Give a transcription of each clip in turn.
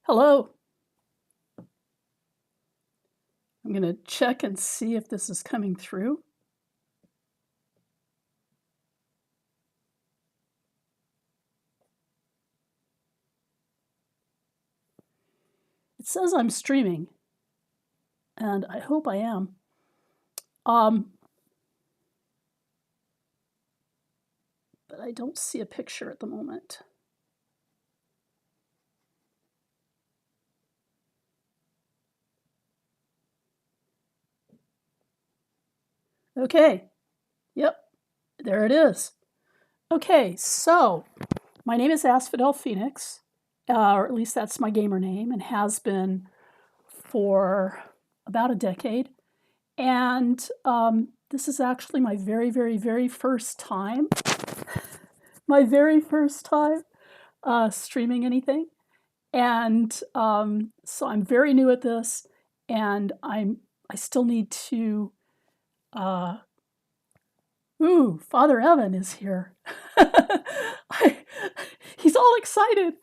Hello. I'm going to check and see if this is coming through. It says I'm streaming, and I hope I am. But I don't see a picture at the moment. Okay. Yep. There it is. Okay, so my name is Asphodel Phoenix, or at least that's my gamer name, and has been for about a decade. And this is actually my very, very, very first time. My very first time streaming anything. And so I'm very new at this, and I still need to. Father Evan is here. He's all excited.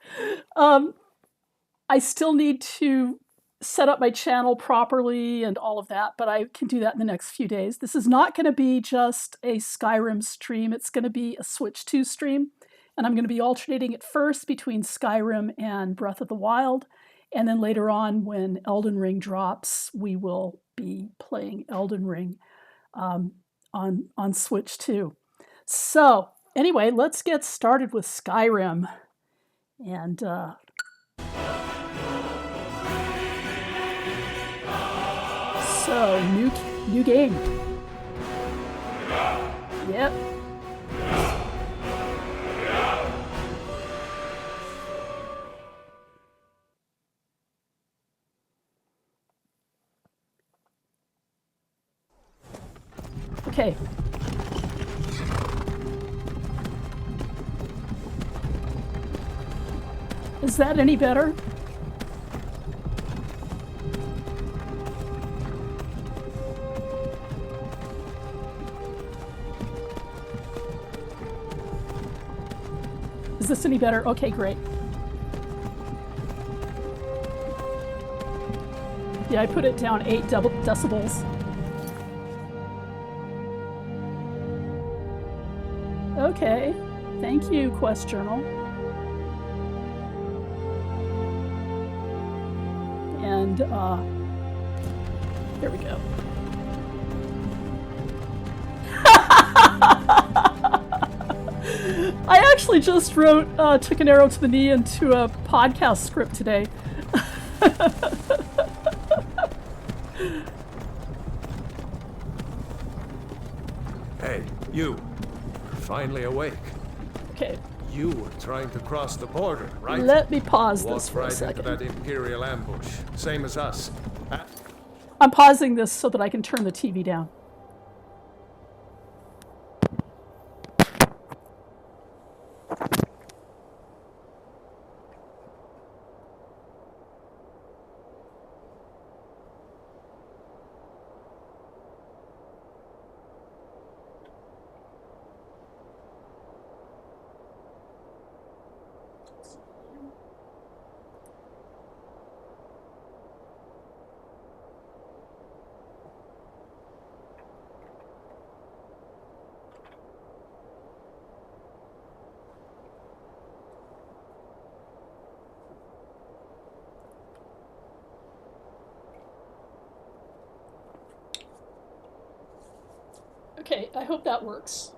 I still need to set up my channel properly and all of that, but I can do that in the next few days. This is not going to be just a Skyrim stream. It's going to be a Switch 2 stream, and I'm going to be alternating at first between Skyrim and Breath of the Wild, and then later on when Elden Ring drops, we will be playing Elden Ring on Switch 2. So anyway, let's get started with Skyrim. And so new game. Yep. Okay. Is that any better? Is this any better? Okay, great. Yeah, I put it down 8 decibels. Okay, thank you, Quest Journal. And there we go. I actually just wrote Took an Arrow to the Knee into a podcast script today. Hey, you. Finally awake. Okay. You were trying to cross the border, right? Let me pause this for right a second. into that Imperial ambush, same as us. I'm pausing this so that I can turn the TV down. Okay, I hope that works.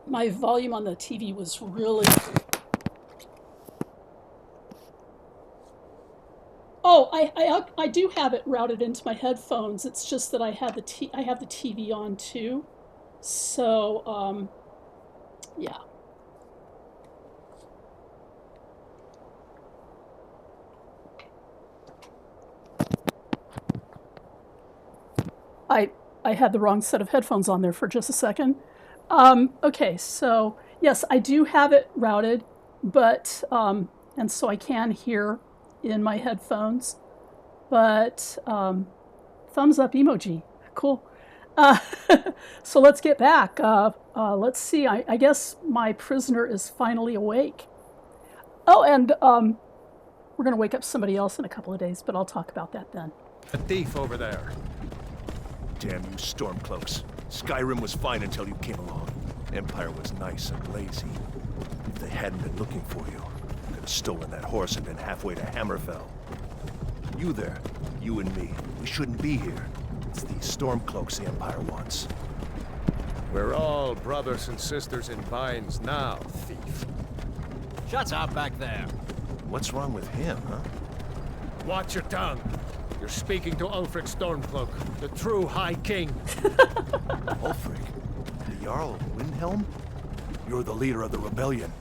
My volume on the TV was really... Oh, I do have it routed into my headphones. It's just that I have the TV on too. So, yeah. I had the wrong set of headphones on there for just a second. Okay, so yes, I do have it routed, but and so I can hear in my headphones, but thumbs up emoji, cool. So let's get back. Let's see, I guess my prisoner is finally awake. Oh, and we're going to wake up somebody else in a couple of days, but I'll talk about that then. A thief over there. Damn you Stormcloaks. Skyrim was fine until you came along. Empire was nice and lazy. If they hadn't been looking for you, could have stolen that horse and been halfway to Hammerfell. You there, you and me, we shouldn't be here. It's these Stormcloaks the Empire wants. We're all brothers and sisters in binds now, thief. Shut up back there. What's wrong with him, huh? Watch your tongue. You're speaking to Ulfric Stormcloak, the true High King. Ulfric? The Jarl of Windhelm? You're the leader of the rebellion.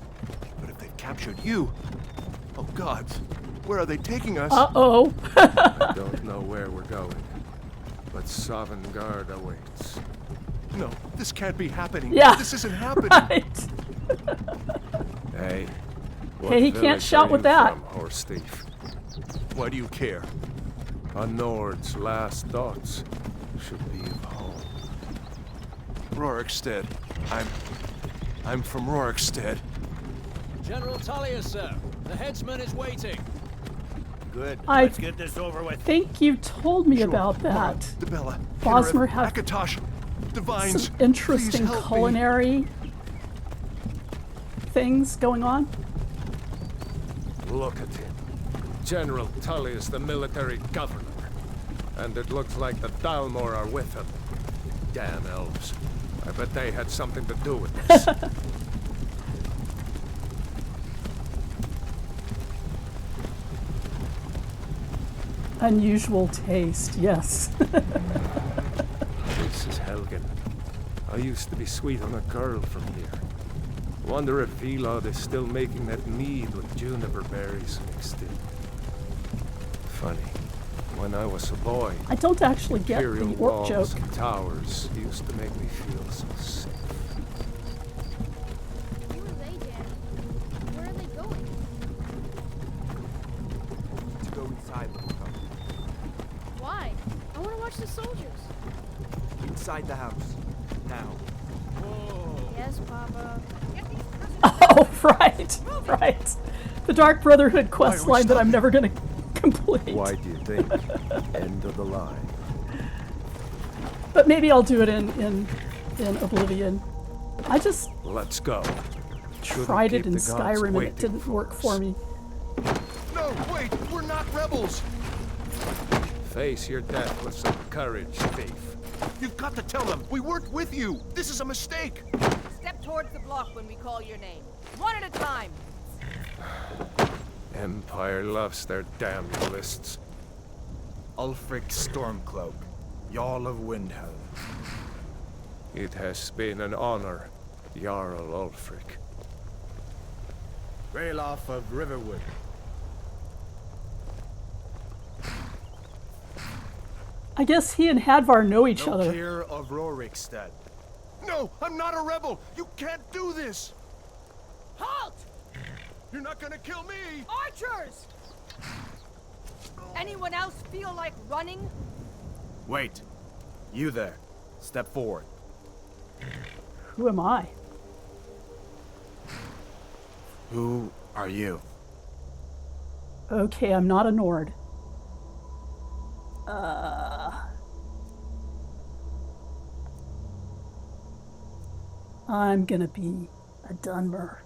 But if they've captured you... Oh gods, where are they taking us? Uh-oh. I don't know where we're going, but Sovngarde awaits. No, this can't be happening. Yeah. This isn't happening. Right. Hey. Hey, he can't shout with that. Horse thief. Why do you care? A Nord's last thoughts should be of home. Rorikstead. I'm from Rorikstead. General Tullius, sir. The headsman is waiting. Good. I Let's get this over with. think you told me Sure. about that. Debella. Bosmer Kenrith, have Akatosh. Divines. Some interesting please help me. culinary things going on. Look at him. General Tullius, the military governor. And it looks like the Dalmor are with him. Damn elves. I bet they had something to do with this. Unusual taste, yes. This is Helgen. I used to be sweet on a girl from here. Wonder if Vilod is still making that mead with juniper berries mixed in. Funny. When I was a boy, I don't actually get Imperial the orc walls joke. and towers used to make me feel so safe. Who are they, Danny? Where are they going? To go inside the house. Why? I want to watch the soldiers. Inside the house. Now. Yes, Papa. Oh, right. The Dark Brotherhood quest we line that I'm stopping? never going to complete. Why do you think? End of the line. But maybe I'll do it in Oblivion. I just Let's go. Shouldn't tried it keep in the gods Skyrim and it waiting didn't work for us. me. No, wait, we're not rebels. Face your death with some courage, thief. You've got to tell them we weren't with you. This is a mistake. Step towards the block when we call your name. One at a time. Empire loves their damn lists. Ulfric Stormcloak, Jarl of Windhelm. It has been an honor, Jarl Ulfric. Ralof of Riverwood. I guess he and Hadvar know each other. Nokir of Rorikstead. No, I'm not a rebel. You can't do this. Halt! You're not gonna kill me. Archers! Anyone else feel like running? Wait. You there. Step forward. Who am I? Who are you? Okay, I'm not a Nord. I'm gonna be a Dunmer.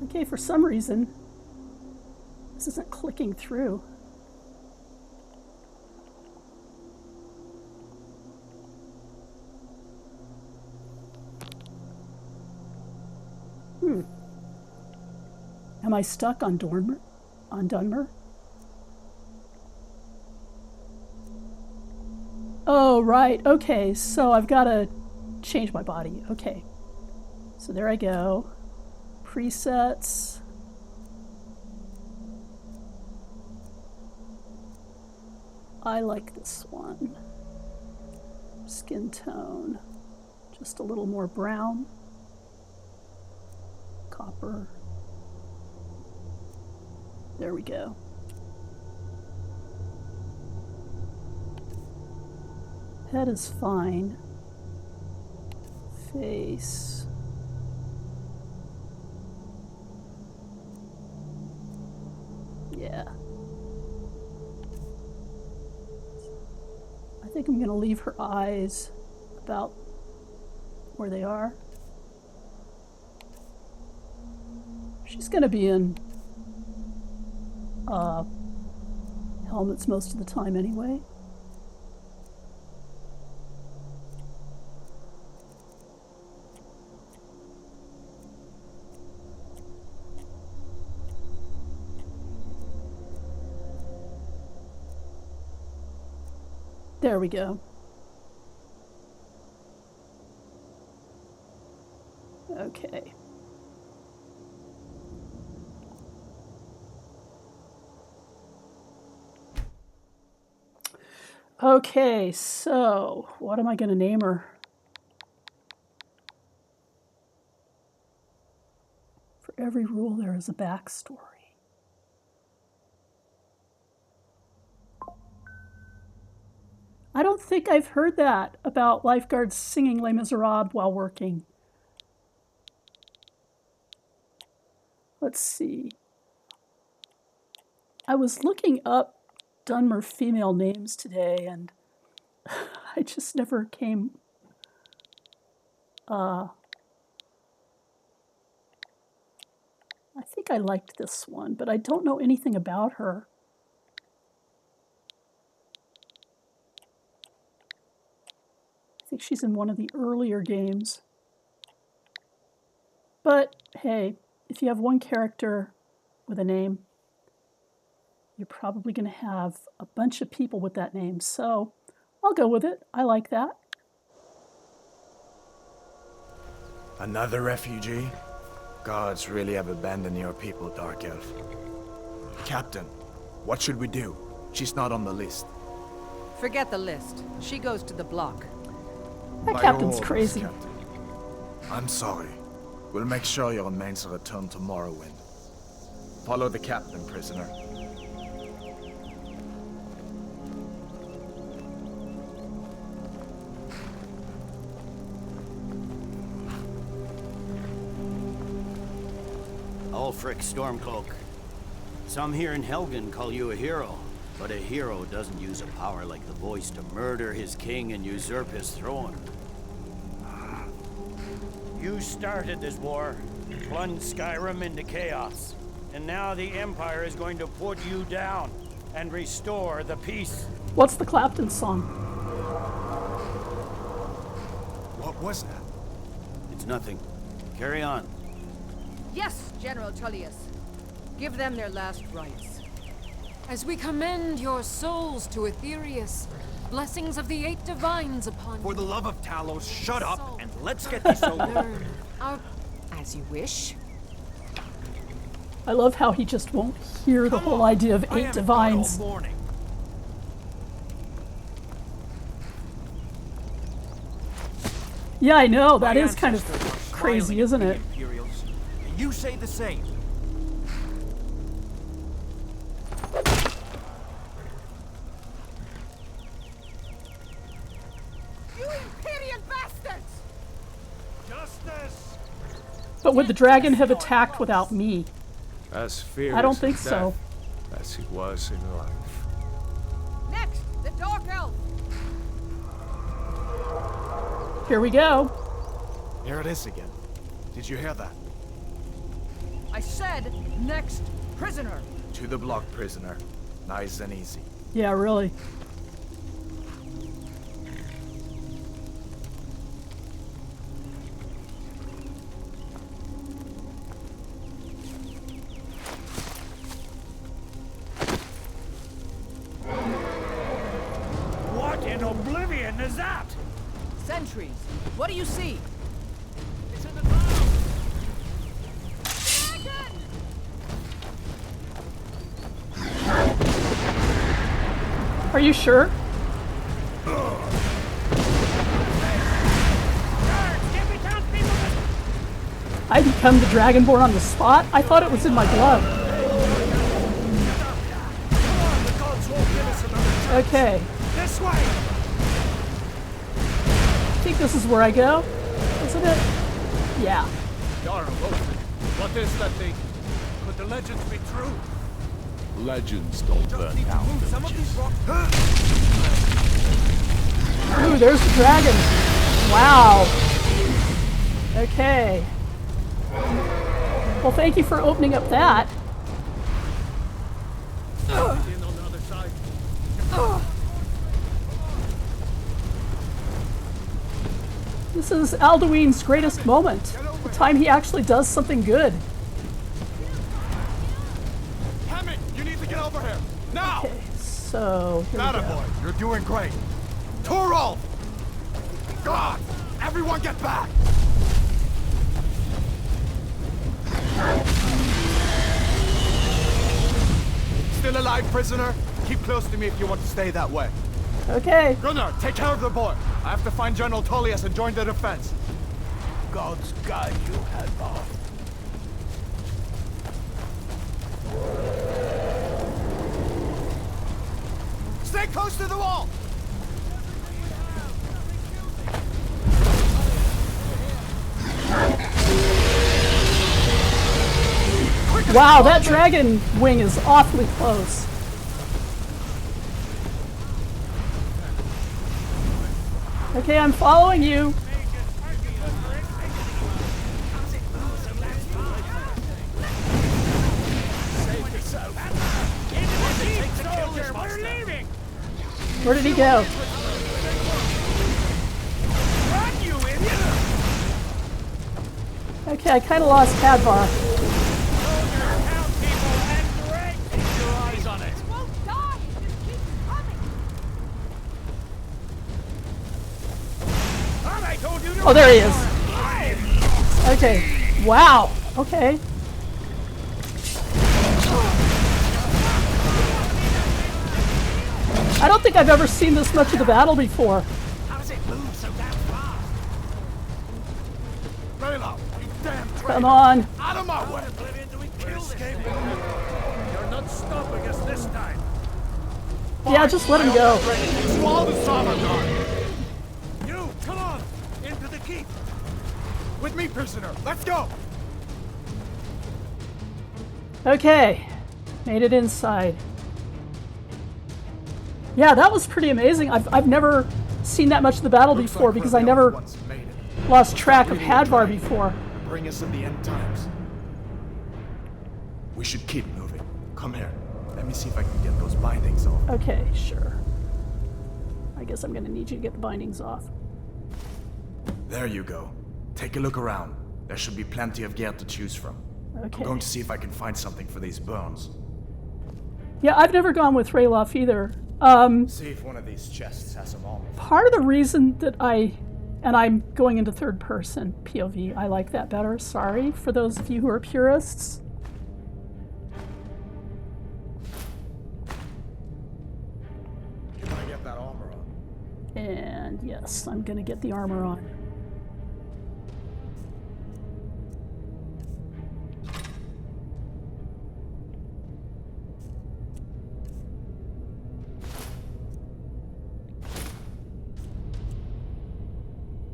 Okay, for some reason, this isn't clicking through. Am I stuck on Dunmer? Oh, right. Okay, so I've got to change my body. Okay. So there I go. Presets. I like this one. Skin tone. Just a little more brown. Copper. There we go. Head is fine. face. Yeah. I think I'm going to leave her eyes about where they are. She's going to be in helmets most of the time anyway. There we go. Okay. Okay, so what am I going to name her? For every rule, there is a backstory. I don't think I've heard that about lifeguards singing Les Miserables while working. Let's see. I was looking up Dunmer female names today, and I just never came. I think I liked this one, but I don't know anything about her. I think she's in one of the earlier games. But hey, if you have one character with a name, you're probably going to have a bunch of people with that name. So I'll go with it. I like that. Another refugee? Gods really have abandoned your people, Dark Elf. Captain, what should we do? She's not on the list. Forget the list. She goes to the block. That By captain's your orders, crazy. Captain. I'm sorry. We'll make sure your remains are returned to Morrowind. Follow the captain, prisoner. Ulfric Stormcloak. Some here in Helgen call you a hero, but a hero doesn't use a power like the voice to murder his king and usurp his throne. You started this war, plunged Skyrim into chaos, and now the Empire is going to put you down and restore the peace. What's the Clapton song? What was that? It's nothing. Carry on. Yes, General Tullius. Give them their last rites. As we commend your souls to Aetherius, blessings of the 8 divines upon For you. the love of Talos, shut up and let's get this over. Learn our... As you wish. I love how he just won't hear the whole idea of 8 divines. Morning. Yeah, I know. That My is kind of ancestors are crazy, smiling isn't at the it? Imperials. And you say the same. You Imperial bastards! Justice! But would the dragon have attacked without me? As fearless I don't think in so. death as he was in life. Next, the Dark Elf. Here we go. Here it is again. Did you hear that? I said next prisoner. To the block, prisoner. Nice and easy. Yeah, really. What in oblivion is that? Sentries. What do you see? It's in the clouds. Are you sure? I become the Dragonborn on the spot? I thought it was in my blood. The gods won't give us another chance. Okay. This way. I think this is where I go. Isn't it? Yeah. Darn Wolfen, what is that thing? Could the legends be true? Legends don't burn down villages. Ooh, there's the dragon. Wow. Okay. Well, thank you for opening up that. In on the other side. This is Alduin's greatest moment. The time he actually does something good. Hammond, you need to get over here! Now! Okay, so here we go. Boy, you're doing great. Torolf! God! Everyone get back! Still alive, prisoner? Keep close to me if you want to stay that way. Okay. Gunnar, take care of the boy. I have to find General Tullius and join the defense. God's guide you, Alvor. Stay close to the wall! Wow, that dragon wing is awfully close. Okay, I'm following you. We're leaving! Where did he go? Run, you idiot! Okay, I kind of lost Hadvar. Keep your eyes on it. Won't die! It just keeps coming! Thought I told you to Oh, there he is. Alive. Okay. Wow. Okay. I don't think I've ever seen this much of the battle before. How does it move so damn fast? Rayla, you damn traitor! Come on. Out of my way! Oblivion, do we kill this thing? You're not stopping us this time. Yeah, just let him go. Swallow the Samadar! You, come on! Into the keep! With me, prisoner! Let's go! Okay. Made it inside. Yeah, that was pretty amazing. I've never seen that much of the battle before because I never lost track of Hadvar before. Bring us in the end times. We should keep moving. Come here. Let me see if I can get those bindings off. Okay, sure. I guess I'm gonna need you to get the bindings off. There you go. Take a look around. There should be plenty of gear to choose from. Okay. I'm going to see if I can find something for these bones. Yeah, I've never gone with Ralof either. See if one of these chests has some armor. Part of the reason that I'm going into third person POV, I like that better. Sorry for those of you who are purists. Can I get that armor on? And yes, I'm gonna get the armor on.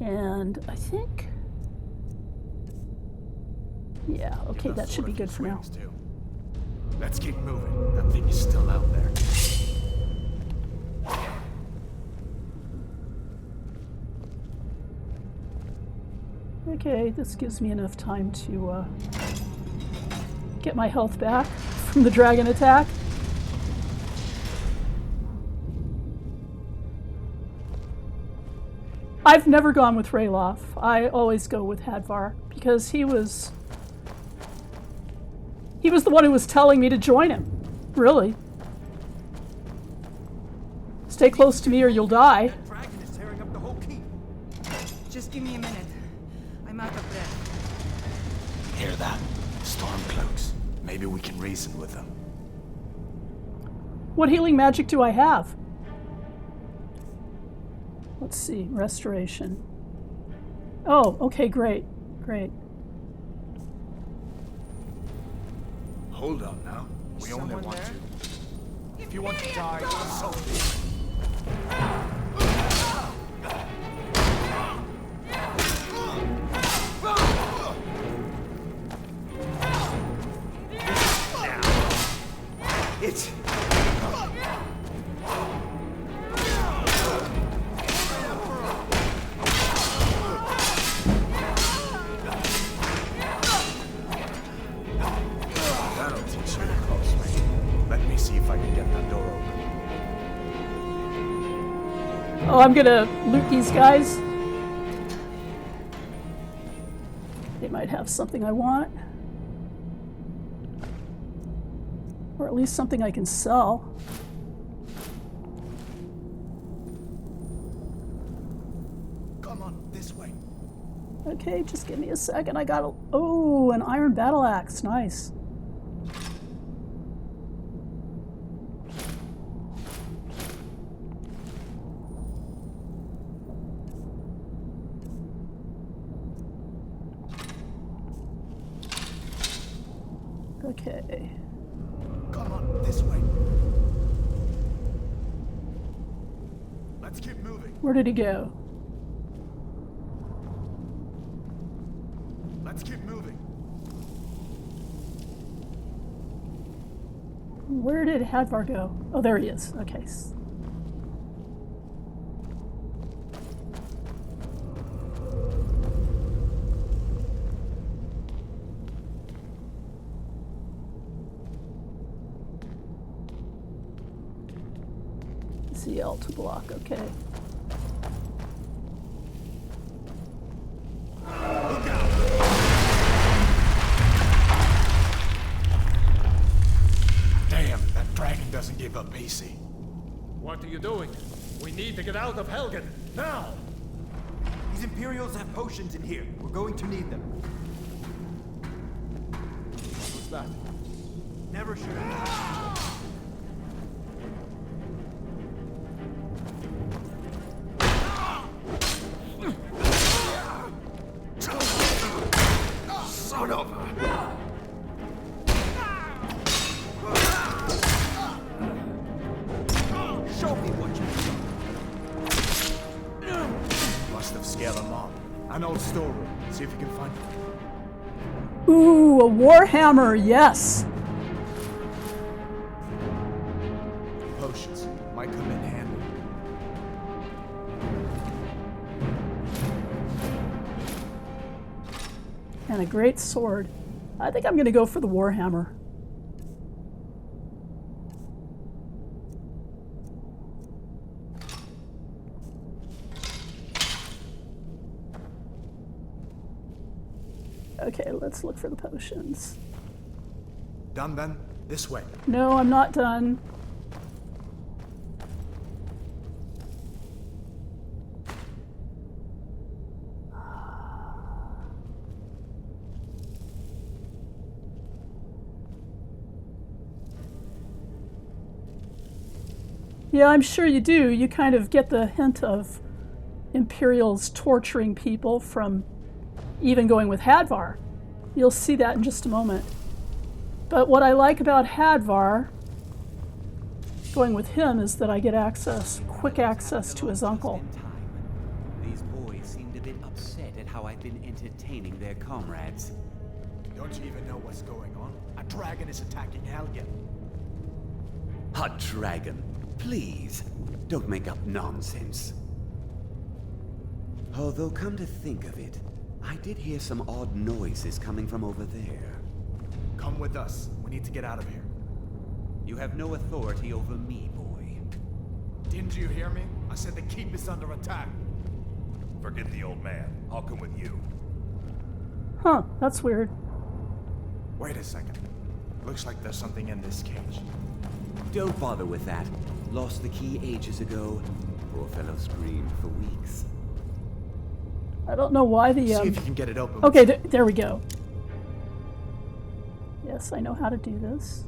And I think, yeah, okay, that should be good for now. Let's keep moving. That thing is still out there. Okay, this gives me enough time to get my health back from the dragon attack. I've never gone with Ralof. I always go with Hadvar because he was the one who was telling me to join him. Really. Stay close to me or you'll die. That dragon is tearing up the whole keep. Just give me a minute. I'm out of breath. Hear that? Stormcloaks. Maybe we can reason with them. What healing magic do I have? Let's see, restoration. Oh, okay, great, great. Hold on now. We only want to. If you want to die, so be it. Oh, I'm gonna loot these guys. They might have something I want. Or at least something I can sell. Come on, this way. Okay, just give me a second. I got a... Oh, an iron battle axe. Nice. Okay. Come on, this way. Let's keep moving. Where did he go? Let's keep moving. Where did Hadvar go? Oh, there he is. Okay. CL to block, okay. Look out! Damn, that dragon doesn't give up easy. What are you doing? We need to get out of Helgen, now! These Imperials have potions in here. We're going to need them. What's that? Never should. Son of a... Show me what you Must have scaled them off. An old storeroom. See if you can find it. Ooh, a Warhammer, yes! Potions. Might come in handy. And a great sword. I think I'm going to go for the Warhammer. Okay, let's look for the potions. Done then? This way. No, I'm not done. Yeah, I'm sure you do. You kind of get the hint of Imperials torturing people from even going with Hadvar. You'll see that in just a moment. But what I like about Hadvar, going with him, is that I get access, quick access to his uncle. These boys seemed a bit upset at how I've been entertaining their comrades. Don't you even know what's going on? A dragon is attacking Helgen. A dragon? Please, don't make up nonsense. Although, come to think of it, I did hear some odd noises coming from over there. Come with us. We need to get out of here. You have no authority over me, boy. Didn't you hear me? I said the keep is under attack. Forget the old man. I'll come with you. Huh, that's weird. Wait a second. Looks like there's something in this cage. Don't bother with that. Lost the key ages ago. Poor fellow screamed for weeks. I don't know why the... See if you can get it open. Okay, there we go. Yes, I know how to do this.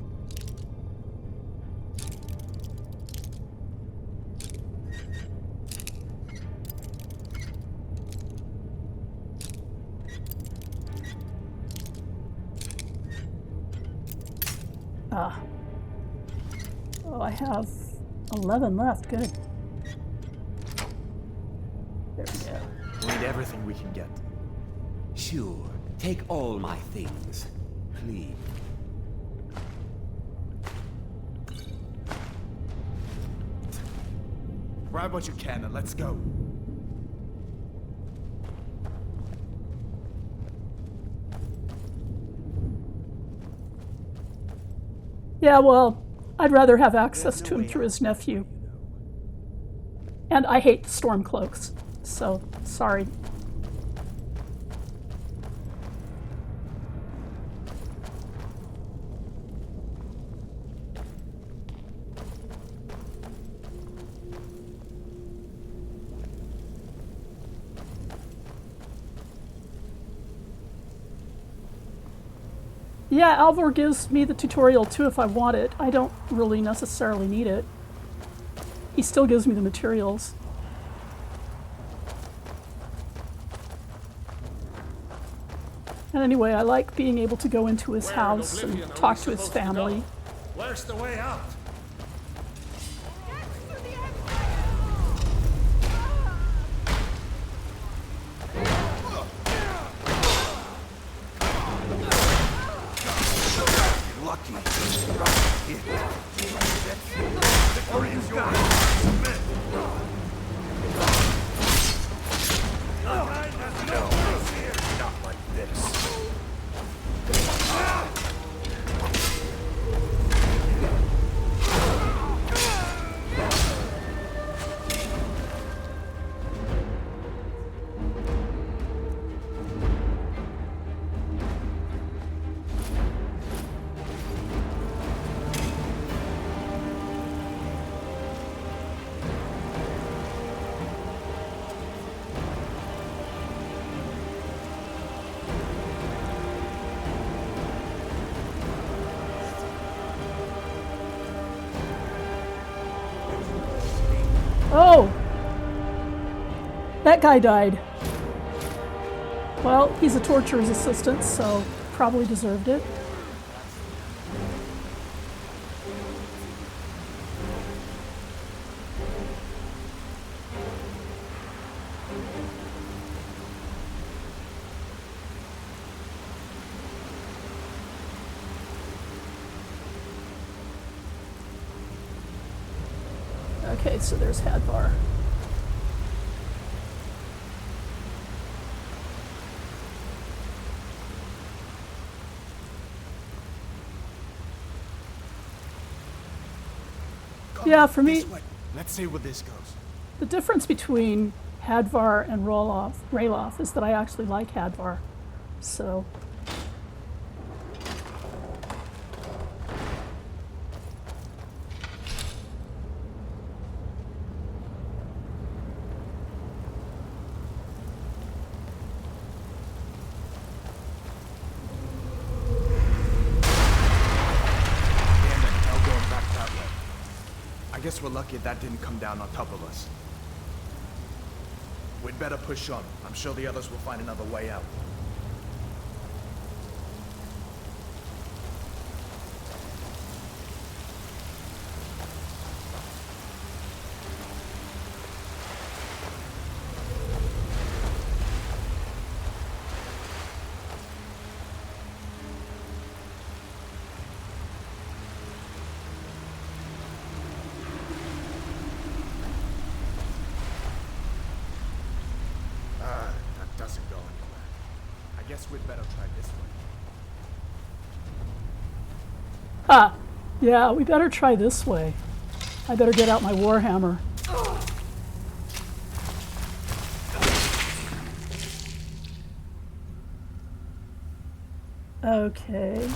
Ah. Oh, I have 11 left. Good. There we go. We need everything we can get. Sure. Take all my things. Please. Grab what you can and let's go. Yeah, well, I'd rather have access to him through his nephew. And I hate the storm cloaks, so sorry. Yeah, Alvor gives me the tutorial too if I want it. I don't really necessarily need it. He still gives me the materials. And anyway, I like being able to go into his house and talk to his family. Where's the way out? Oh! That guy died. Well, he's a torturer's assistant, so probably deserved it. Okay, so there's Hadvar. Yeah, for me, let's see where this goes. The difference between Hadvar and Ralof is that I actually like Hadvar. So I guess we're lucky that didn't come down on top of us. We'd better push on. I'm sure the others will find another way out. Doesn't go anywhere. I guess we'd better try this way. Ah, yeah, we better try this way. I better get out my Warhammer. Okay.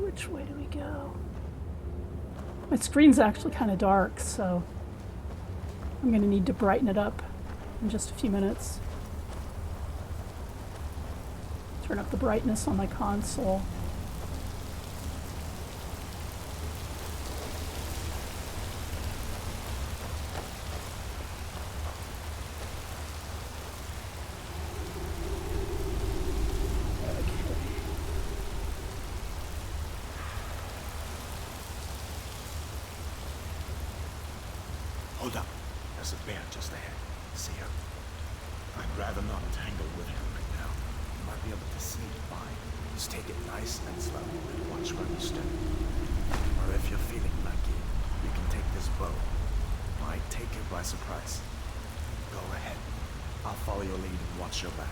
Which way do we go? My screen's actually kind of dark, so I'm going to need to brighten it up in just a few minutes. Turn up the brightness on my console. Hold up. There's a bear just ahead. See her? I'd rather not tangle with him right now. You might be able to sneak by. Just take it nice and slow and watch where you step. Or if you're feeling lucky, you can take this bow. Might take her by surprise. Go ahead. I'll follow your lead and watch your back.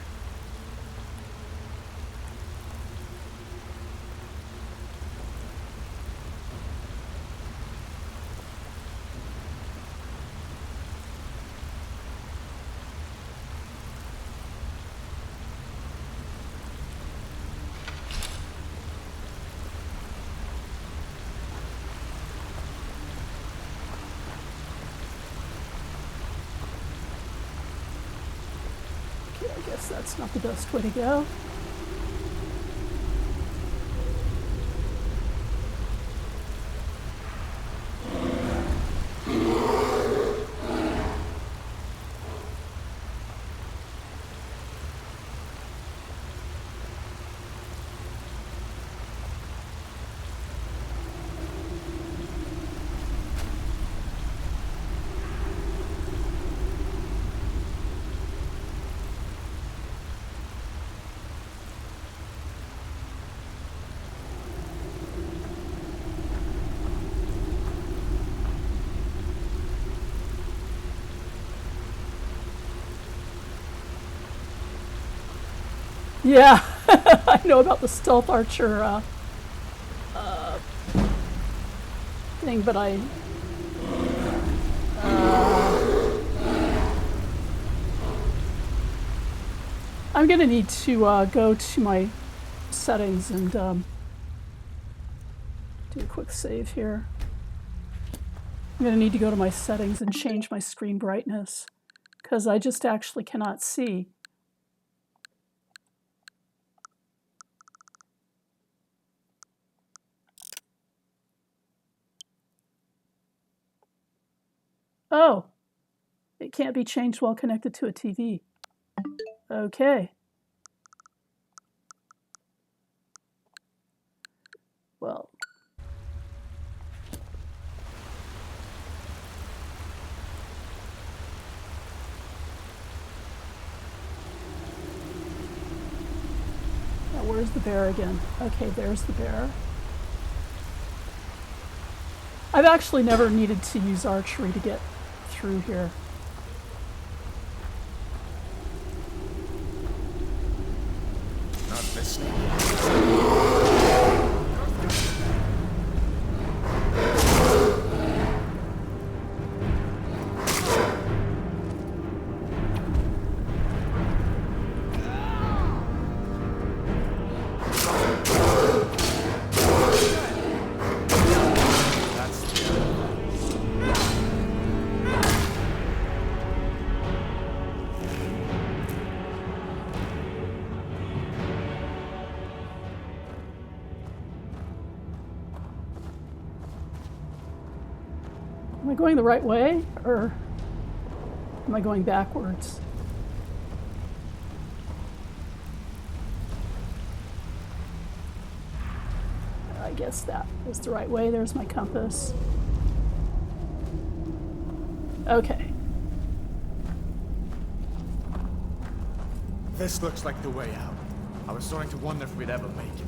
I guess that's not the best way to go. Yeah, I know about the stealth archer thing, but I'm gonna need to go to my settings and do a quick save here. I'm gonna need to go to my settings and change my screen brightness because I just actually cannot see. Oh, it can't be changed while connected to a TV. Okay. Well. Now where's the bear again? Okay, there's the bear. I've actually never needed to use archery to get through here. Not listening. Am I going the right way, or am I going backwards? I guess that was the right way. There's my compass. Okay. This looks like the way out. I was starting to wonder if we'd ever make it.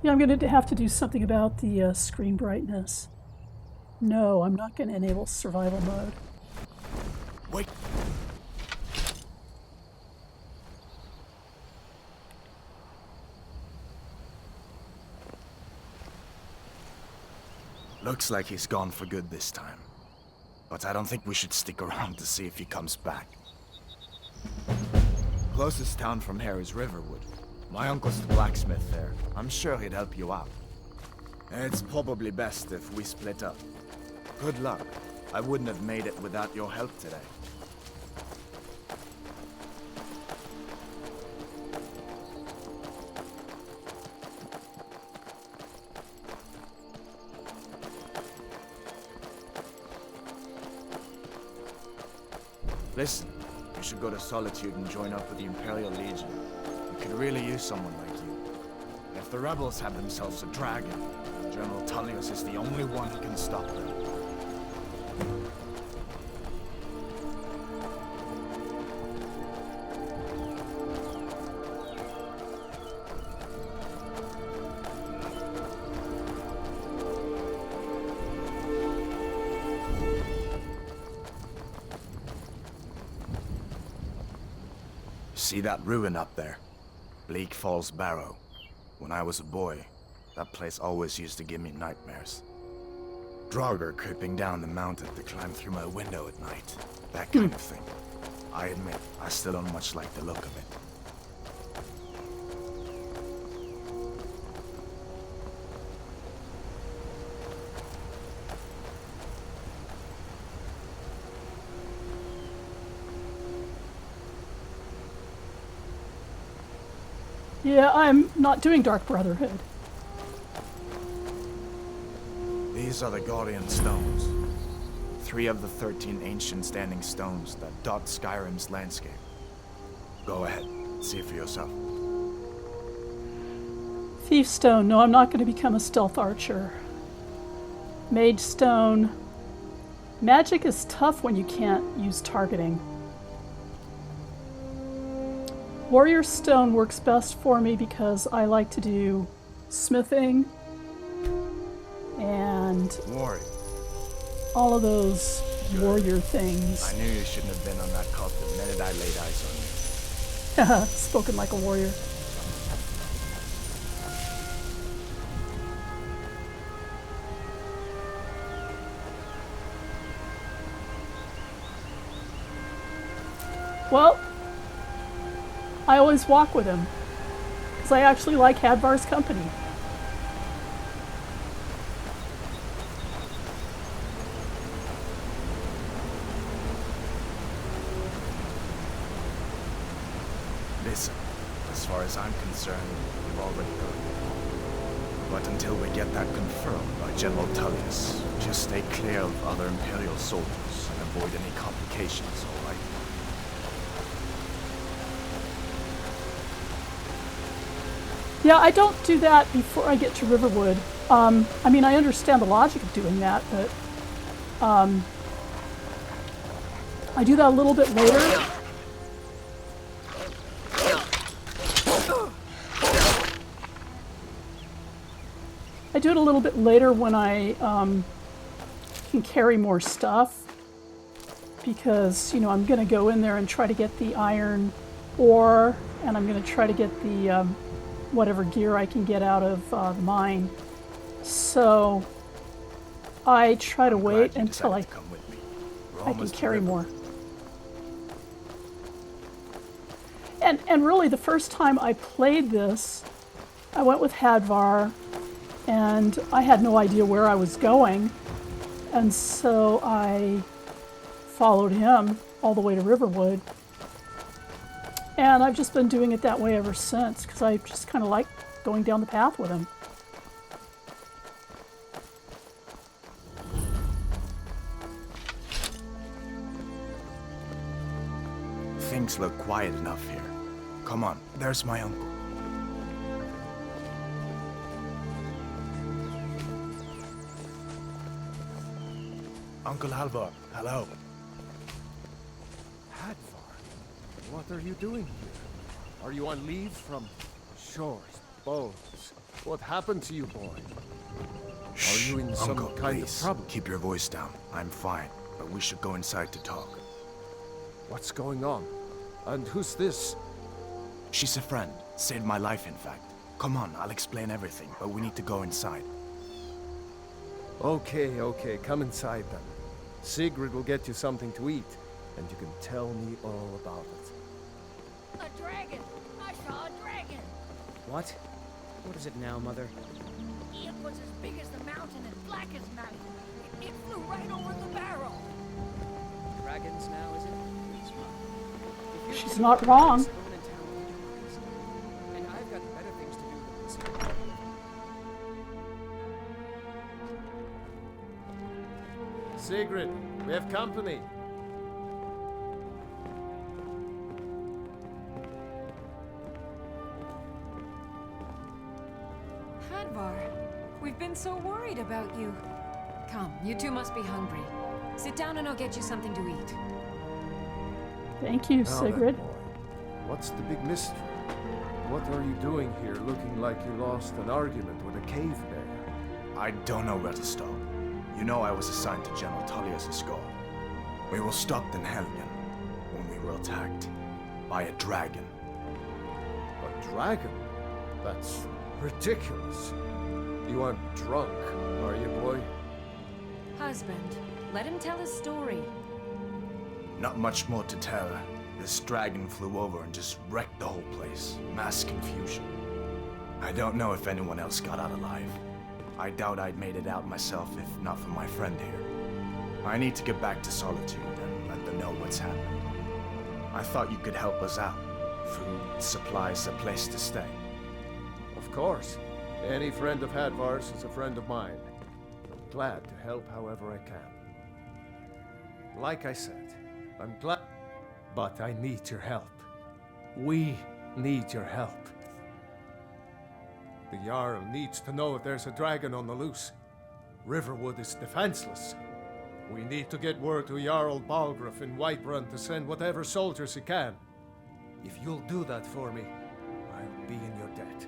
Yeah, I'm going to have to do something about the screen brightness. No, I'm not going to enable survival mode. Wait. Looks like he's gone for good this time. But I don't think we should stick around to see if he comes back. Closest town from here is Riverwood. My uncle's the blacksmith there. I'm sure he'd help you out. It's probably best if we split up. Good luck. I wouldn't have made it without your help today. Listen, you should go to Solitude and join up with the Imperial Legion. We could really use someone like you. If If the rebels have themselves a dragon, General Tullius is the only one who can stop them. See that ruin up there? Bleak Falls Barrow. When I was a boy, that place always used to give me nightmares. Draugr creeping down the mountain to climb through my window at night. That kind of thing. I admit, I still don't much like the look of it. Yeah, I'm not doing Dark Brotherhood. These are the Guardian Stones. 3 of the 13 ancient standing stones that dot Skyrim's landscape. Go ahead, see for yourself. Thief Stone. No, I'm not going to become a stealth archer. Mage Stone. Magic is tough when you can't use targeting. Warrior Stone works best for me because I like to do smithing and all of those warrior things. I knew you shouldn't have been on that cult the minute I laid eyes on you. Spoken like a warrior. Well, I always walk with him, because I actually like Hadvar's company. Listen, as far as I'm concerned, we've already heard. But until we get that confirmed by General Tullius, just stay clear of other Imperial soldiers and avoid any complications, all right? Yeah, I don't do that before I get to Riverwood. I mean, I understand the logic of doing that, but I do that a little bit later. I do it a little bit later when I can carry more stuff, because, you know, I'm going to go in there and try to get the iron ore, and I'm going to try to get the whatever gear I can get out of the mine. So I try to wait until I can carry more. And really, the first time I played this, I went with Hadvar, and I had no idea where I was going, and so I followed him all the way to Riverwood. And I've just been doing it that way ever since, because I just kind of like going down the path with him. Things look quiet enough here. Come on, there's my uncle. Uncle Alvor, hello. Hadvar, what are you doing here? Are you on leave from shores, boats? What happened to you, boy? Are you in some Uncle, kind please, of trouble? keep your voice down. I'm fine, but we should go inside to talk. What's going on? And who's this? She's a friend. Saved my life, in fact. Come on, I'll explain everything, but we need to go inside. Okay, come inside then. Sigrid will get you something to eat, and you can tell me all about it. A dragon! I saw a dragon! What? What is it now, Mother? It was as big as the mountain and black as night. It flew right over the barrow. Dragons now, is it? She's not wrong. And I've got better things to do than see. Sigrid, we have company. Hadvar. We've been so worried about you. Come, you two must be hungry. Sit down and I'll get you something to eat. Thank you, Now Sigrid. then, boy, what's the big mystery? What are you doing here looking like you lost an argument with a cave bear? I don't know where to start. You know I was assigned to General Tullius' guard. We were stopped in Helgen when we were attacked by a dragon. A dragon? That's ridiculous. You aren't drunk, are you, boy? Husband, let him tell his story. Not much more to tell. This dragon flew over and just wrecked the whole place. Mass confusion. I don't know if anyone else got out alive. I doubt I'd made it out myself if not for my friend here. I need to get back to Solitude and let them know what's happened. I thought you could help us out. Food, supplies, a place to stay. Of course. Any friend of Hadvar's is a friend of mine. I'm glad to help however I can. Like I said, I'm glad, but I need your help. We need your help. The Jarl needs to know if there's a dragon on the loose. Riverwood is defenseless. We need to get word to Jarl Balgruuf in Whiterun to send whatever soldiers he can. If you'll do that for me, I'll be in your debt.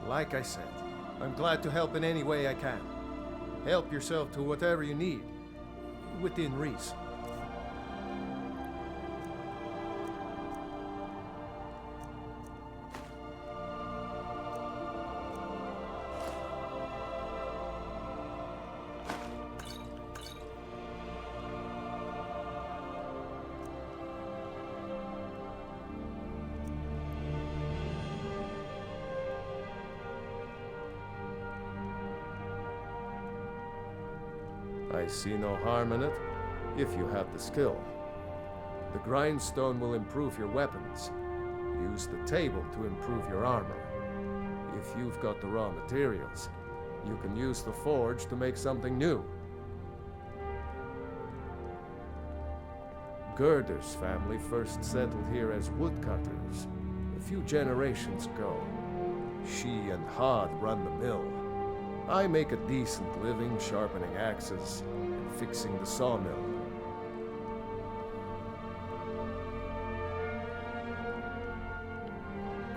Like I said, I'm glad to help in any way I can. Help yourself to whatever you need, within reason. I see no harm in it, if you have the skill. The grindstone will improve your weapons. Use the table to improve your armor. If you've got the raw materials, you can use the forge to make something new. Gerder's family first settled here as woodcutters a few generations ago. She and Hod run the mill. I make a decent living sharpening axes and fixing the sawmill.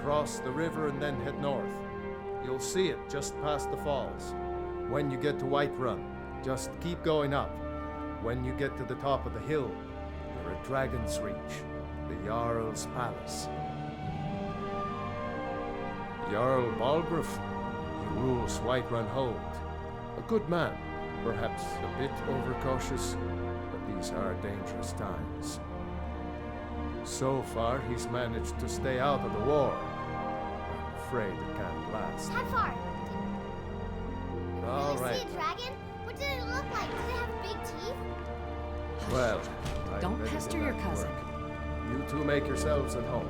Cross the river and then head north. You'll see it just past the falls. When you get to Whiterun, just keep going up. When you get to the top of the hill, you're at Dragon's Reach, the Jarl's palace. Jarl Balgruuf, he rules Whiterun Hold. A good man, perhaps a bit overcautious, but these are dangerous times. So far, he's managed to stay out of the war. I'm afraid it can't last. Hadvar! All Did you right. see a dragon? What did it look like? Did it have big teeth? Well, Don't I'm ready pester to your back cousin. work. You two make yourselves at home.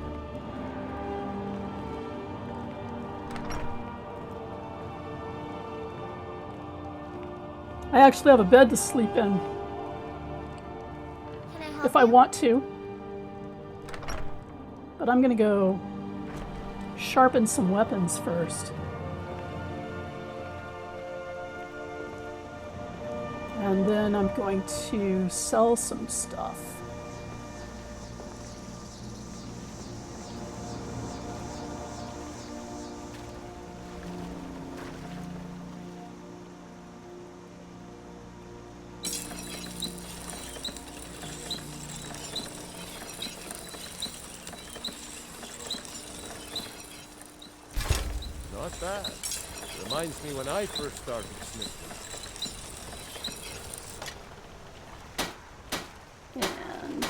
I actually have a bed to sleep in Can I help if I you? want to. But I'm gonna go sharpen some weapons first. And then I'm going to sell some stuff. Not bad. Reminds me when I first started smithing. And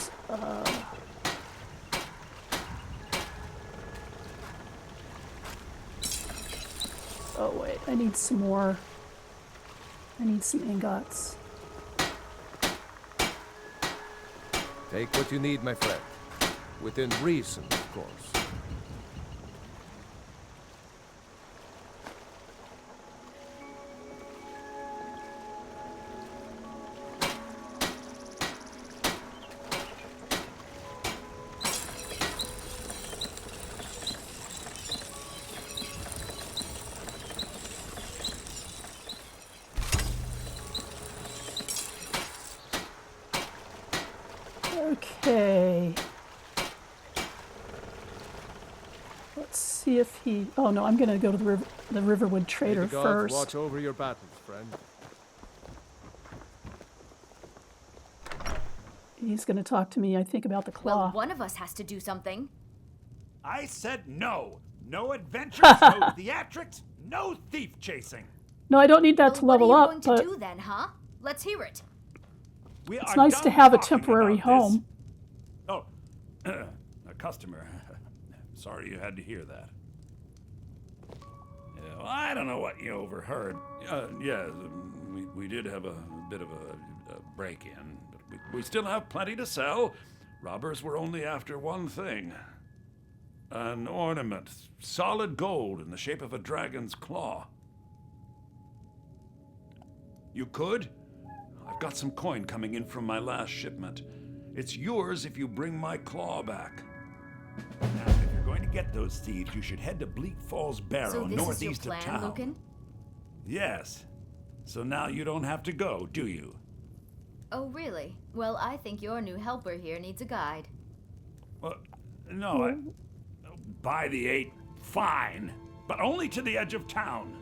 oh wait, I need some more. I need some ingots. Take what you need, my friend. Within reason, of course. Okay. Let's see if he... Oh, no, I'm going to go to the Riverwood Trader May the gods first. watch over your battles, friend. He's going to talk to me, I think, about the claw. Well, one of us has to do something. I said no. No adventures, no theatrics, no thief chasing. No, I don't need that to level up, What but... are you going to do then, huh? Let's hear it. It's nice to have a temporary home. Oh, a customer. Sorry you had to hear that. Yeah, well, I don't know what you overheard. Yeah, we did have a bit of a break-in, but we still have plenty to sell. Robbers were only after one thing. An ornament, solid gold in the shape of a dragon's claw. You could? I've got some coin coming in from my last shipment. It's yours if you bring my claw back. Now, if you're going to get those thieves, you should head to Bleak Falls Barrow, So this northeast is your of plan, town. Lucan? Yes. So now you don't have to go, do you? Oh, really? Well, I think your new helper here needs a guide. Well, no, by the 8, fine. But only to the edge of town.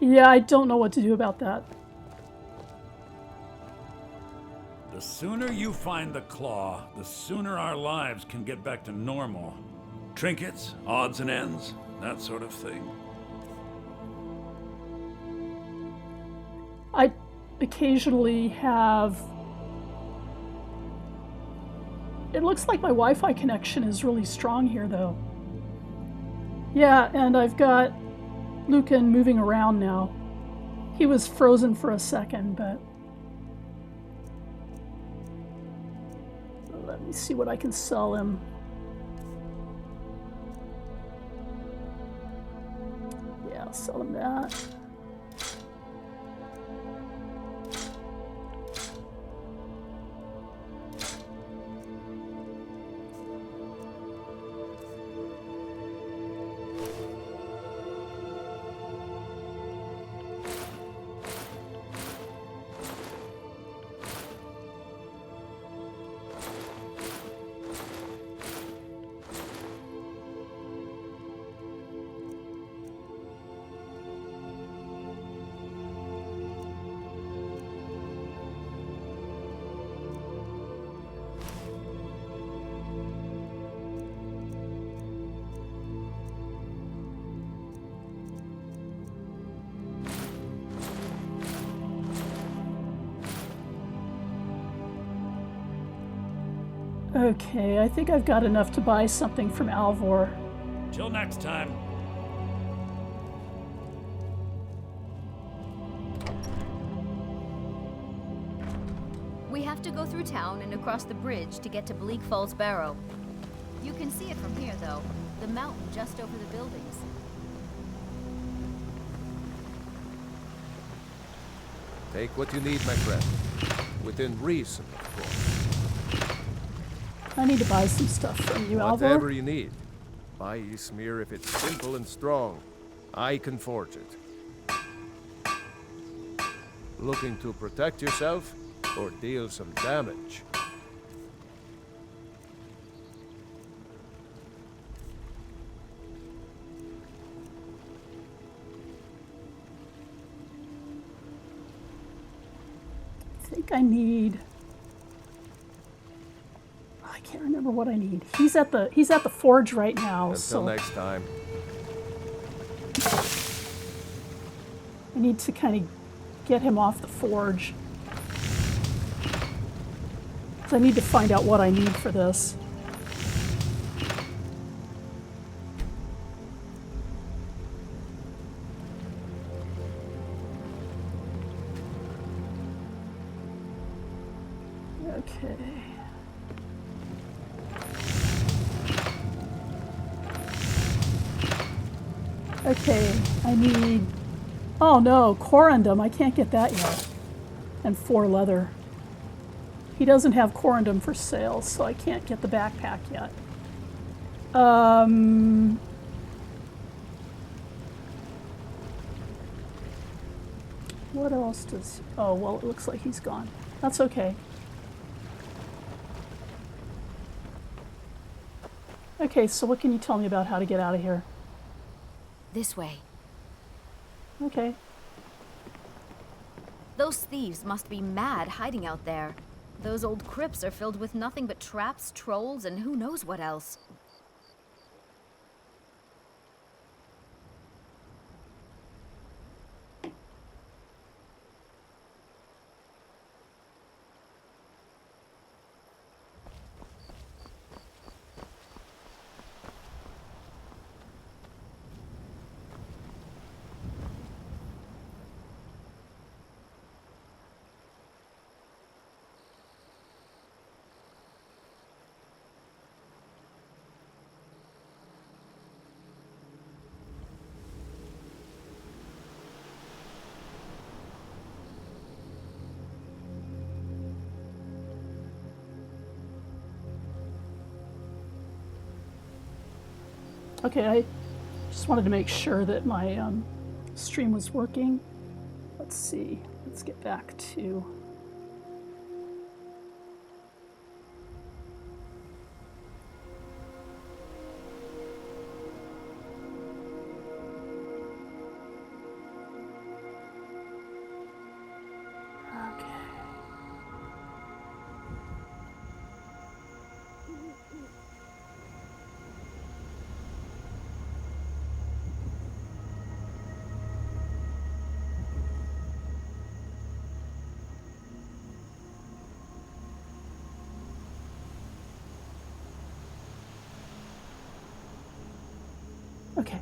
Yeah, I don't know what to do about that. The sooner you find the claw, the sooner our lives can get back to normal. Trinkets, odds and ends, that sort of thing. I occasionally have... It looks like my Wi-Fi connection is really strong here, though. Yeah, and I've got Lucan moving around now. He was frozen for a second, but... Let me see what I can sell him. Yeah, I'll sell him that. Okay, I think I've got enough to buy something from Alvor. Till next time. We have to go through town and across the bridge to get to Bleak Falls Barrow. You can see it from here, though. The mountain just over the buildings. Take what you need, my friend. Within reason, of course. I need to buy some stuff from you, Alvor. Whatever you need. Buy Ysmir if it's simple and strong. I can forge it. Looking to protect yourself or deal some damage? I think I need... I can't remember what I need. He's at the forge right now. Until next time. I need to kind of get him off the forge. So I need to find out what I need for this. Okay. Okay, I need... Oh no, corundum. I can't get that yet. And 4 leather. He doesn't have corundum for sale, so I can't get the backpack yet. What else does... Oh, well, it looks like he's gone. That's okay. Okay, so what can you tell me about how to get out of here? This way. Okay. Those thieves must be mad hiding out there. Those old crypts are filled with nothing but traps, trolls, and who knows what else. Okay, I just wanted to make sure that my stream was working. Let's see. Let's get back to... Okay.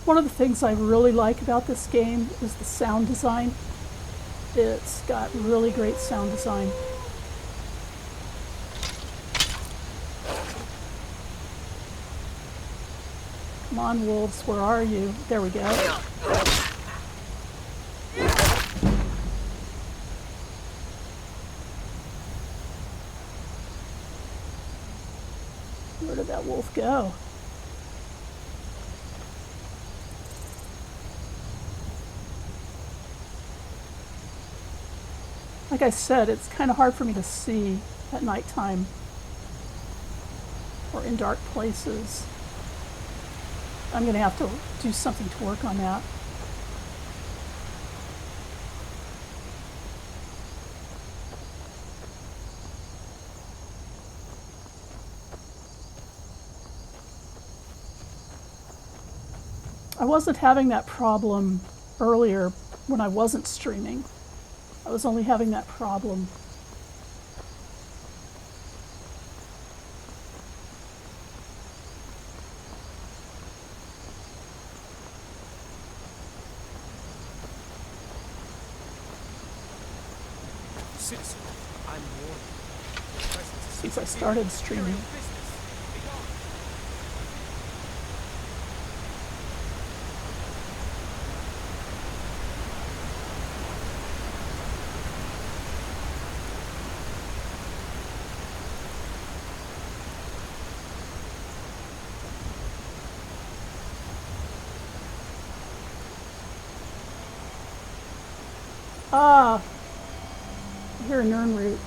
One of the things I really like about this game is the sound design. It's got really great sound design. Come on, wolves, where are you? There we go. Where did that wolf go? Like I said, it's kind of hard for me to see at nighttime or in dark places. I'm going to have to do something to work on that. I wasn't having that problem earlier when I wasn't streaming. I was only having that problem. Citizen, I'm warned. Since I started streaming. Ah, I hear a Nern root.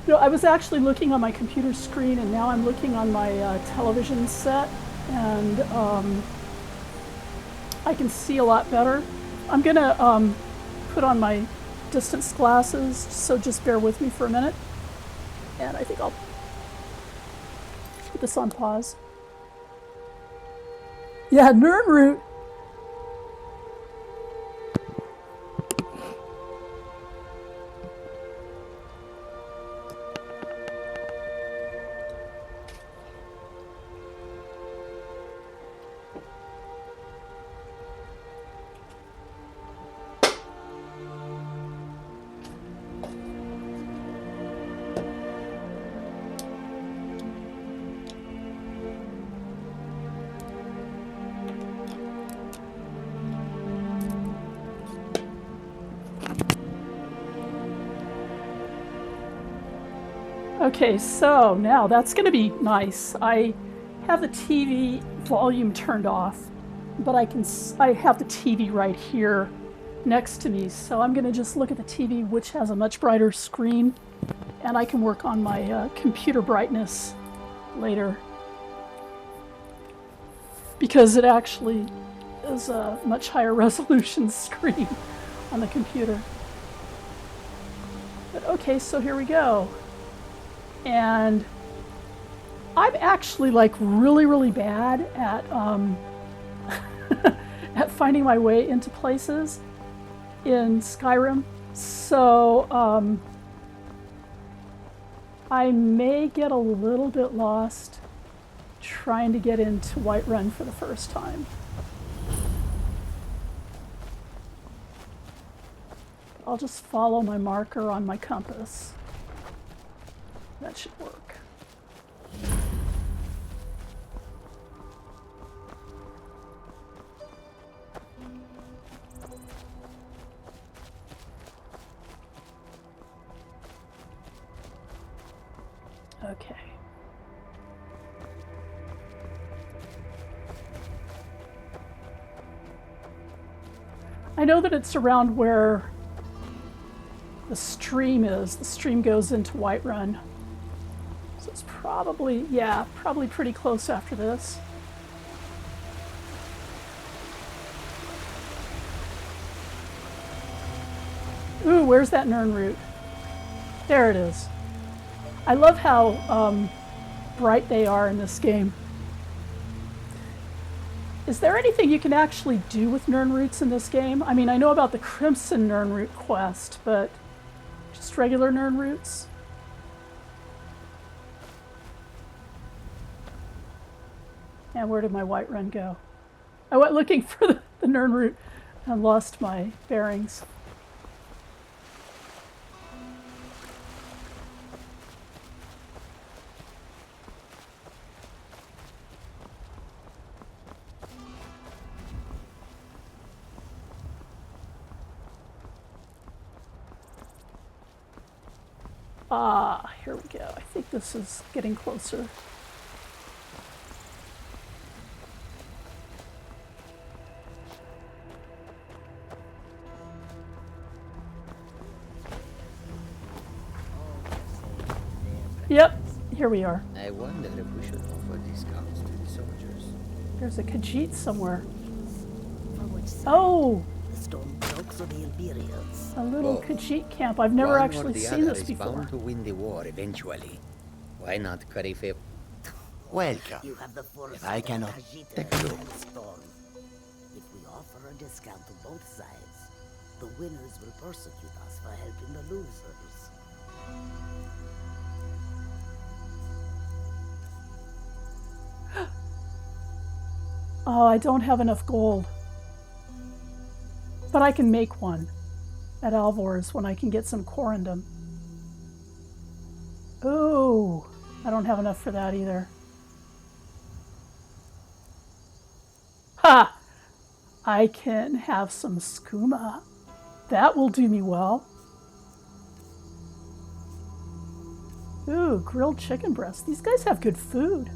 You know, I was actually looking on my computer screen, and now I'm looking on my television set, and I can see a lot better. I'm gonna put on my distance glasses, so just bear with me for a minute. And I think I'll put this on pause. Yeah, Nern root. Okay, so now that's going to be nice. I have the TV volume turned off, but I have the TV right here next to me, so I'm going to just look at the TV, which has a much brighter screen, and I can work on my computer brightness later, because it actually is a much higher resolution screen on the computer. But okay, so here we go. And I'm actually like really bad at at finding my way into places in Skyrim, so I may get a little bit lost trying to get into Whiterun for the first time. I'll just follow my marker on my compass. That should work. Okay. I know that it's around where the stream is. The stream goes into Whiterun. So it's probably, yeah, probably pretty close after this. Ooh, where's that Nern root? There it is. I love how bright they are in this game. Is there anything you can actually do with Nern roots in this game? I mean, I know about the Crimson Nern root quest, but just regular Nern roots? And where did my Whiterun go? I went looking for the Nern root and lost my bearings. Ah, here we go. I think this is getting closer. Yep, here we are. I wonder if we should offer discounts to the soldiers. There's a Khajiit somewhere. Oh! A little Khajiit camp. I've never actually seen this before. Bound to win the war eventually. Why not curry favor? Welcome. You have the force I cannot take a look. If we offer a discount to both sides, the winners will persecute us for helping the losers. Oh, I don't have enough gold. But I can make one at Alvor's when I can get some corundum. Ooh, I don't have enough for that either. Ha! I can have some skooma. That will do me well. Ooh, grilled chicken breast. These guys have good food.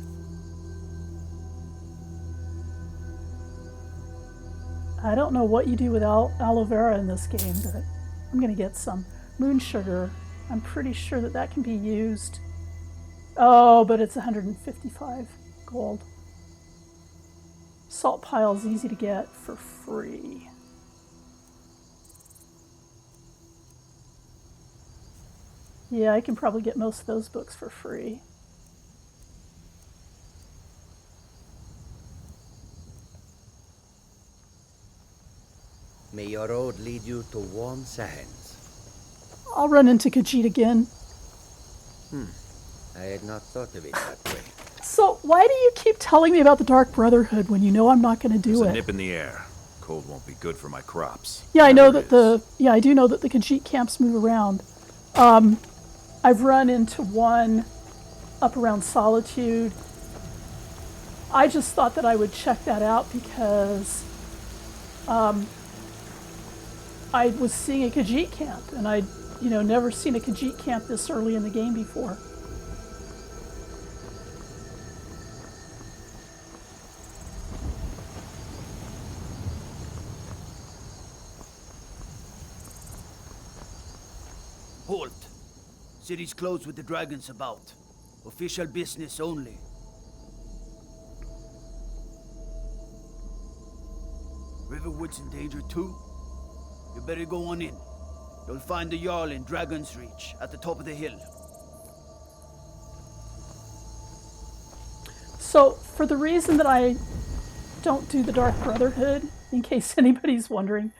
I don't know what you do with aloe vera in this game, but I'm going to get some. Moon sugar. I'm pretty sure that that can be used. Oh, but it's 155 gold. Salt pile is easy to get for free. Yeah, I can probably get most of those books for free. May your road lead you to warm sands. I'll run into Khajiit again. I had not thought of it that way. So why do you keep telling me about the Dark Brotherhood when you know I'm not going to do There's it? a nip in the air. Cold won't be good for my crops. Yeah, I know that I do know that the Khajiit camps move around. I've run into one up around Solitude. I just thought that I would check that out because I was seeing a Khajiit camp, and I'd never seen a Khajiit camp this early in the game before. halt. City's closed with the dragons about. Official business only. Riverwood's in danger too? You better go on in. You'll find the Jarl in Dragon's Reach, at the top of the hill. So, for the reason that I don't do the Dark Brotherhood, in case anybody's wondering,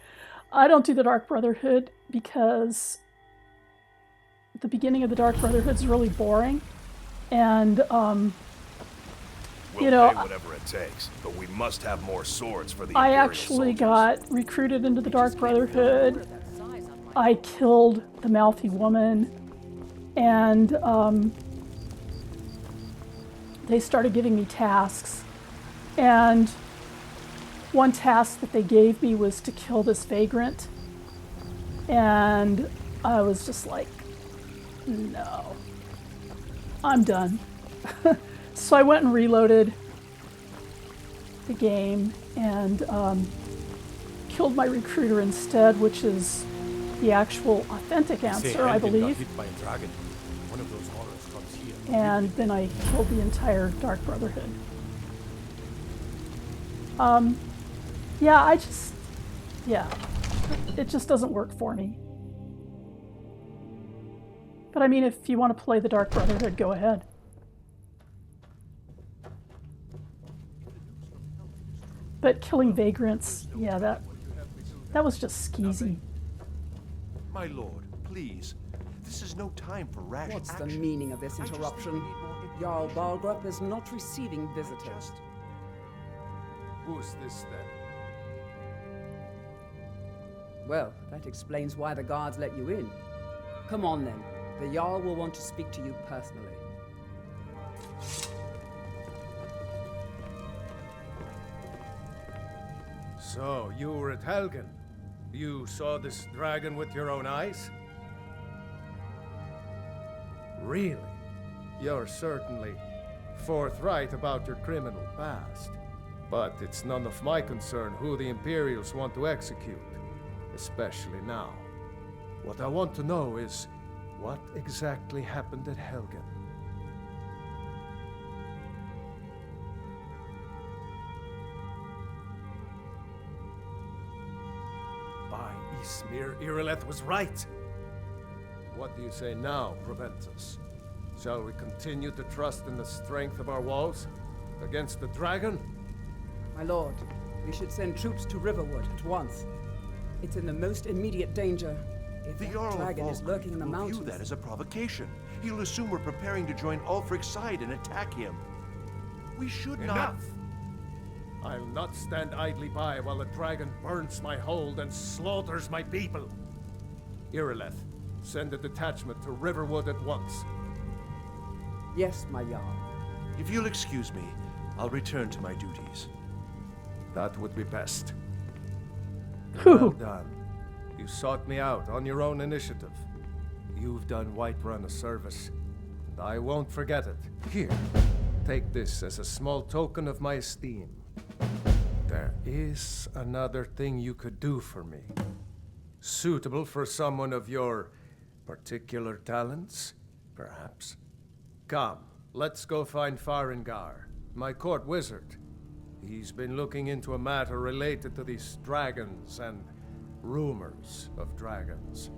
I don't do the Dark Brotherhood because the beginning of the Dark Brotherhood is really boring. And, We'll you know, pay whatever it takes, but we must have more swords for the I Imperial actually soldiers. got recruited into the Dark Brotherhood. I killed the mouthy woman, and they started giving me tasks. And one task that they gave me was to kill this vagrant. And I was just like, no, I'm done. So I went and reloaded the game and killed my recruiter instead, which is the actual authentic answer, I believe. Hit by a dragon. One of those horrors comes here. And then I killed the entire Dark Brotherhood. Yeah, it just doesn't work for me. But I mean, if you want to play the Dark Brotherhood, go ahead. But killing vagrants, yeah, that was just skeezy. My lord, please. This is no time for rash What's action. the meaning of this interruption? Jarl Balgrup is not receiving visitors. Who's this then? Well, that explains why the guards let you in. Come on then. The Jarl will want to speak to you personally. So, you were at Helgen. You saw this dragon with your own eyes? Really? You're certainly forthright about your criminal past. But it's none of my concern who the Imperials want to execute, especially now. What I want to know is, what exactly happened at Helgen? By Ysmir, Irileth was right. What do you say now, Proventus? Shall we continue to trust in the strength of our walls against the dragon? My lord, we should send troops to Riverwood at once. It's in the most immediate danger. If The that Jarl of dragon is Valkyrie lurking in the will mountains... view that as a provocation. He'll assume we're preparing to join Ulfric's side and attack him. We should not... Enough! I'll not stand idly by while the dragon burns my hold and slaughters my people. Irileth, send a detachment to Riverwood at once. Yes, my Jarl. If you'll excuse me, I'll return to my duties. That would be best. Whew. Well done. You sought me out on your own initiative. You've done Whiterun a service, and I won't forget it. Here, take this as a small token of my esteem. There is another thing you could do for me. Suitable for someone of your particular talents, perhaps. Come, let's go find Farengar, my court wizard. He's been looking into a matter related to these dragons and rumors of dragons.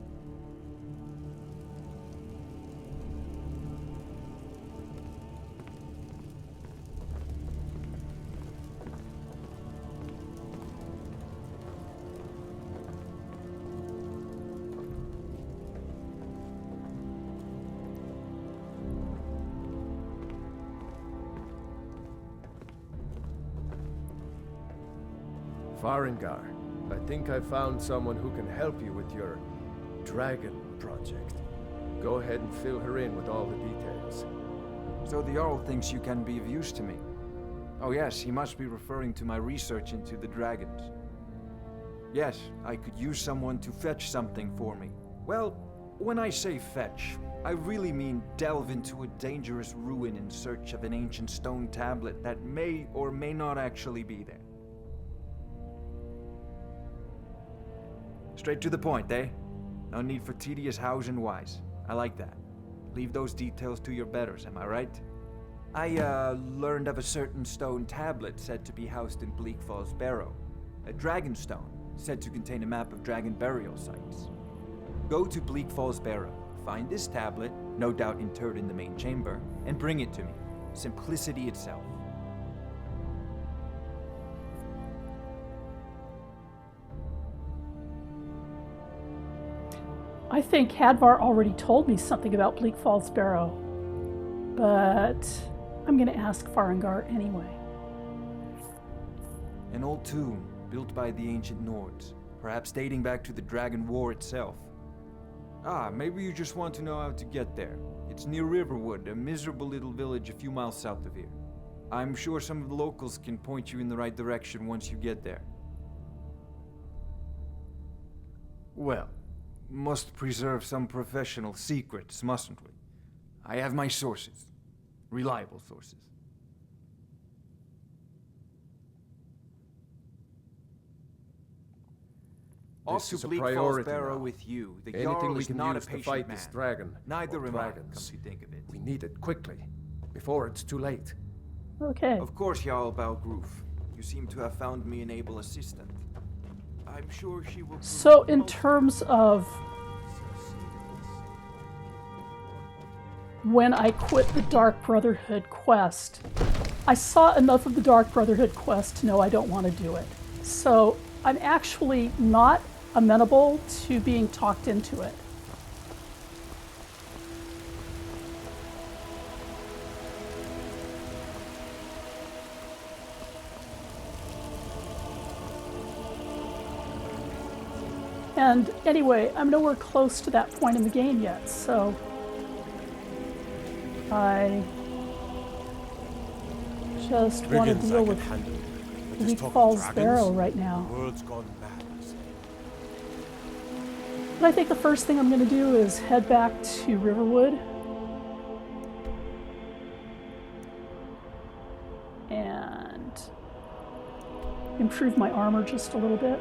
Farengar, I think I found someone who can help you with your dragon project. Go ahead and fill her in with all the details. So the Jarl thinks you can be of use to me. Oh yes, he must be referring to my research into the dragons. Yes, I could use someone to fetch something for me. Well, when I say fetch, I really mean delve into a dangerous ruin in search of an ancient stone tablet that may or may not actually be there. Straight to the point, eh? No need for tedious hows and whys. I like that. Leave those details to your betters, am I right? I learned of a certain stone tablet said to be housed in Bleak Falls Barrow. A Dragonstone, said to contain a map of dragon burial sites. Go to Bleak Falls Barrow, find this tablet, no doubt interred in the main chamber, and bring it to me. Simplicity itself. I think Hadvar already told me something about Bleak Falls Barrow, but I'm going to ask Farengar anyway. An old tomb built by the ancient Nords, perhaps dating back to the Dragon War itself. Maybe you just want to know how to get there. It's near Riverwood, a miserable little village a few miles south of here. I'm sure some of the locals can point you in the right direction once you get there. Well, must preserve some professional secrets, mustn't we? I have my sources. Reliable sources. Off to This is a Bleak Falls priority Barrow now. with you. The Anything Jarl we is can not use a to patient fight man. this dragon. Neither or am I, dragons. come to think of it. We need it quickly, before it's too late. Okay. Of course, Jarl Balgroof. You seem to have found me an able assistant. I'm sure she will... So in terms of when I quit the Dark Brotherhood quest, I saw enough of the Dark Brotherhood quest to know I don't want to do it. So I'm actually not amenable to being talked into it. And anyway, I'm nowhere close to that point in the game yet, so I just want to deal with Bleak Falls Barrow right now. World's gone mad. But I think the first thing I'm going to do is head back to Riverwood and improve my armor just a little bit.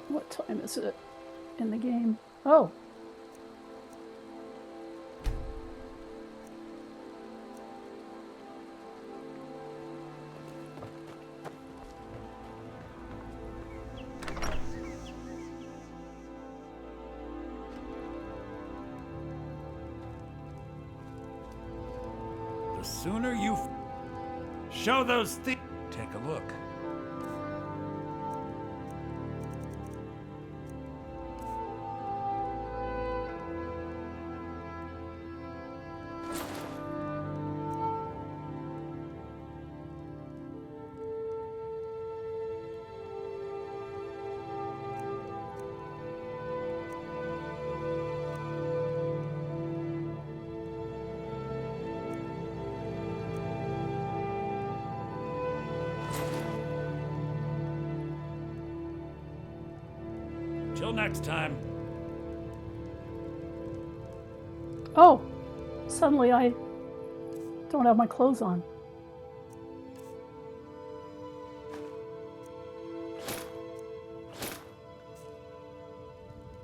What time is it in the game? Oh. The sooner you show those things. Take a look. Till next time. Oh, suddenly I don't have my clothes on.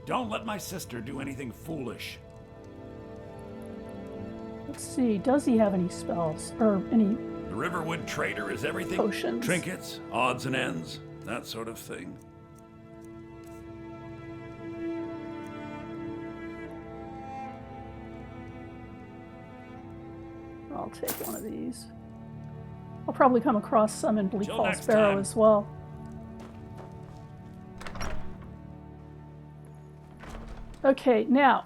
Don't let my sister do anything foolish. Let's see, does he have any spells? Or any... The Riverwood Trader is everything. Potions. Trinkets, odds and ends, that sort of thing. I'll take one of these. I'll probably come across some in Bleak Till Falls next Barrow time. as well. Okay, now,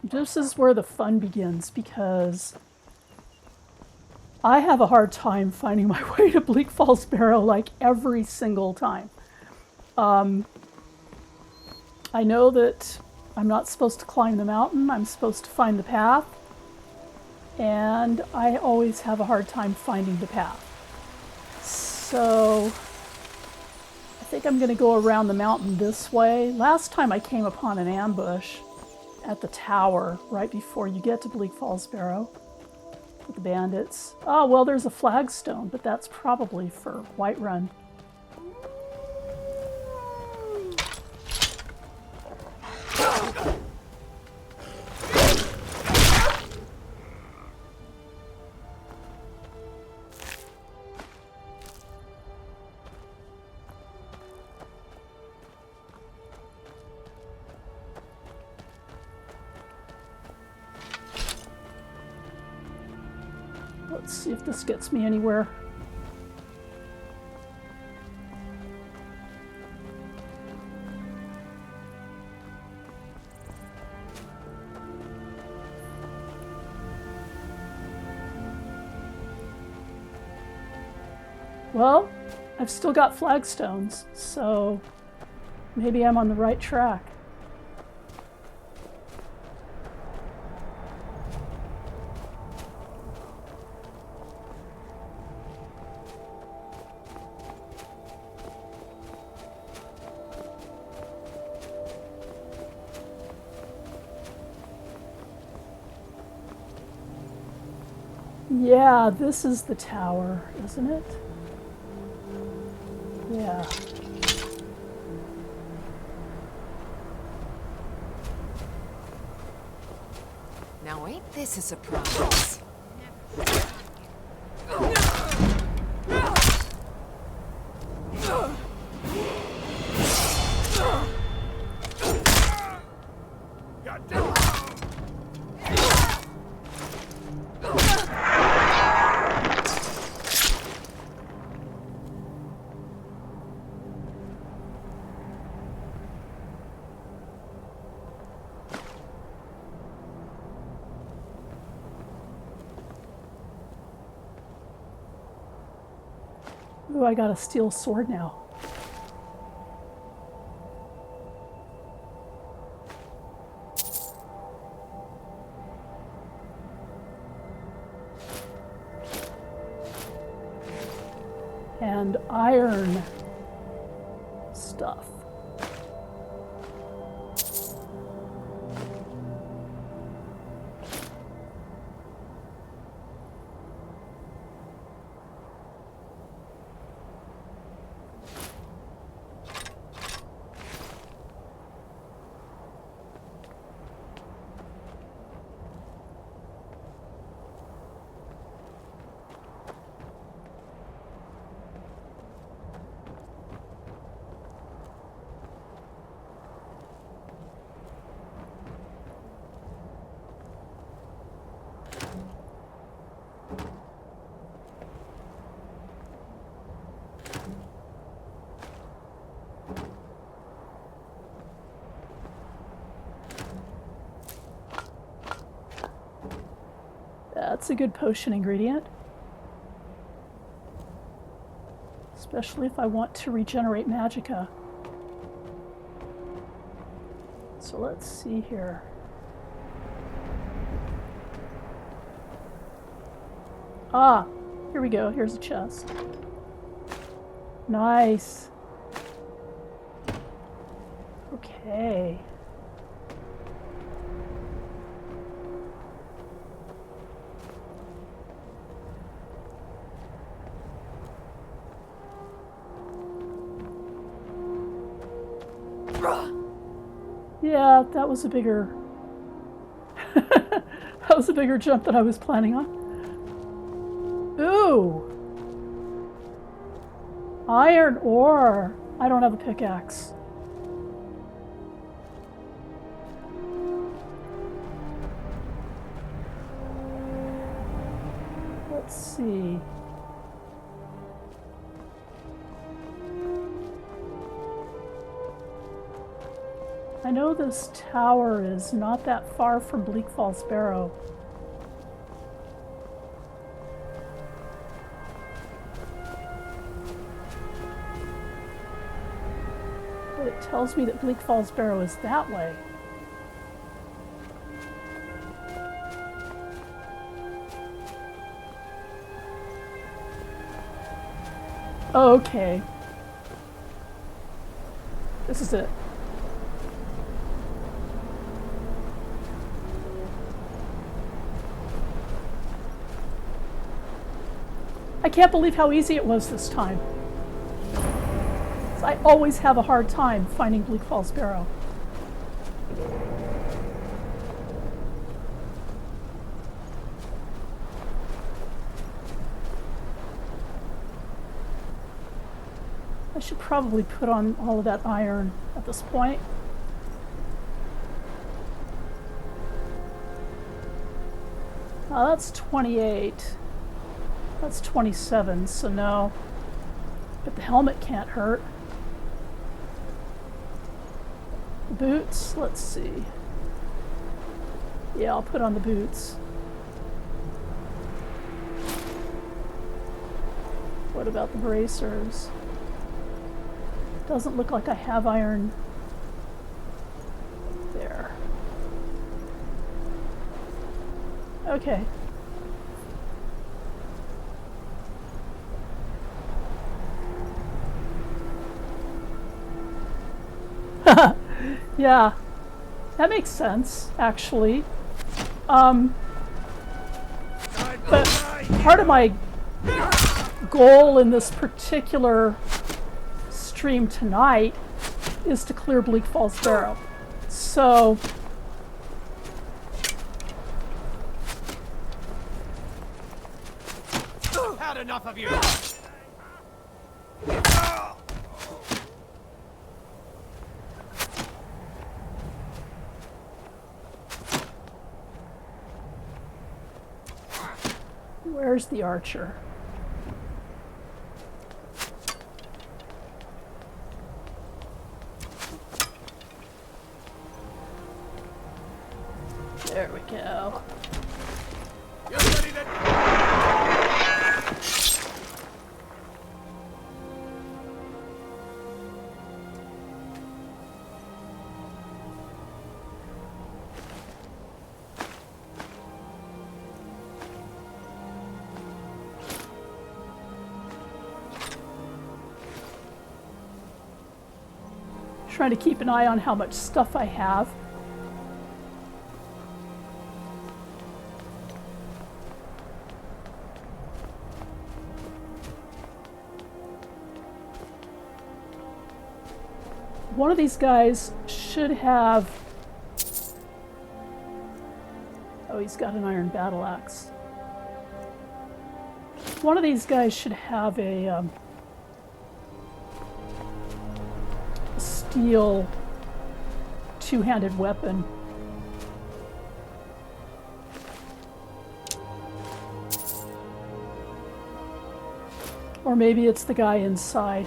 this is where the fun begins, because I have a hard time finding my way to Bleak Falls Barrow, like, every single time. I know that I'm not supposed to climb the mountain, I'm supposed to find the path, and I always have a hard time finding the path. So I think I'm going to go around the mountain this way. Last time I came upon an ambush at the tower right before you get to Bleak Falls Barrow with the bandits. Oh, well, there's a flagstone, but that's probably for Whiterun. Let's see if this gets me anywhere. Well, I've still got flagstones, so maybe I'm on the right track. Yeah, this is the tower, isn't it? Yeah. Now ain't this a surprise? Ooh, I got a steel sword now. And iron stuff. That's a good potion ingredient. Especially if I want to regenerate magicka. So let's see here. Ah, here we go. Here's a chest. Okay. Yeah, that was a bigger that was a bigger jump than I was planning on. Ooh. Iron ore. I don't have a pickaxe. Let's see. I know this tower is not that far from Bleak Falls Barrow. But it tells me that Bleak Falls Barrow is that way. Okay. This is it. I can't believe how easy it was this time. I always have a hard time finding Bleak Falls Barrow. I should probably put on all of that iron at this point. That's 28. That's 27, so no. But the helmet can't hurt. The boots, let's see. Yeah, I'll put on the boots. What about the bracers? Doesn't look like I have iron there. Okay. Yeah, that makes sense, actually. But part of my goal in this particular stream tonight is to clear Bleak Falls Barrow. So Had enough of you. where's the archer? There we go. You're ready to... Trying to keep an eye on how much stuff I have. One of these guys should have... Oh, he's got an iron battle axe. One of these guys should have a steel two-handed weapon. Or maybe it's the guy inside.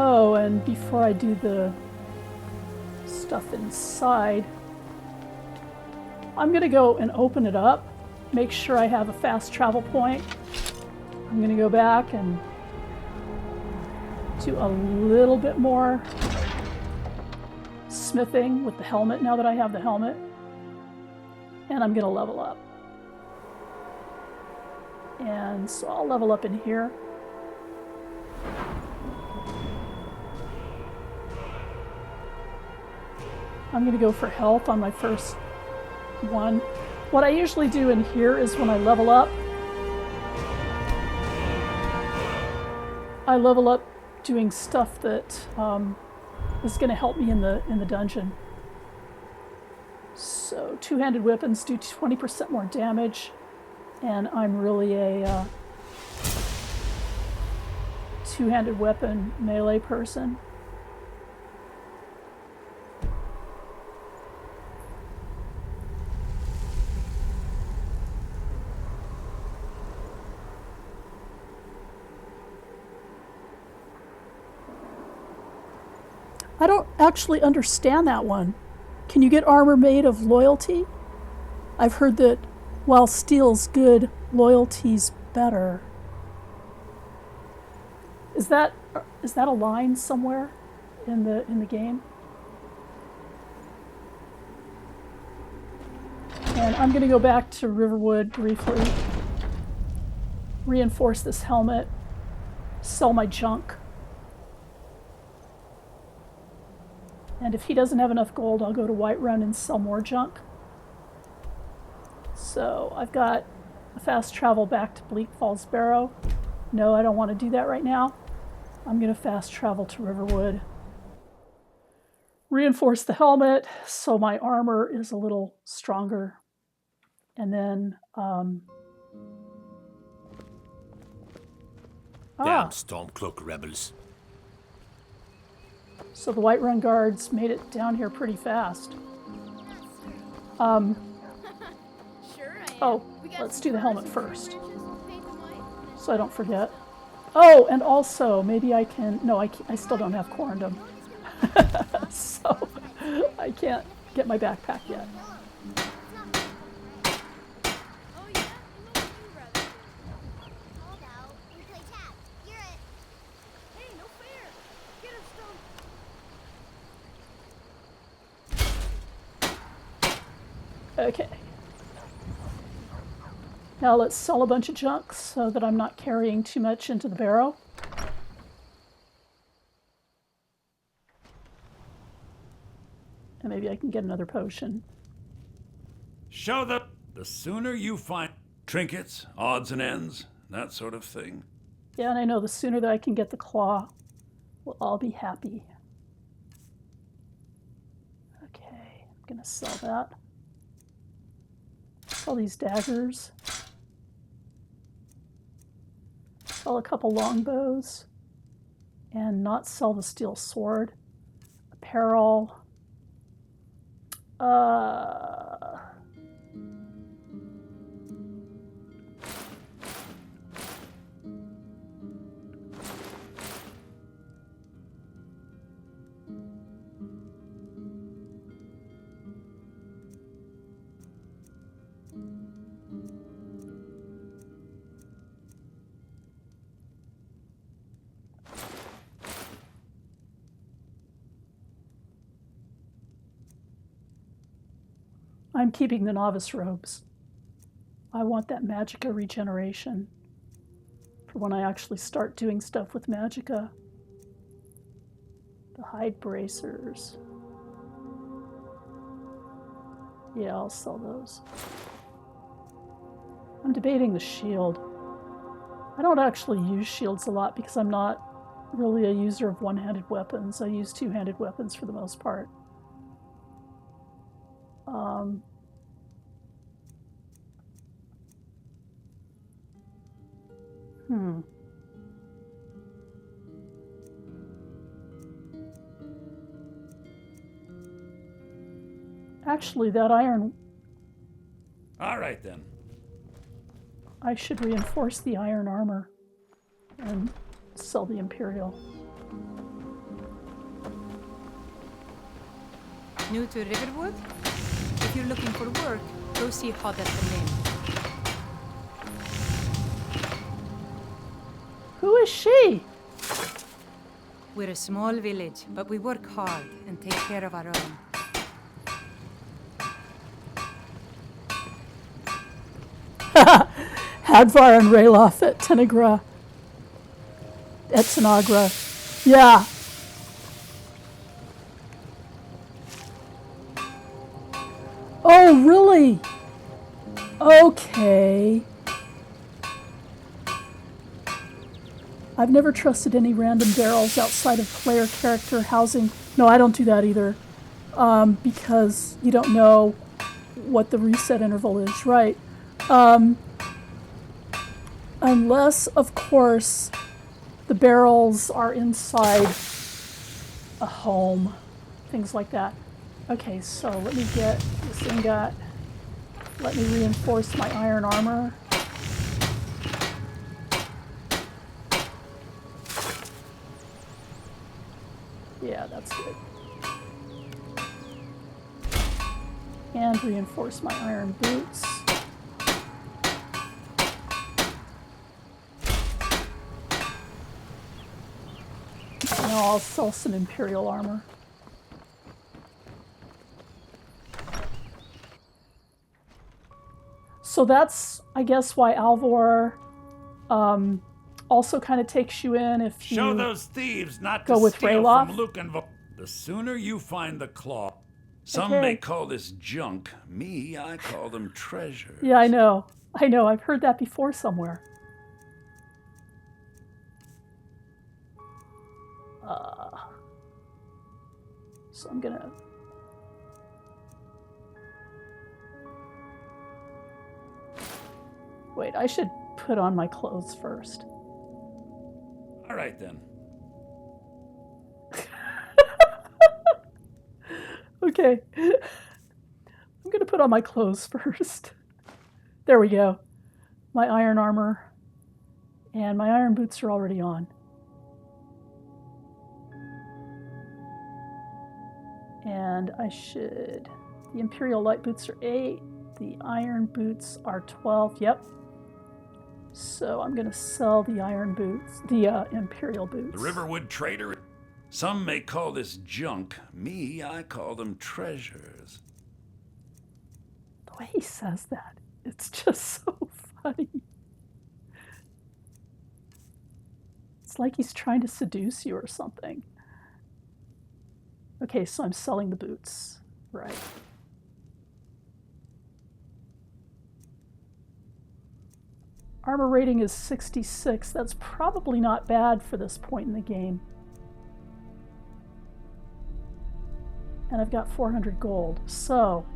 Oh, and before I do the stuff inside, I'm gonna go and open it up, make sure I have a fast travel point. I'm gonna go back and do a little bit more smithing with the helmet now that I have the helmet. And I'm going to level up. And so I'll level up in here. I'm going to go for health on my first one. What I usually do in here is when I level up, I level up doing stuff that is going to help me in the dungeon. So two-handed weapons do 20% more damage, and I'm really a two-handed weapon melee person. I don't actually understand that one. Can you get armor made of loyalty? I've heard that while steel's good, loyalty's better. Is that a line somewhere in the game? And I'm going to go back to Riverwood briefly, reinforce this helmet, sell my junk. And if he doesn't have enough gold, I'll go to Whiterun and sell more junk. So I've got a fast travel back to Bleak Falls Barrow. No, I don't want to do that right now. I'm going to fast travel to Riverwood. Reinforce the helmet so my armor is a little stronger. And then... Damn Stormcloak rebels. So the Whiterun guards made it down here pretty fast. Oh, let's do the helmet first, so I don't forget. Oh, and also, maybe I can... No, I still don't have Corundum. So I can't get my backpack yet. Okay. Now let's sell a bunch of junk so that I'm not carrying too much into the barrow. And maybe I can get another potion. Show the sooner you find trinkets, odds and ends, that sort of thing. Yeah, and I know the sooner that I can get the claw, we'll all be happy. Okay, I'm gonna sell that. Sell these daggers. Sell a couple longbows. And not sell the steel sword. Apparel. I'm keeping the novice robes. I want that magicka regeneration for when I actually start doing stuff with magicka. The hide bracers. Yeah, I'll sell those. I'm debating the shield. I don't actually use shields a lot because I'm not really a user of one-handed weapons. I use two-handed weapons for the most part. Actually, that iron... All right, then. I should reinforce the iron armor and sell the Imperial. New to Riverwood? If you're looking for work, go see Hodder Lane. Who is she? We're a small village, but we work hard and take care of our own. Hadvar and Ralof at Tanagra. At Tanagra. Yeah. Oh, really? Okay. I've never trusted any random barrels outside of player character housing. No, I don't do that either. Because you don't know what the reset interval is, right? Unless, of course, the barrels are inside a home. Things like that. Okay, so let me get this ingot. Let me reinforce my iron armor. Yeah, that's good. And reinforce my iron boots. Now I'll sell some Imperial armor. So that's, I guess, why Alvor also kind of takes you in if you show those thieves not go to with steal Ralof. from Lucan. The sooner you find the claw, some Okay. may call this junk. Me, I call them treasures. Yeah, I know. I've heard that before somewhere. So I'm gonna... Wait, I should put on my clothes first. All right then. Okay. I'm gonna put on my clothes first. There we go. My iron armor. And my iron boots are already on. And I should... The Imperial light boots are 8. The iron boots are 12. Yep. So I'm going to sell the iron boots, the Imperial boots. The Riverwood trader. Some may call this junk. Me, I call them treasures. The way he says that, it's just so funny. It's like he's trying to seduce you or something. Okay, so I'm selling the boots. Right. Armor rating is 66. That's probably not bad for this point in the game. And I've got 400 gold. So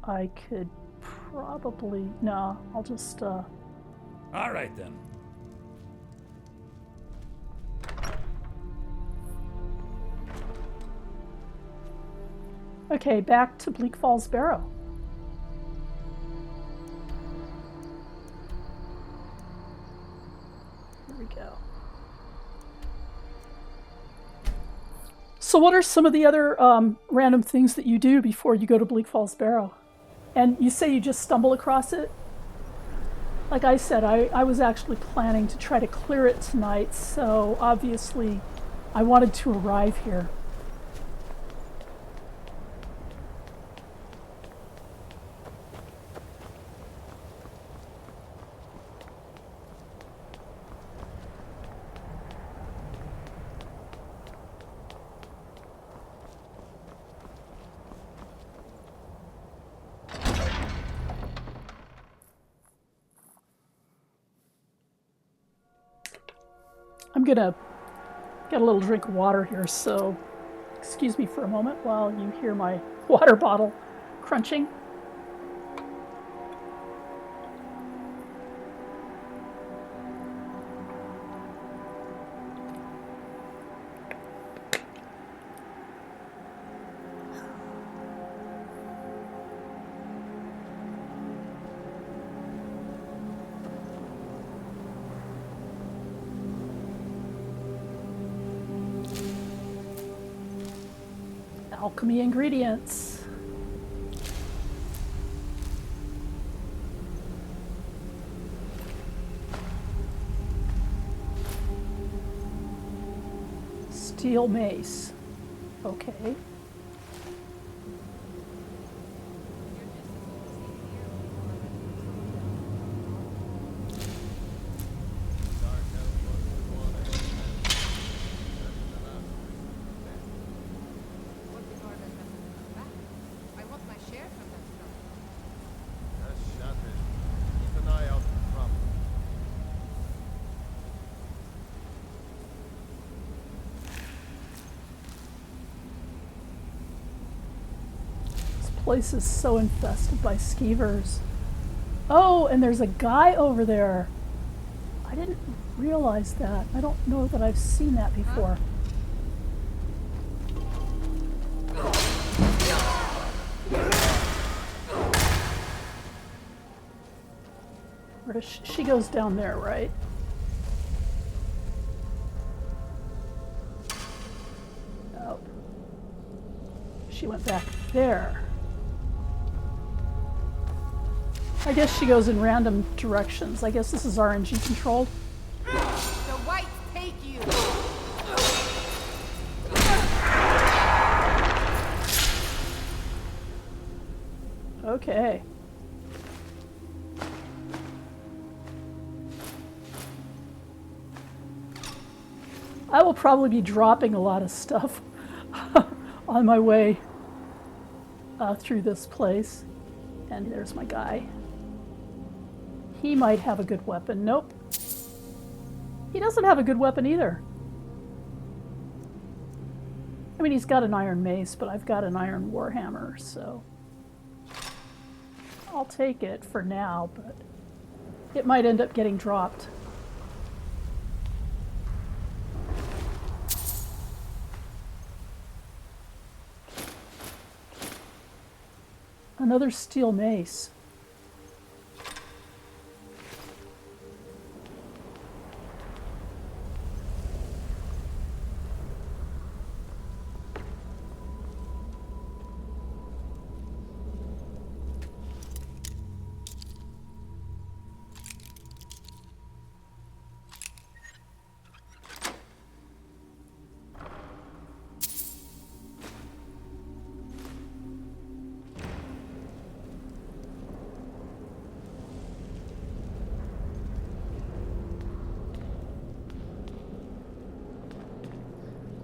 I could probably... No, I'll just... All right then. Okay, back to Bleak Falls Barrow. Here we go. So what are some of the other random things that you do before you go to Bleak Falls Barrow? And you say you just stumble across it? Like I said, I was actually planning to try to clear it tonight, so obviously I wanted to arrive here. I'm gonna get a little drink of water here, so excuse me for a moment while you hear my water bottle crunching. Alchemy ingredients. steel mace. Okay. Place is so infested by skeevers. Oh, and there's a guy over there. I didn't realize that. I don't know that I've seen that before. Where does she goes down there, right? Nope. She went back there. I guess she goes in random directions. I guess this is RNG controlled. The whites take you. Okay. I will probably be dropping a lot of stuff on my way through this place. And there's my guy. He might have a good weapon. Nope. He doesn't have a good weapon either. I mean, he's got an iron mace, but I've got an iron warhammer, so I'll take it for now, but it might end up getting dropped. Another steel mace.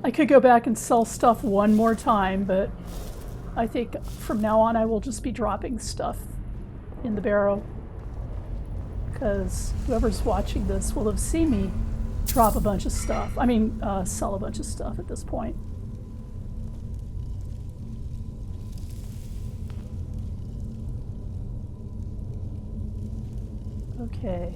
I could go back and sell stuff one more time, but I think from now on I will just be dropping stuff in the barrow. Because whoever's watching this will have seen me drop a bunch of stuff. I mean, sell a bunch of stuff at this point. Okay.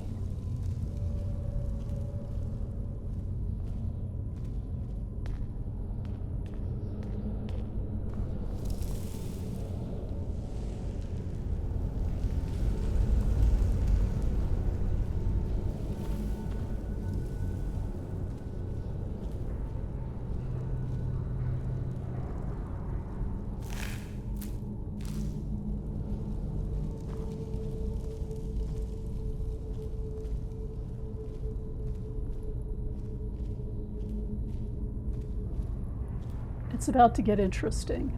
It's about to get interesting,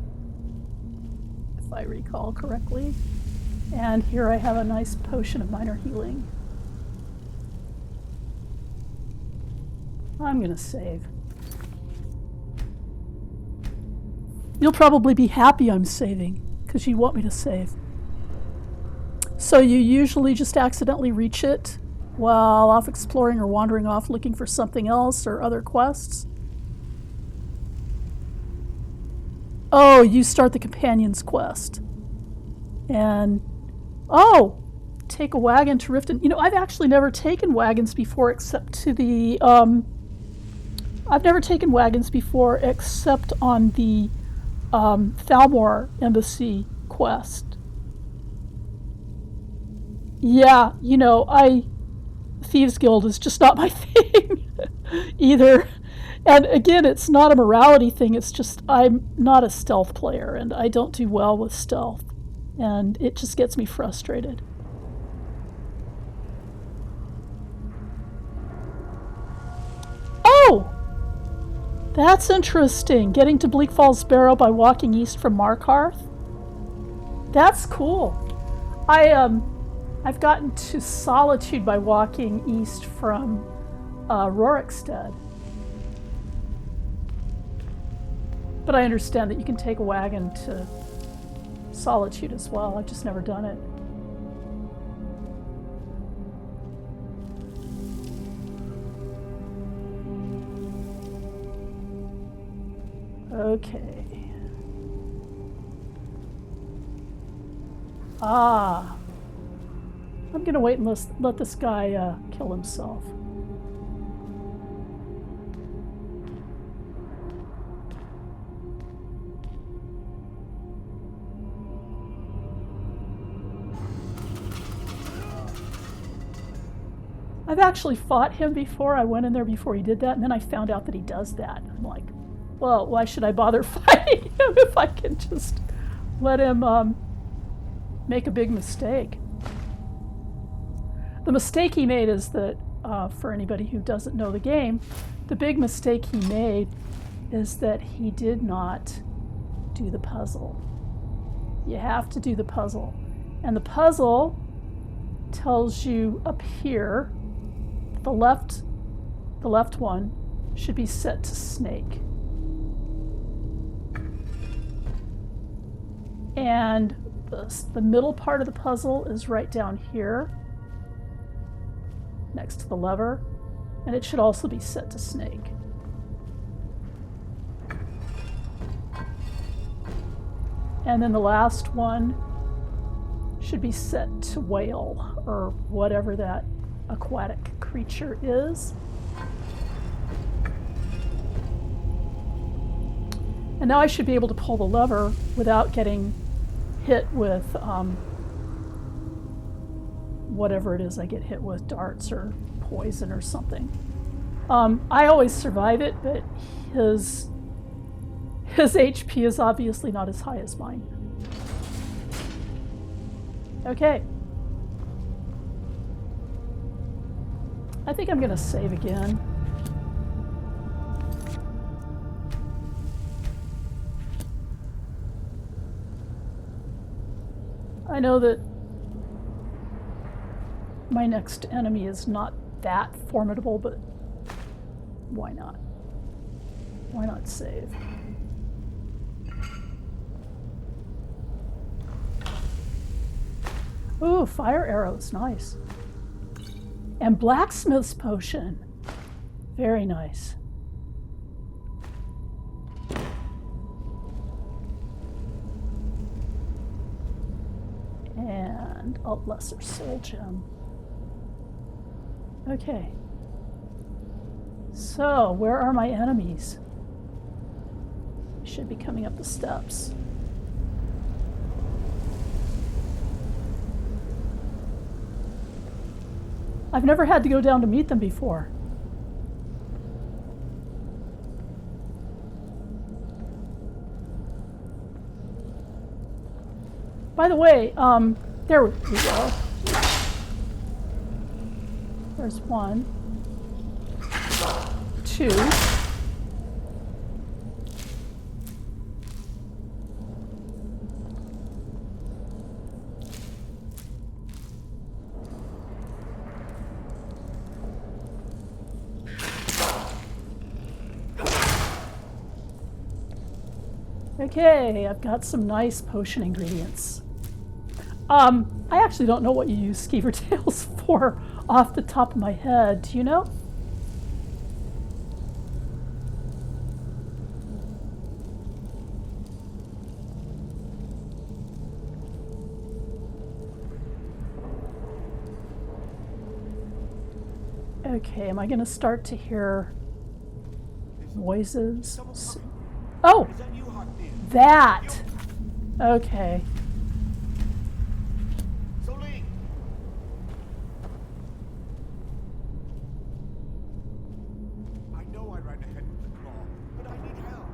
if I recall correctly. And here I have a nice potion of minor healing. I'm gonna save. You'll probably be happy I'm saving, because you want me to save. So you usually just accidentally reach it while off exploring or wandering off looking for something else or other quests? Oh, you start the companion's quest. And, oh, take a wagon to Riften. You know, I've actually never taken wagons before except to the, I've never taken wagons before except on the Thalmor Embassy quest. Yeah, you know, Thieves Guild is just not my thing either. And again, it's not a morality thing, it's just I'm not a stealth player and I don't do well with stealth. And it just gets me frustrated. Oh! That's interesting. Getting to Bleak Falls Barrow by walking east from Markarth. That's cool. I've gotten to Solitude by walking east from Rorikstead. But I understand that you can take a wagon to Solitude as well. I've just never done it. Okay. Ah. I'm gonna wait and let this guy kill himself. I've actually fought him before. I went in there before he did that, and then I found out that he does that. I'm like, well, why should I bother fighting him if I can just let him make a big mistake? The mistake he made is that, for anybody who doesn't know the game, the big mistake he made is that he did not do the puzzle. You have to do the puzzle. And the puzzle tells you up here, the left one should be set to snake. And the middle part of the puzzle is right down here, next to the lever, and it should also be set to snake. And then the last one should be set to whale, or whatever that aquatic creature is. And now I should be able to pull the lever without getting hit with whatever it is I get hit with, darts or poison or something. I always survive it, but his HP is obviously not as high as mine. Okay. I think I'm gonna save again. I know that my next enemy is not that formidable, but why not? Why not save? Ooh, fire arrows, nice. And blacksmith's potion, very nice. And a lesser soul gem. Okay. So, where are my enemies? They should be coming up the steps. I've never had to go down to meet them before. By the way, there we go. There's 1, 2. Okay, I've got some nice potion ingredients. I actually don't know what you use skeever tails for off the top of my head. Do you know? Okay, am I going to start to hear noises? Oh! That! Okay. I know I ran ahead with the claw, but I need help.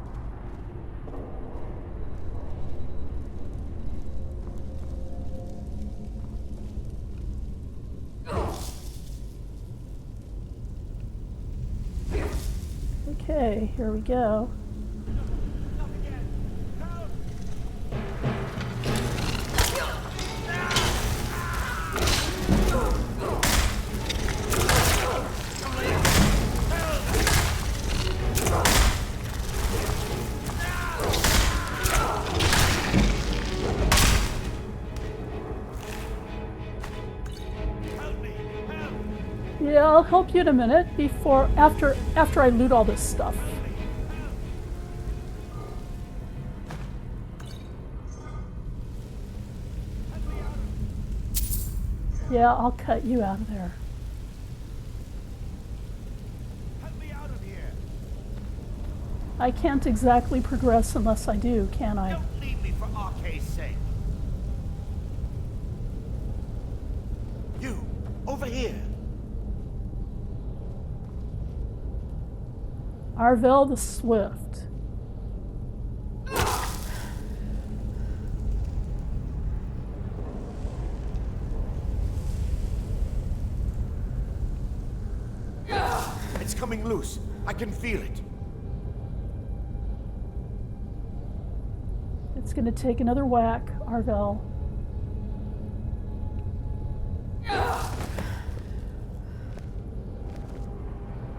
Okay, here we go. Yeah, I'll help you in a minute after I loot all this stuff. Yeah, I'll cut you out of there. I can't exactly progress unless I do, can I? Don't leave me for RK's sake. You, over here. Arvel the Swift. It's coming loose. I can feel it. It's gonna take another whack, Arvel.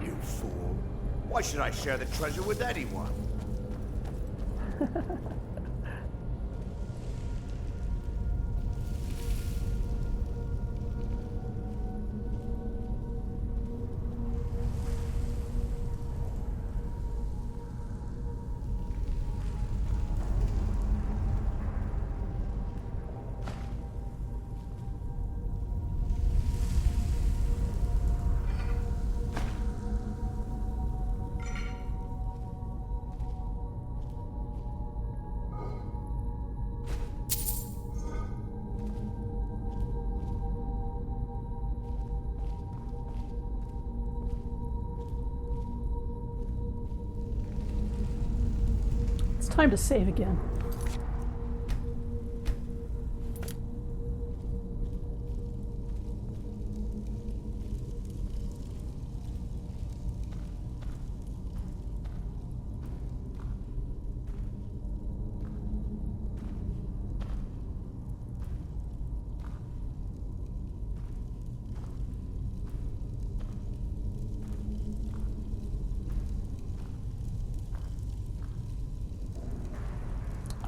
You fool. Why should I share the treasure with anyone? Time to save again.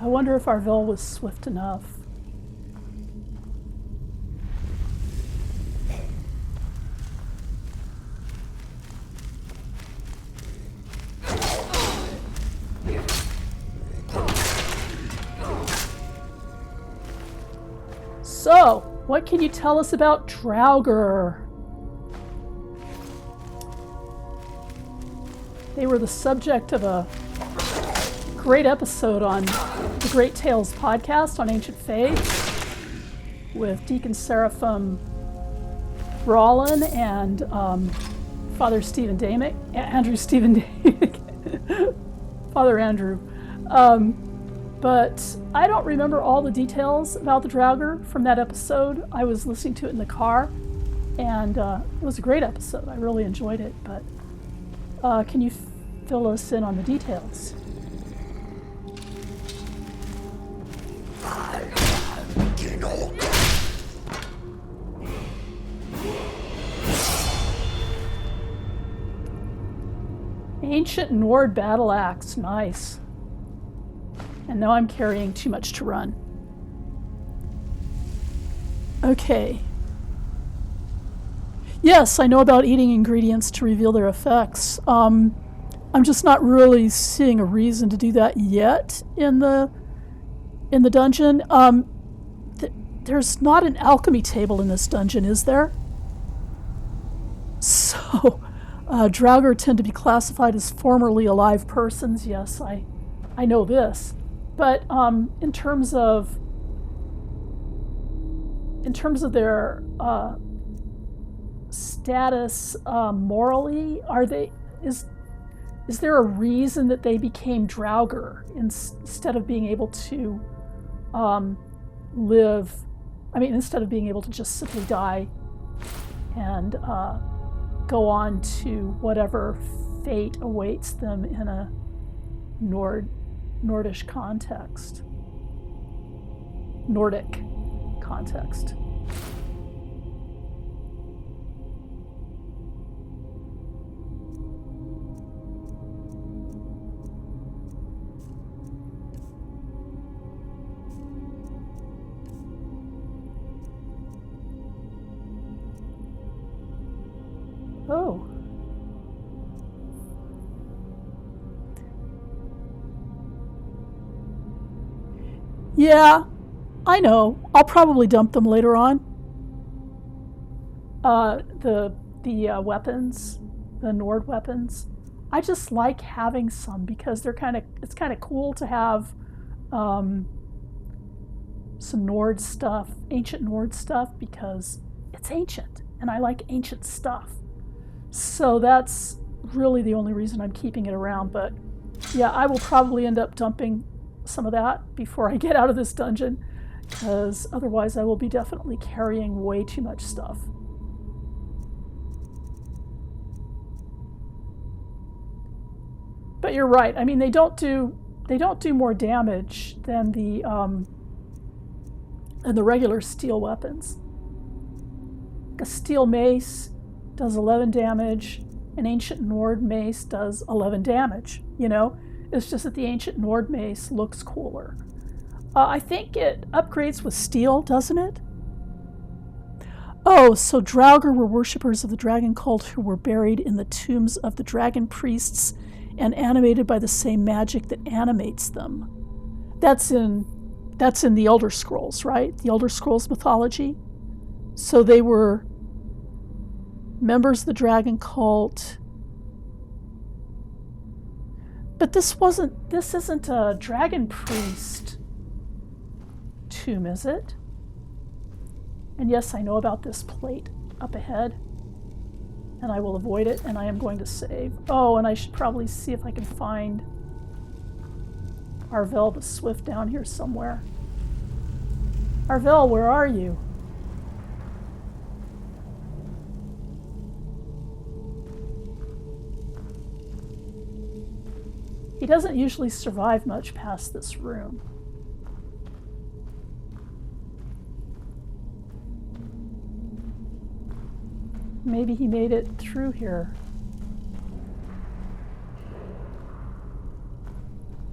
I wonder if Arvel was swift enough. So, what can you tell us about Draugr? They were the subject of a great episode on the Great Tales podcast on Ancient Faith with Deacon Seraphim Brawlin and Father Stephen Damick, Andrew Stephen Damick, Father Andrew. But I don't remember all the details about the Draugr from that episode. I was listening to it in the car, and it was a great episode. I really enjoyed it, but can you fill us in on the details? Ancient Nord battle axe, nice. And now I'm carrying too much to run. Okay. Yes, I know about eating ingredients to reveal their effects. I'm just not really seeing a reason to do that yet in the dungeon. There's not an alchemy table in this dungeon, is there? So, Draugr tend to be classified as formerly alive persons. Yes, I know this. But in terms of their status morally, is there a reason that they became Draugr instead of being able to live? I mean, instead of being able to just simply die and go on to whatever fate awaits them in a Nordic context. Oh. Yeah, I know. I'll probably dump them later on. The weapons, the Nord weapons. I just like having some because it's kind of cool to have some Nord stuff, ancient Nord stuff, because it's ancient and I like ancient stuff. So that's really the only reason I'm keeping it around. But yeah, I will probably end up dumping some of that before I get out of this dungeon, because otherwise I will be definitely carrying way too much stuff. But you're right. I mean, they don't do more damage than the regular steel weapons. A steel mace does 11 damage. An ancient Nord mace does 11 damage. You know, it's just that the ancient Nord mace looks cooler. I think it upgrades with steel, doesn't it? Oh, so Draugr were worshippers of the dragon cult who were buried in the tombs of the dragon priests and animated by the same magic that animates them. That's in the Elder Scrolls, right? The Elder Scrolls mythology. So they were members of the dragon cult. But this isn't a dragon priest tomb, is it? And yes, I know about this plate up ahead, and I will avoid it, and I am going to save. Oh, and I should probably see if I can find Arvel the Swift down here somewhere. Arvel, where are you? He doesn't usually survive much past this room. Maybe he made it through here.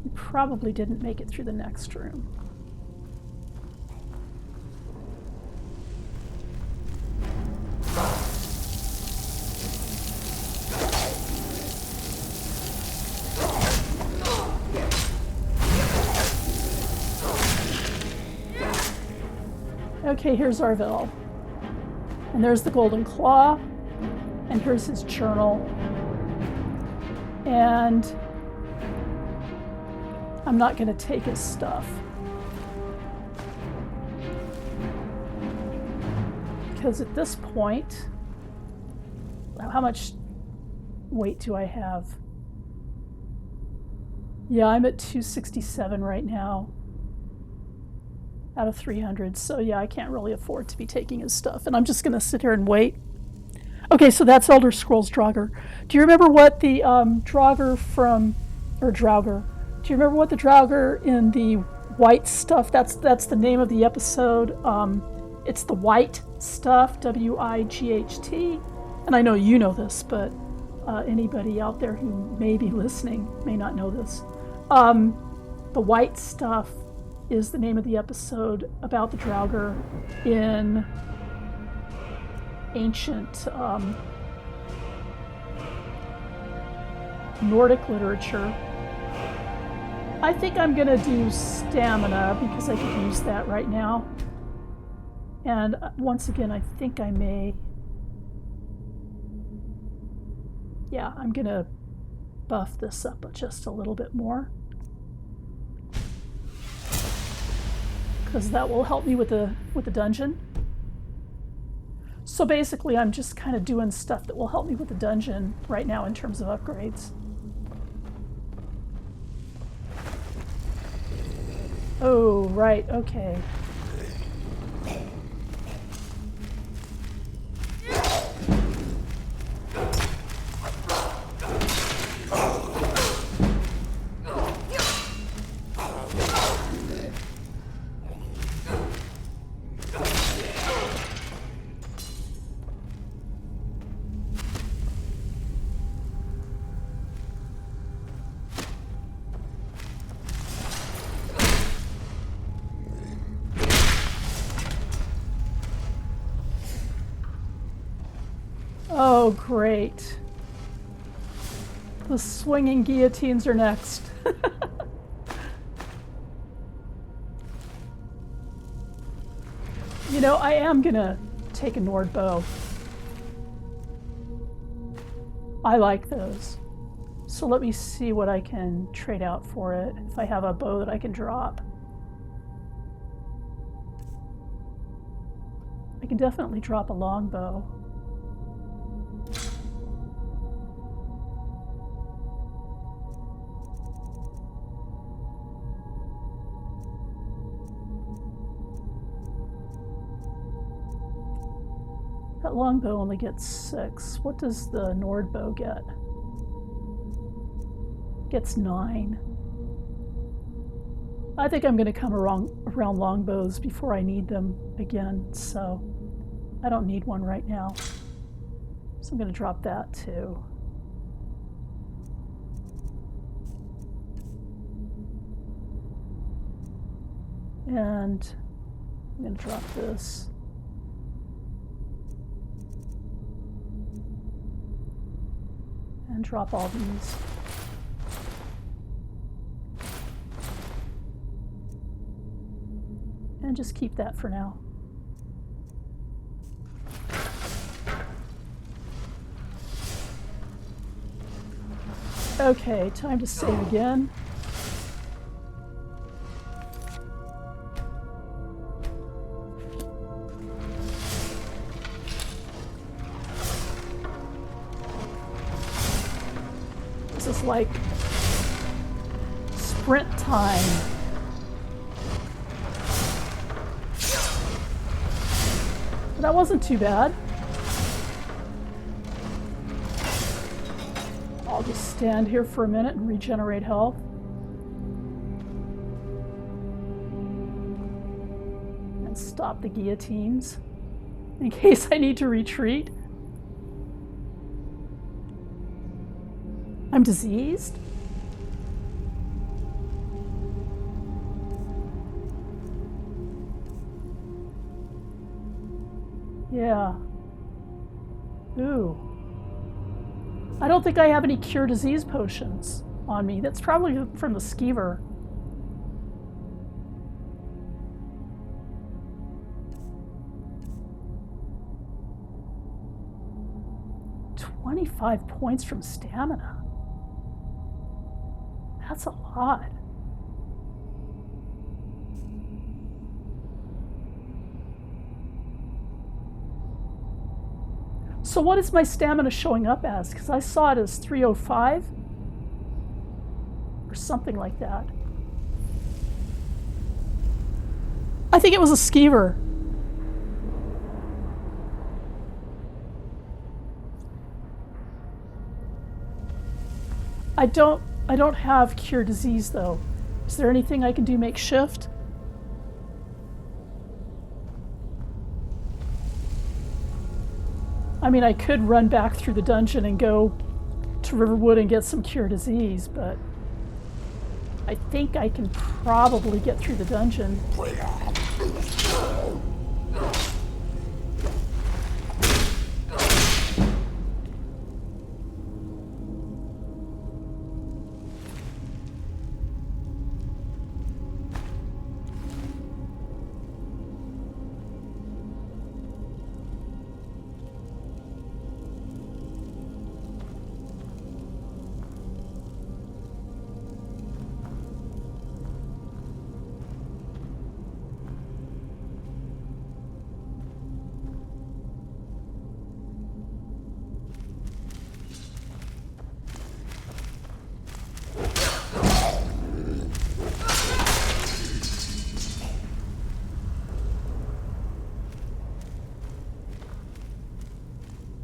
He probably didn't make it through the next room. Okay, here's Arvel. And there's the golden claw, and here's his journal. And I'm not going to take his stuff, because at this point, how much weight do I have? Yeah, I'm at 267 right now. Out of 300, so yeah, I can't really afford to be taking his stuff, and I'm just gonna sit here and wait. Okay, so that's Elder Scrolls Draugr. Do you remember what the Draugr do you remember what the Draugr in the white stuff, that's the name of the episode, it's the white stuff, W-I-G-H-T, and I know you know this, but anybody out there who may be listening may not know this. The white stuff is the name of the episode about the Draugr in ancient Nordic literature. I think I'm going to do stamina because I could use that right now. And once again, I think I may... Yeah, I'm going to buff this up just a little bit more, because that will help me with the dungeon. So basically, I'm just kind of doing stuff that will help me with the dungeon right now in terms of upgrades. Oh, right, okay. Oh, great. The swinging guillotines are next. You know, I am gonna take a Nord bow. I like those. So let me see what I can trade out for it, if I have a bow that I can drop. I can definitely drop a longbow. That longbow only gets 6. What does the Nord bow get? Gets 9. I think I'm going to come around longbows before I need them again, so I don't need one right now. So I'm going to drop that too. And I'm going to drop this. And drop all these. And just keep that for now. Okay, time to save again. This is like sprint time. That wasn't too bad. I'll just stand here for a minute and regenerate health. And stop the guillotines in case I need to retreat. I'm diseased? Yeah. Ooh. I don't think I have any cure disease potions on me. That's probably from the skeever. $25 points from stamina. That's a lot. So what is my stamina showing up as? Because I saw it as 305 or something like that. I think it was a skeever. I don't have cure disease though. Is there anything I can do makeshift? I mean, I could run back through the dungeon and go to Riverwood and get some cure disease, but I think I can probably get through the dungeon.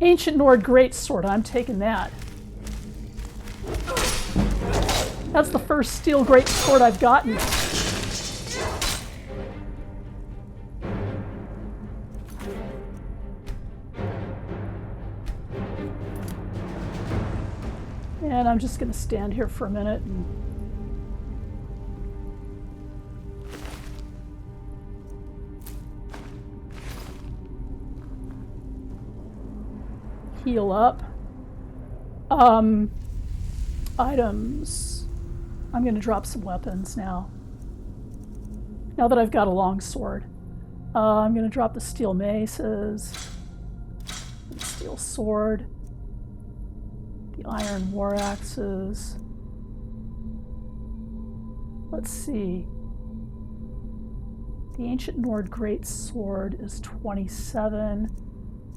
Ancient Nord Greatsword, I'm taking that. That's the first steel greatsword I've gotten. And I'm just going to stand here for a minute and heal up. Items. I'm going to drop some weapons now. Now that I've got a long sword. I'm going to drop the steel maces, the steel sword, the iron war axes. Let's see. The Ancient Nord Great Sword is 27.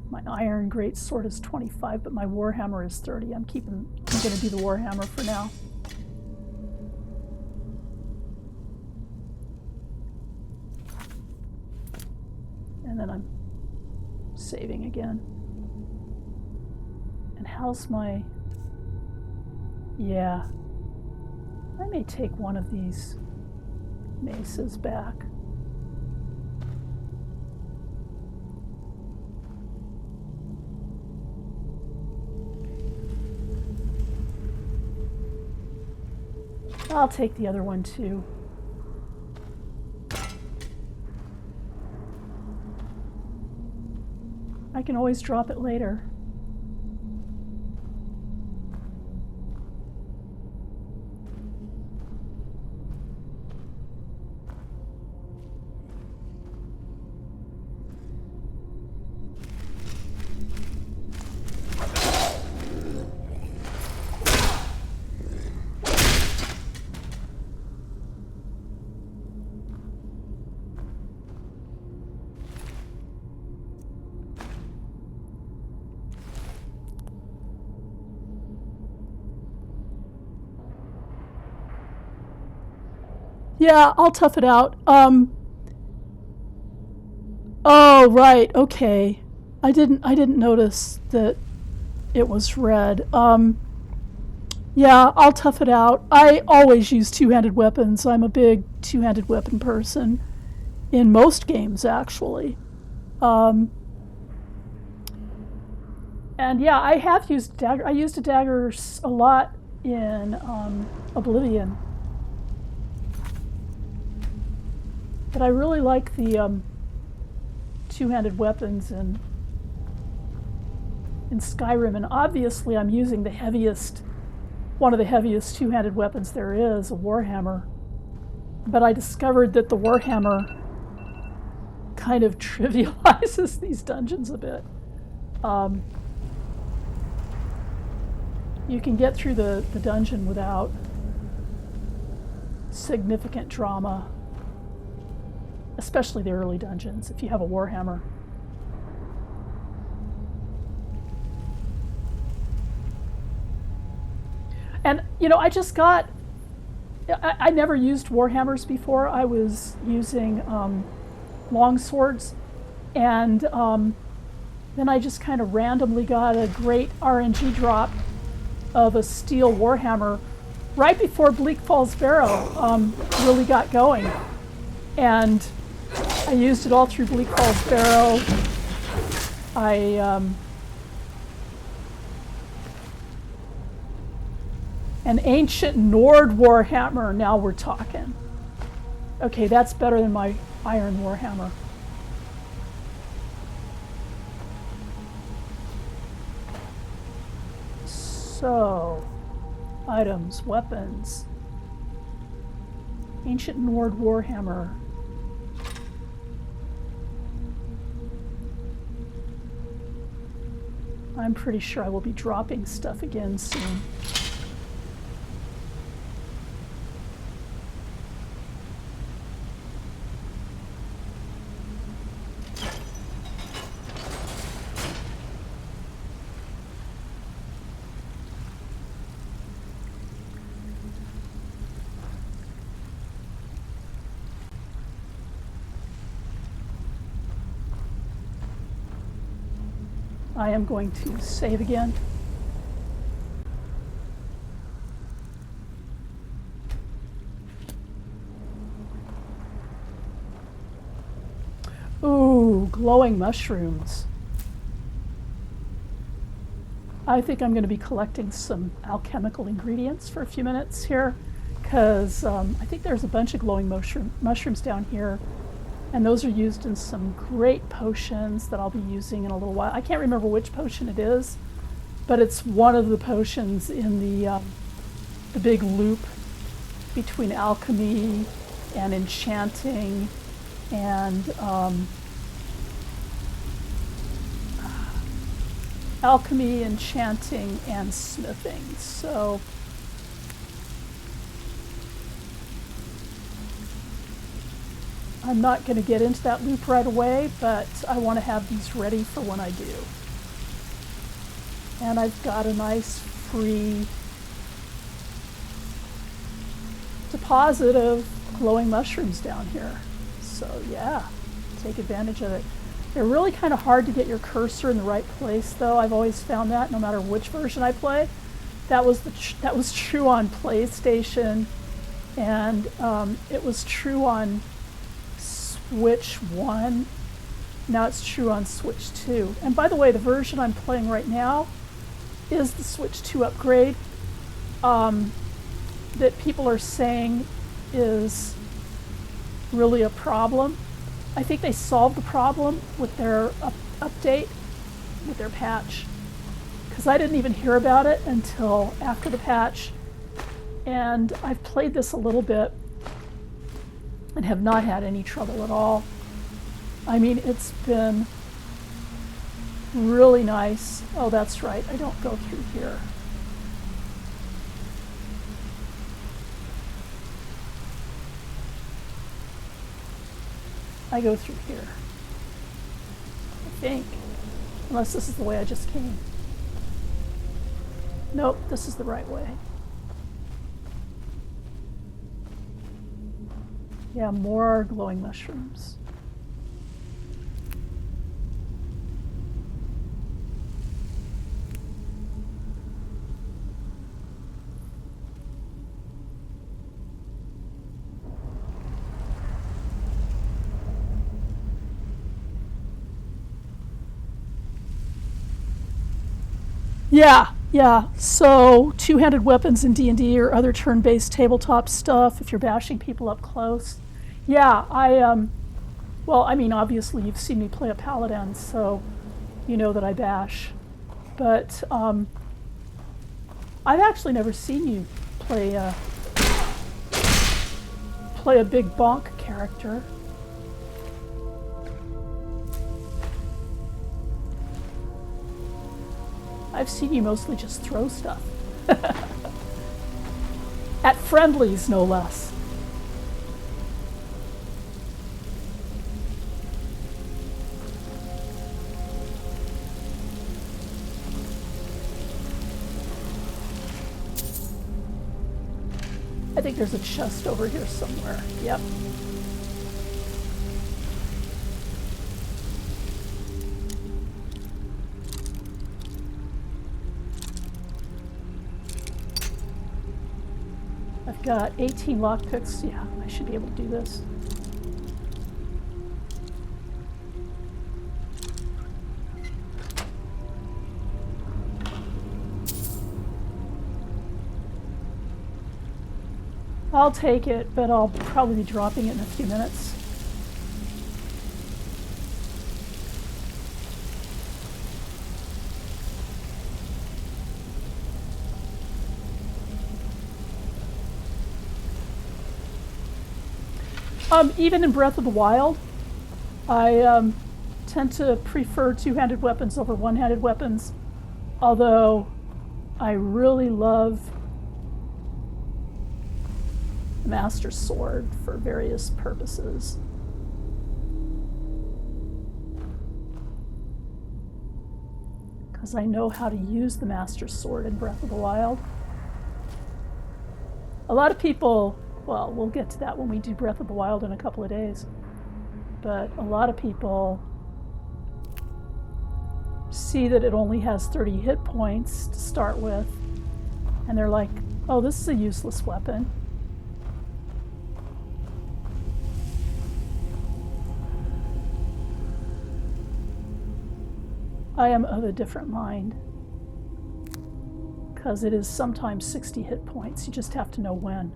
My Iron Great Sword is 25, but my Warhammer is 30. I'm going to do the Warhammer for now. And then I'm saving again. And how's my... Yeah. I may take one of these maces back. I'll take the other one too. I can always drop it later. Yeah, I'll tough it out. Oh, right. Okay. I didn't notice that it was red. Yeah, I'll tough it out. I always use two-handed weapons. I'm a big two-handed weapon person in most games, actually. And yeah, I have used a dagger. I used a dagger a lot in Oblivion. But I really like the two-handed weapons in Skyrim, and obviously I'm using the heaviest, one of the heaviest two-handed weapons there is, a Warhammer. But I discovered that the Warhammer kind of trivializes these dungeons a bit. You can get through the dungeon without significant drama. Especially the early dungeons, if you have a Warhammer. And, you know, I just got... I never used Warhammers before. I was using long swords. And then I just kind of randomly got a great RNG drop of a steel Warhammer right before Bleak Falls Barrow really got going. And I used it all through Bleak Falls Barrow. An Ancient Nord Warhammer, now we're talking. Okay, that's better than my Iron Warhammer. So, items, weapons. Ancient Nord Warhammer. I'm pretty sure I will be dropping stuff again soon. I am going to save again. Ooh, glowing mushrooms. I think I'm going to be collecting some alchemical ingredients for a few minutes here, because I think there's a bunch of glowing mushrooms down here. And those are used in some great potions that I'll be using in a little while. I can't remember which potion it is, but it's one of the potions in the big loop between alchemy and enchanting and alchemy, enchanting, and smithing. So I'm not going to get into that loop right away, but I want to have these ready for when I do. And I've got a nice free deposit of glowing mushrooms down here. So yeah, take advantage of it. They're really kind of hard to get your cursor in the right place, though. I've always found that, no matter which version I play. That was true on PlayStation, and it was true on Switch 1. Now it's true on Switch 2. And by the way, the version I'm playing right now is the Switch 2 upgrade that people are saying is really a problem. I think they solved the problem with their update, with their patch, because I didn't even hear about it until after the patch, and I've played this a little bit and have not had any trouble at all. I mean, it's been really nice. Oh, that's right, I don't go through here. I go through here, I think, unless this is the way I just came. Nope, this is the right way. Yeah, more glowing mushrooms. Yeah. So two-handed weapons in D&D or other turn-based tabletop stuff, if you're bashing people up close. Yeah, well, I mean, obviously you've seen me play a paladin, so you know that I bash. But I've actually never seen you play a big bonk character. I've seen you mostly just throw stuff. At friendlies, no less. I think there's a chest over here somewhere. Yep. I've got 18 lockpicks. Yeah, I should be able to do this. I'll take it, but I'll probably be dropping it in a few minutes. Even in Breath of the Wild, I tend to prefer two-handed weapons over one-handed weapons, although I really love the Master Sword for various purposes. Because I know how to use the Master Sword in Breath of the Wild. A lot of people, well, we'll get to that when we do Breath of the Wild in a couple of days, but a lot of people see that it only has 30 hit points to start with, and they're like, oh, this is a useless weapon. I am of a different mind, because it is sometimes 60 hit points. You just have to know when.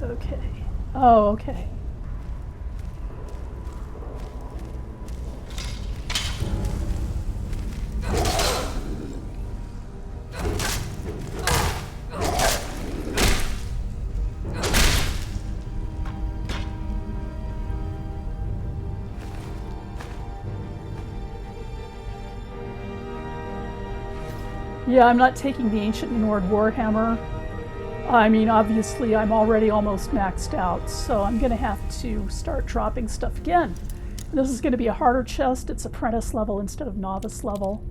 Okay. Oh, okay. Yeah, I'm not taking the Ancient Nord Warhammer. I mean, obviously, I'm already almost maxed out, so I'm going to have to start dropping stuff again. And this is going to be a harder chest. It's apprentice level instead of novice level.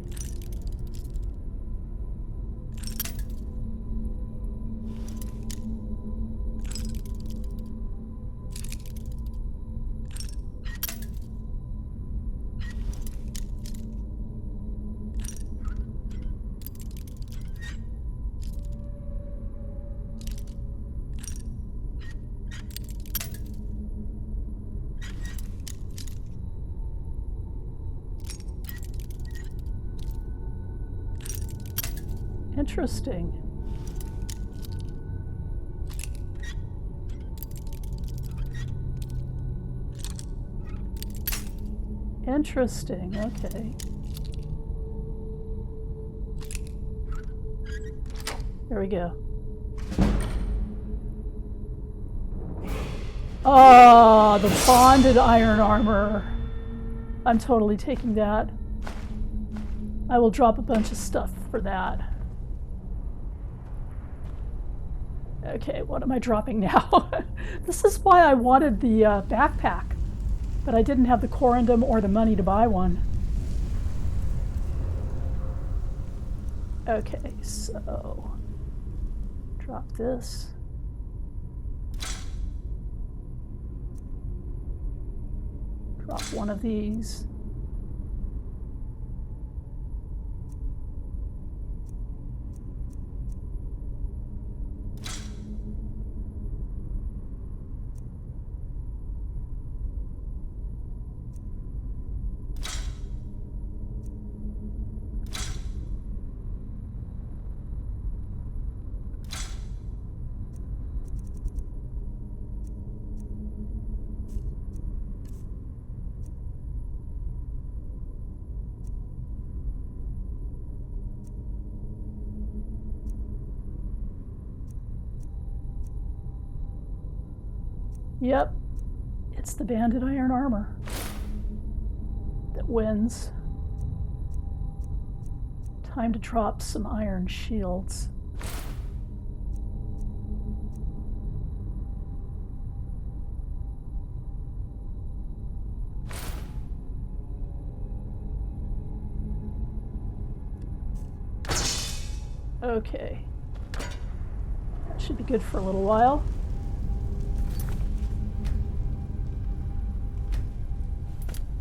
Interesting. Interesting, okay. There we go. Oh, the bonded iron armor. I'm totally taking that. I will drop a bunch of stuff for that. Okay, what am I dropping now? This is why I wanted the backpack, but I didn't have the corundum or the money to buy one. Okay, so drop this. Drop one of these. Yep, it's the banded iron armor that wins. Time to drop some iron shields. Okay, that should be good for a little while.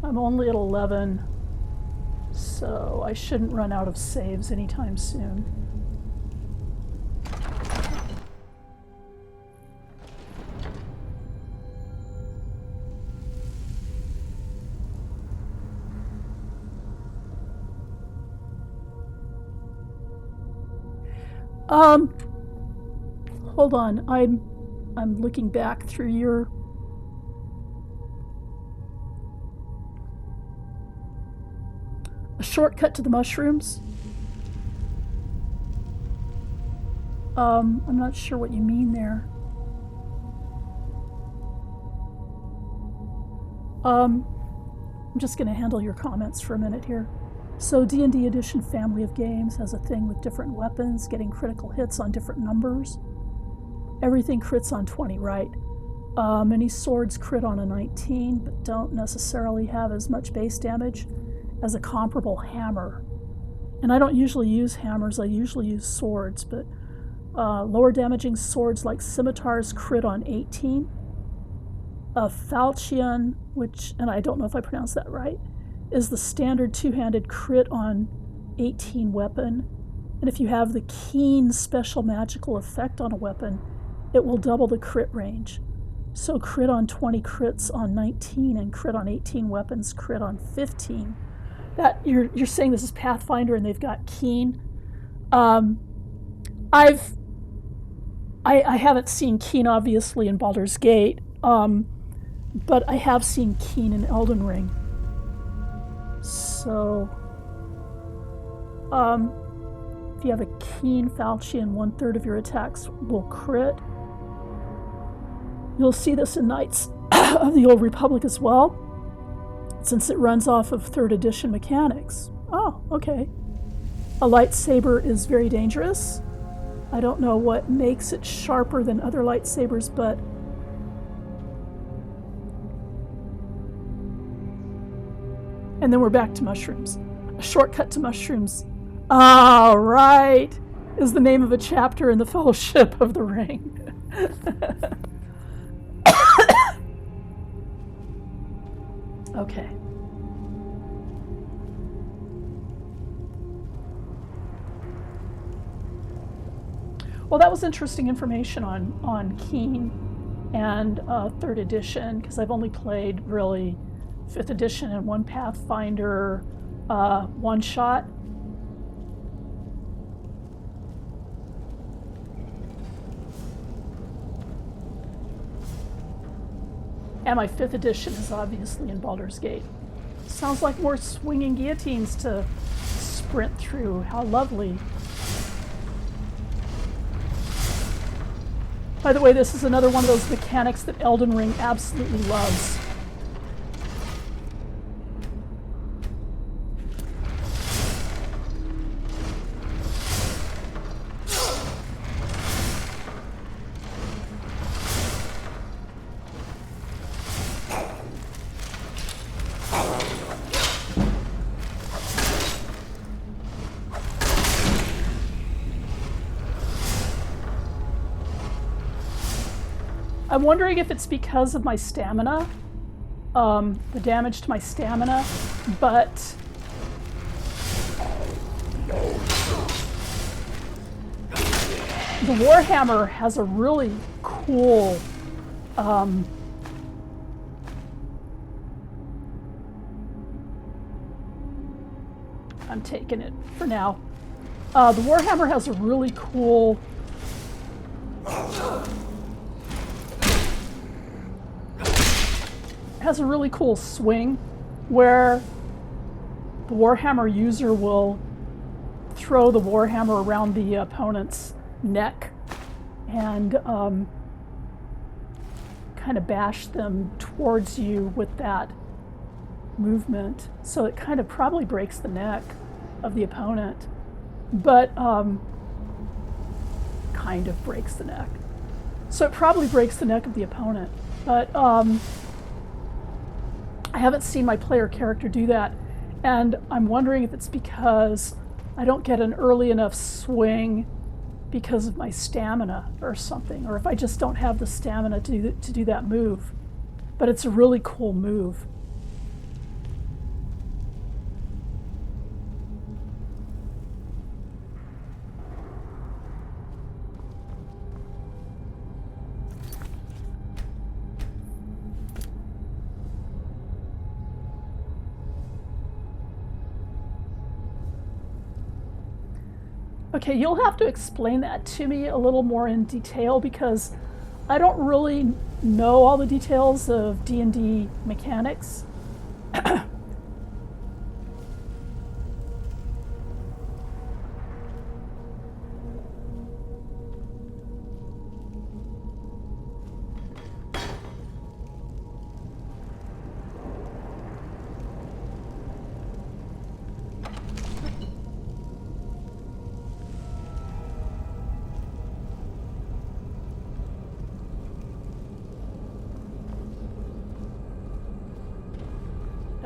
I'm only at 11, so I shouldn't run out of saves anytime soon. Hold on. I'm looking back through your a shortcut to the mushrooms. I'm not sure what you mean there. I'm just going to handle your comments for a minute here. So D&D Edition family of games has a thing with different weapons getting critical hits on different numbers. Everything crits on 20, right? Many swords crit on a 19, but don't necessarily have as much base damage as a comparable hammer. And I don't usually use hammers, I usually use swords, but lower damaging swords like scimitars crit on 18. A falchion, which, and I don't know if I pronounced that right, is the standard two-handed crit on 18 weapon. And if you have the keen special magical effect on a weapon, it will double the crit range. So crit on 20 crits on 19 and crit on 18 weapons crit on 15. That you're saying this is Pathfinder and they've got keen. I've I haven't seen Keen, obviously, in Baldur's Gate, but I have seen Keen in Elden Ring. So, if you have a Keen Falchion, 1/3 of your attacks will crit. You'll see this in Knights of the Old Republic as well, since it runs off of 3rd edition mechanics. Oh, okay. A lightsaber is very dangerous. I don't know what makes it sharper than other lightsabers, but and then we're back to mushrooms. A shortcut to mushrooms. All right, is the name of a chapter in the Fellowship of the Ring. Okay. Well, that was interesting information on Keen and 3rd edition, because I've only played really 5th edition and one Pathfinder one-shot. And my 5th edition is obviously in Baldur's Gate. Sounds like more swinging guillotines to sprint through. How lovely. By the way, this is another one of those mechanics that Elden Ring absolutely loves. I'm wondering if it's because of my stamina, the damage to my stamina, but the Warhammer has a really cool I'm taking it for now. The Warhammer has a really cool swing where the Warhammer user will throw the Warhammer around the opponent's neck and kind of bash them towards you with that movement. So it kind of probably breaks the neck of the opponent, but kind of breaks the neck. So it probably breaks the neck of the opponent, but I haven't seen my player character do that, and I'm wondering if it's because I don't get an early enough swing because of my stamina or something, or if I just don't have the stamina to do that move. But it's a really cool move. Okay, you'll have to explain that to me a little more in detail, because I don't really know all the details of D&D mechanics.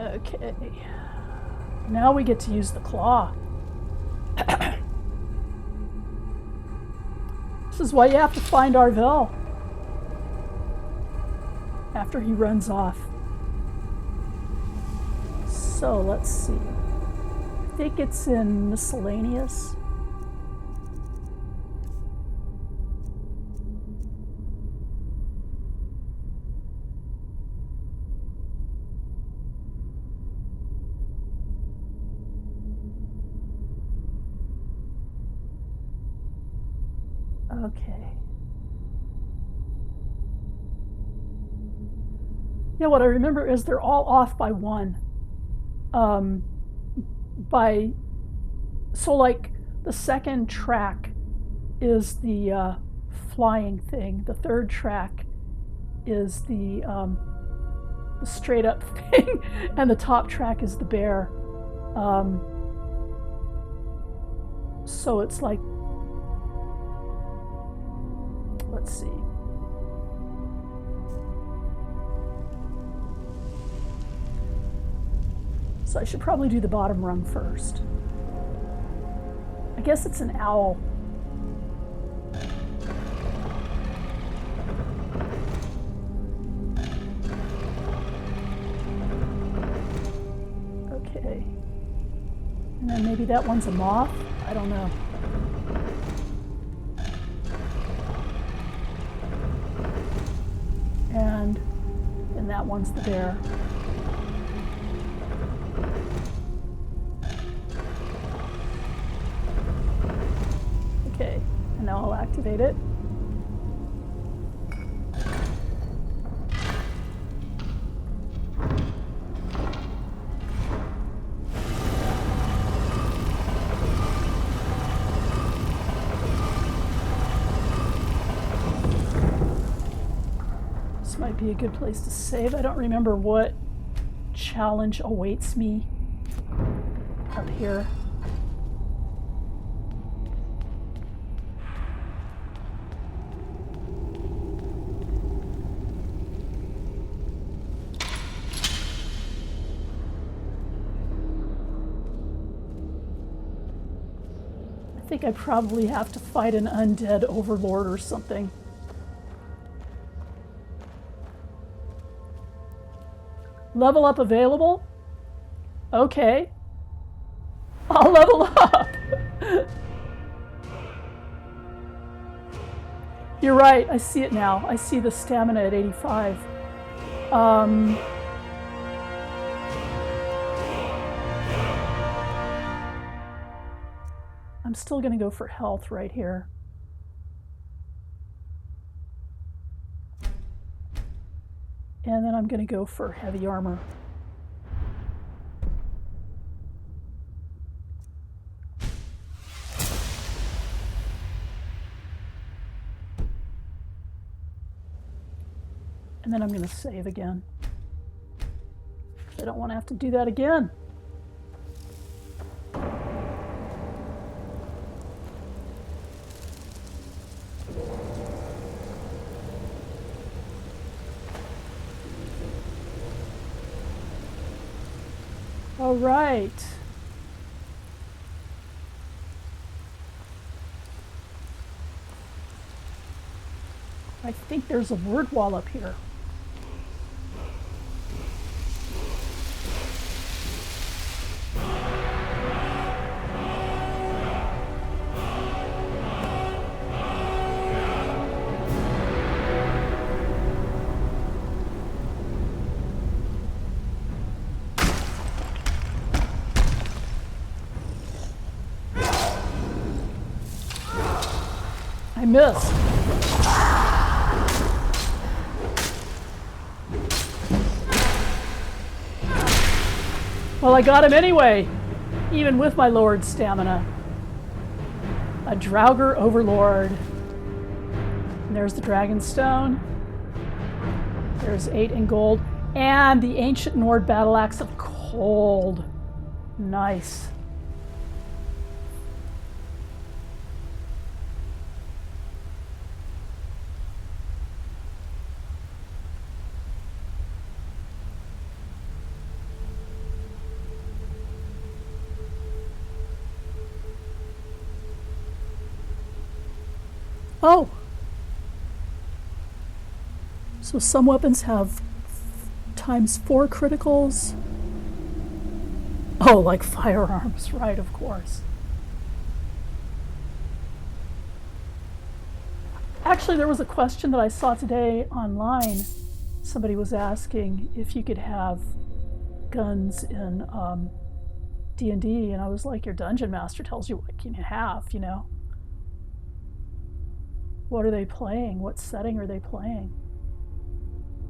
Okay, now we get to use the claw. This is why you have to find Arvel after he runs off. So let's see. I think it's in miscellaneous. Okay. Yeah, what I remember is they're all off by one. So like the second track is the flying thing. The third track is the straight up thing, and the top track is the bear. So it's like, let's see. So I should probably do the bottom rung first. I guess it's an owl. Okay. And then maybe that one's a moth? I don't know. And that one's the bear. Okay, and now I'll activate it. This might be a good place to save. I don't remember what challenge awaits me up here. I think I probably have to fight an undead overlord or something. Level up available? Okay. I'll level up. You're right, I see it now. I see the stamina at 85. I'm still gonna go for health right here. And then I'm gonna go for heavy armor. And then I'm gonna save again. I don't want to have to do that again. All right. I think there's a word wall up here. I missed. Well, I got him anyway, even with my lowered stamina. A Draugr Overlord. And there's the Dragonstone. There's 8 in gold. And the Ancient Nord Battle Axe of Cold. Nice. Oh! So some weapons have ×4 criticals. Oh, like firearms, right, of course. Actually, there was a question that I saw today online. Somebody was asking if you could have guns in D&D, and I was like, your dungeon master tells you what can you have, you know? What are they playing? What setting are they playing?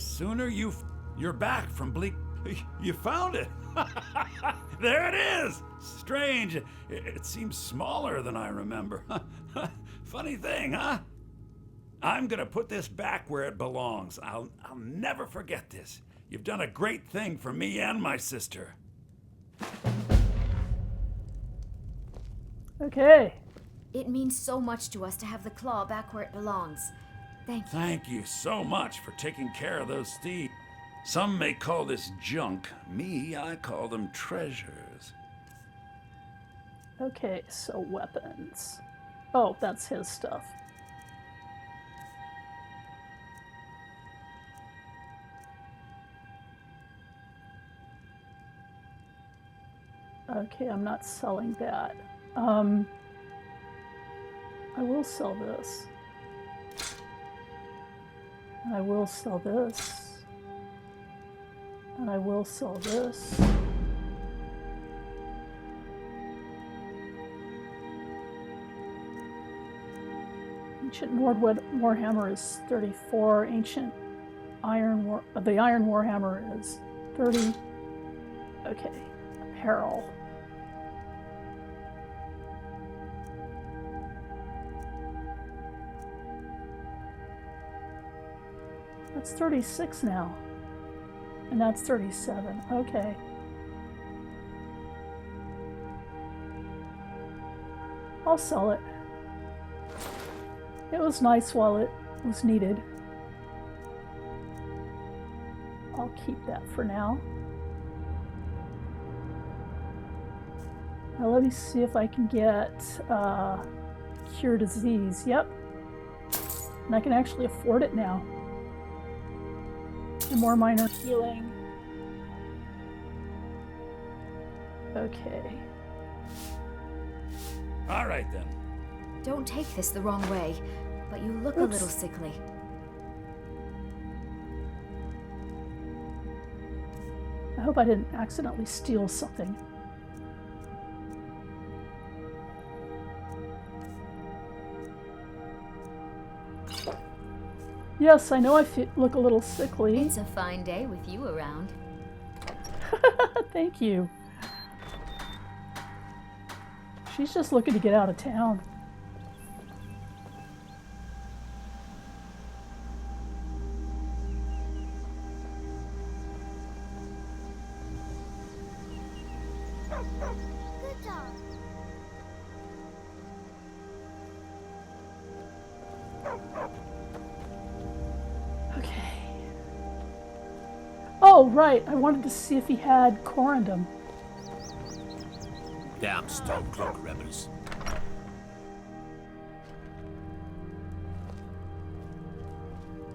sooner you're back from Bleak... You found it! There it is! Strange. It seems smaller than I remember. Funny thing, huh? I'm gonna put this back where it belongs. I'll never forget this. You've done a great thing for me and my sister. Okay. It means so much to us to have the claw back where it belongs. Thank you. Thank you so much for taking care of those thieves. Some may call this junk. Me, I call them treasures. Okay, so weapons. Oh, that's his stuff. Okay, I'm not selling that. I will sell this. And I will sell this. And I will sell this. Ancient Nord Warhammer is 34. Ancient the Iron Warhammer is 30. Okay, apparel. That's 36 now. And that's 37. Okay. I'll sell it. It was nice while it was needed. I'll keep that for now. Now let me see if I can get cure disease. Yep. And I can actually afford it now. And more minor healing. Okay. All right then. Don't take this the wrong way, but you look a little sickly. I hope I didn't accidentally steal something. Yes, I know I look a little sickly. It's a fine day with you around. Thank you. She's just looking to get out of town. Good job. Okay. Oh, right. I wanted to see if he had corundum. Damn Stormcloak rebels.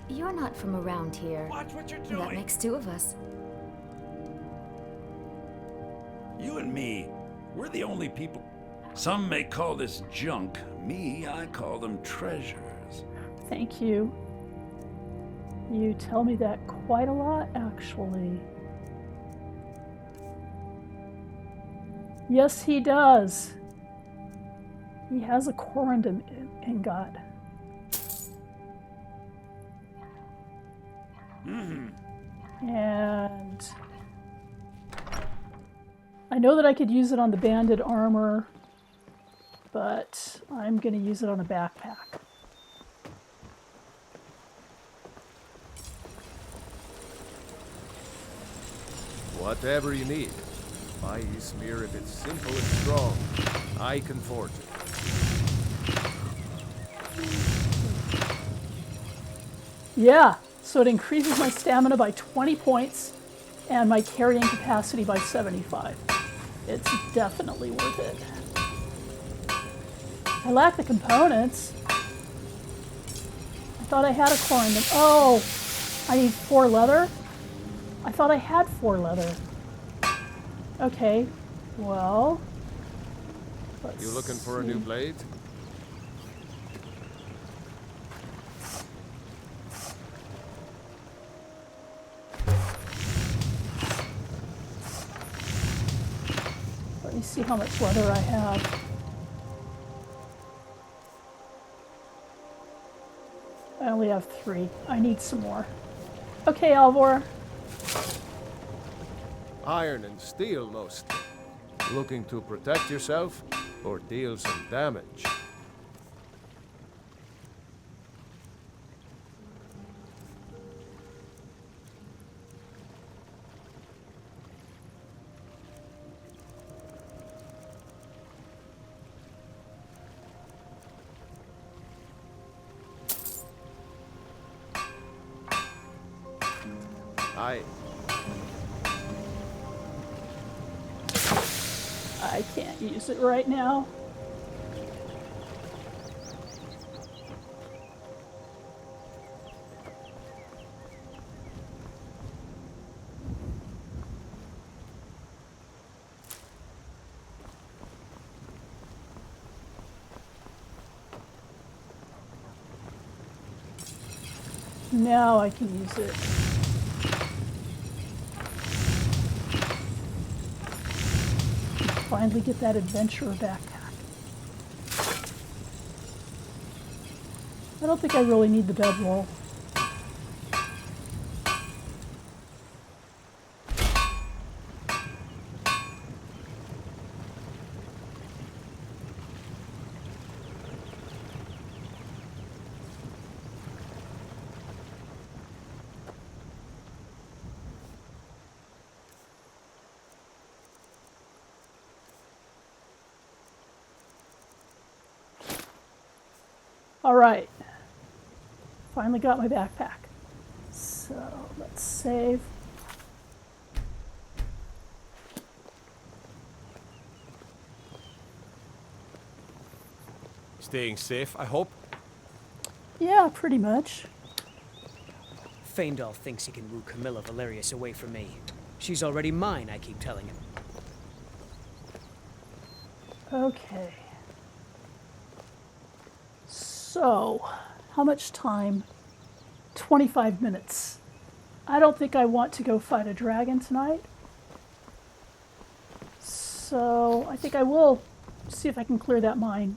You're not from around here. Watch what you're That doing. makes two of us. You and me, we're the only people. Some may call this junk. Me, I call them treasures. Thank you. You tell me that quite a lot, actually. Yes, he does. He has a corundum ingot. And I know that I could use it on the banded armor, but I'm going to use it on a backpack. Whatever you need. My smear, if it's simple and strong, I can forge it. Yeah, so it increases my stamina by 20 points and my carrying capacity by 75. It's definitely worth it. I lack the components. I thought I had a corundum. Oh, I need 4 leather? I thought I had 4 leather. Okay, well, You looking for a new blade? Let me see how much leather I have. I only have 3. I need some more. Okay, Alvor. Iron and steel, mostly. Looking to protect yourself or deal some damage? I can't use it right now. Now I can use it. Finally get that adventurer backpack. I don't think I really need the bedroll. All right, finally got my backpack. So let's save. Staying safe, I hope? Yeah, pretty much. Faendal thinks he can woo Camilla Valerius away from me. She's already mine, I keep telling him. Okay. So, how much time? 25 minutes. I don't think I want to go fight a dragon tonight. So, I think I will see if I can clear that mine.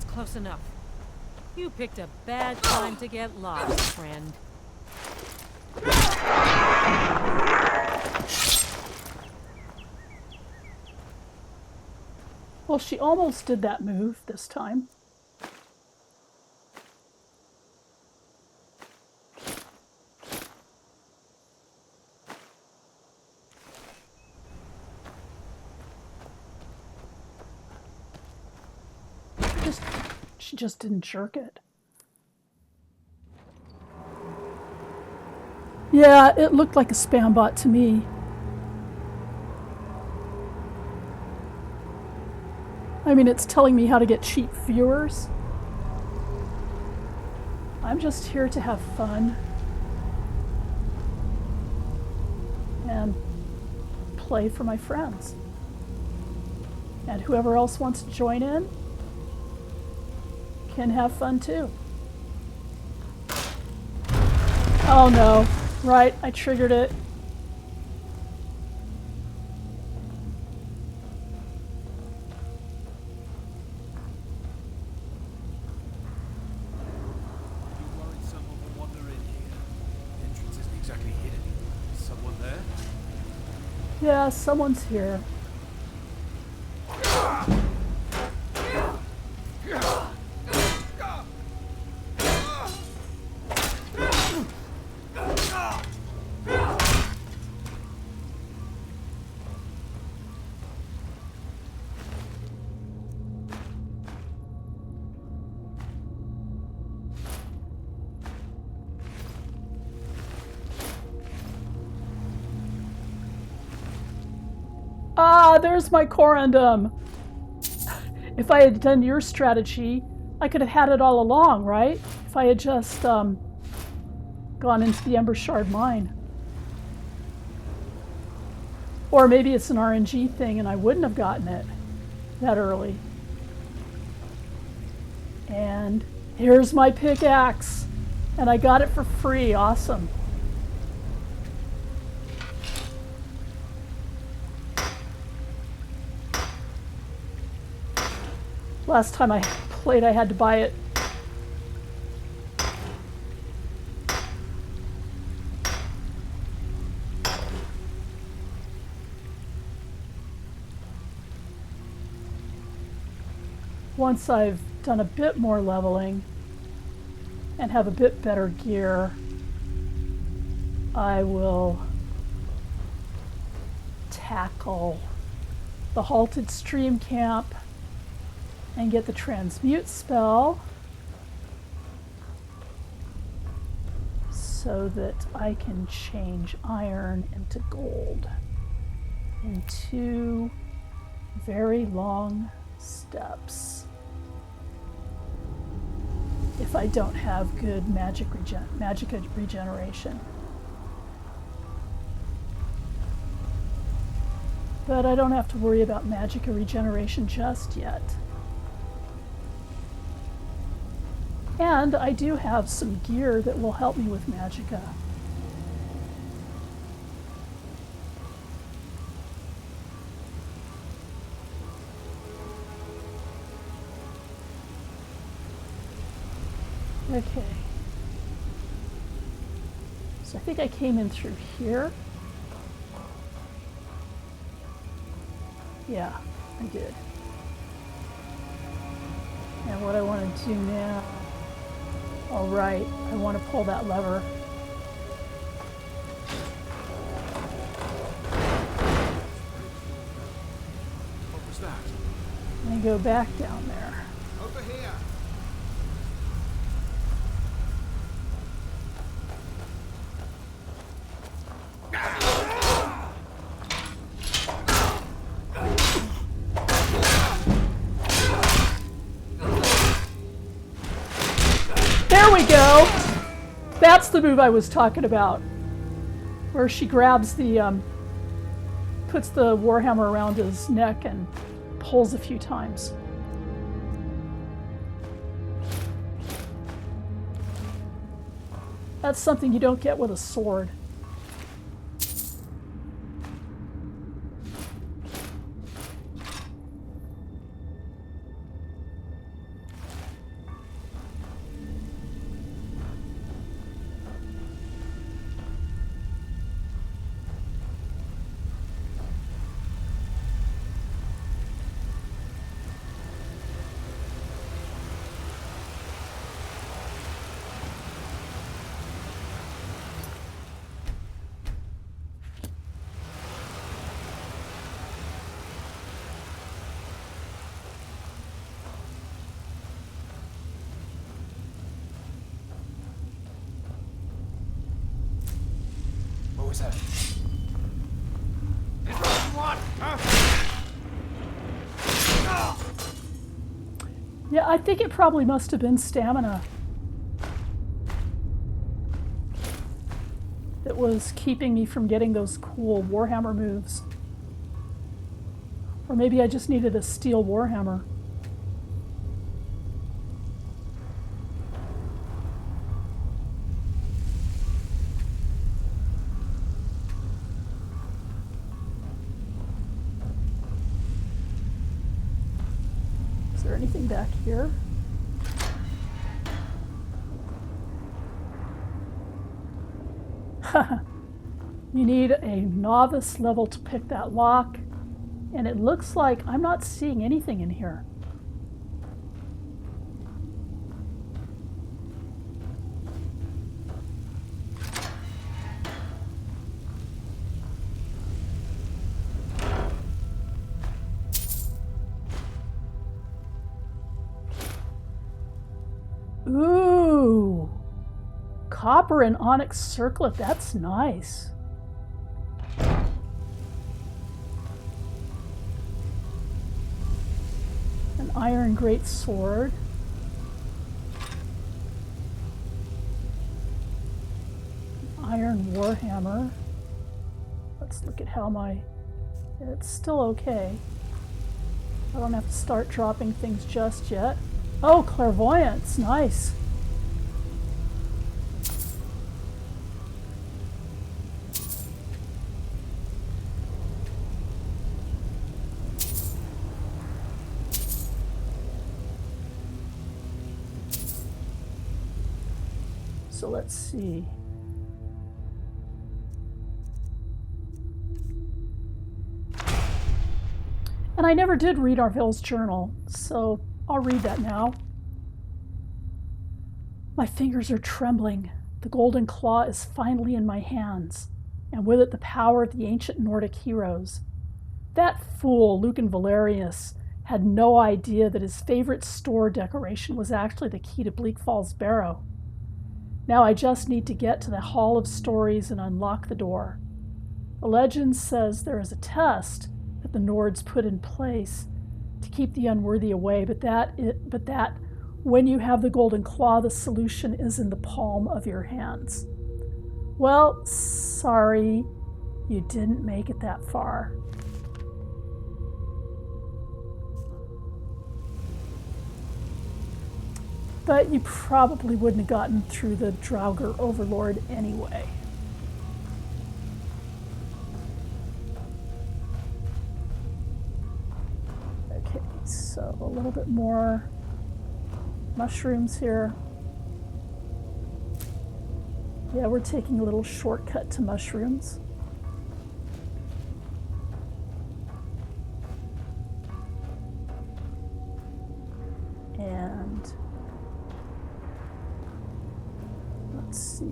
Close enough. You picked a bad time to get lost, friend. Well, she almost did that move this time. She just didn't jerk it. Yeah, it looked like a spam bot to me. I mean, it's telling me how to get cheap viewers. I'm just here to have fun and play for my friends. And whoever else wants to join in can have fun too. Oh no, right, I triggered it. Yeah, someone's here. Ah, there's my corundum. If I had done your strategy, I could have had it all along, right? If I had just gone into the Embershard mine. Or maybe it's an RNG thing and I wouldn't have gotten it that early. And here's my pickaxe. And I got it for free. Awesome. Last time I played, I had to buy it. Once I've done a bit more leveling and have a bit better gear, I will tackle the halted stream camp and get the transmute spell so that I can change iron into gold in 2 very long steps. If I don't have good magic regeneration. But I don't have to worry about magic regeneration just yet. And I do have some gear that will help me with magicka. Okay. So I think I came in through here. Yeah, I did. And what I want to do now... All right, I want to pull that lever. What was that? And go back down there. Over here. There we go! That's the move I was talking about. Where she grabs the, puts the warhammer around his neck and pulls a few times. That's something you don't get with a sword. What was that? Is what you want, huh? Yeah, I think it probably must have been stamina that was keeping me from getting those cool warhammer moves. Or maybe I just needed a steel warhammer. Is there anything back here? You need a novice level to pick that lock, and it looks like I'm not seeing anything in here. Ooh, copper and onyx circlet, that's nice. iron great sword. Iron warhammer. Let's look at how it's still okay. I don't have to start dropping things just yet. Oh, clairvoyance, nice. So let's see. And I never did read Arvill's journal, so I'll read that now. My fingers are trembling. The golden claw is finally in my hands, and with it the power of the ancient Nordic heroes. That fool, Lucan Valerius, had no idea that his favorite store decoration was actually the key to Bleak Falls Barrow. Now I just need to get to the Hall of Stories and unlock the door. The legend says there is a test that the Nords put in place to keep the unworthy away, but that when you have the golden claw, the solution is in the palm of your hands. Well, sorry, you didn't make it that far. But you probably wouldn't have gotten through the Draugr Overlord anyway. Okay, so a little bit more mushrooms here. Yeah, we're taking a little shortcut to mushrooms. And let's see.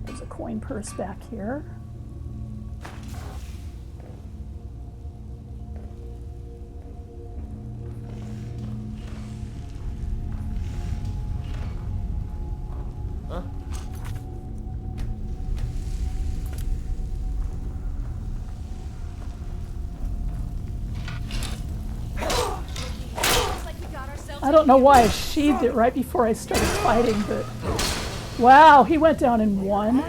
There's a coin purse back here. I don't know why I sheathed it right before I started fighting, but wow, he went down in one.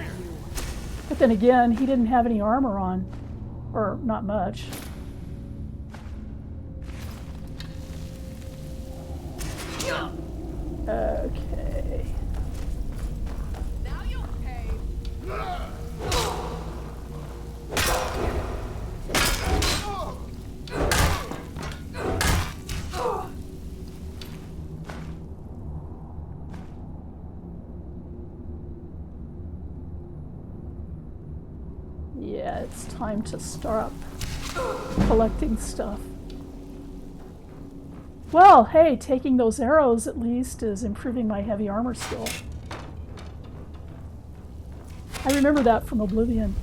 But then again, he didn't have any armor on, or not much. Okay. Now you'll pay. Yeah, it's time to start collecting stuff. Well, hey, taking those arrows at least is improving my heavy armor skill. I remember that from Oblivion.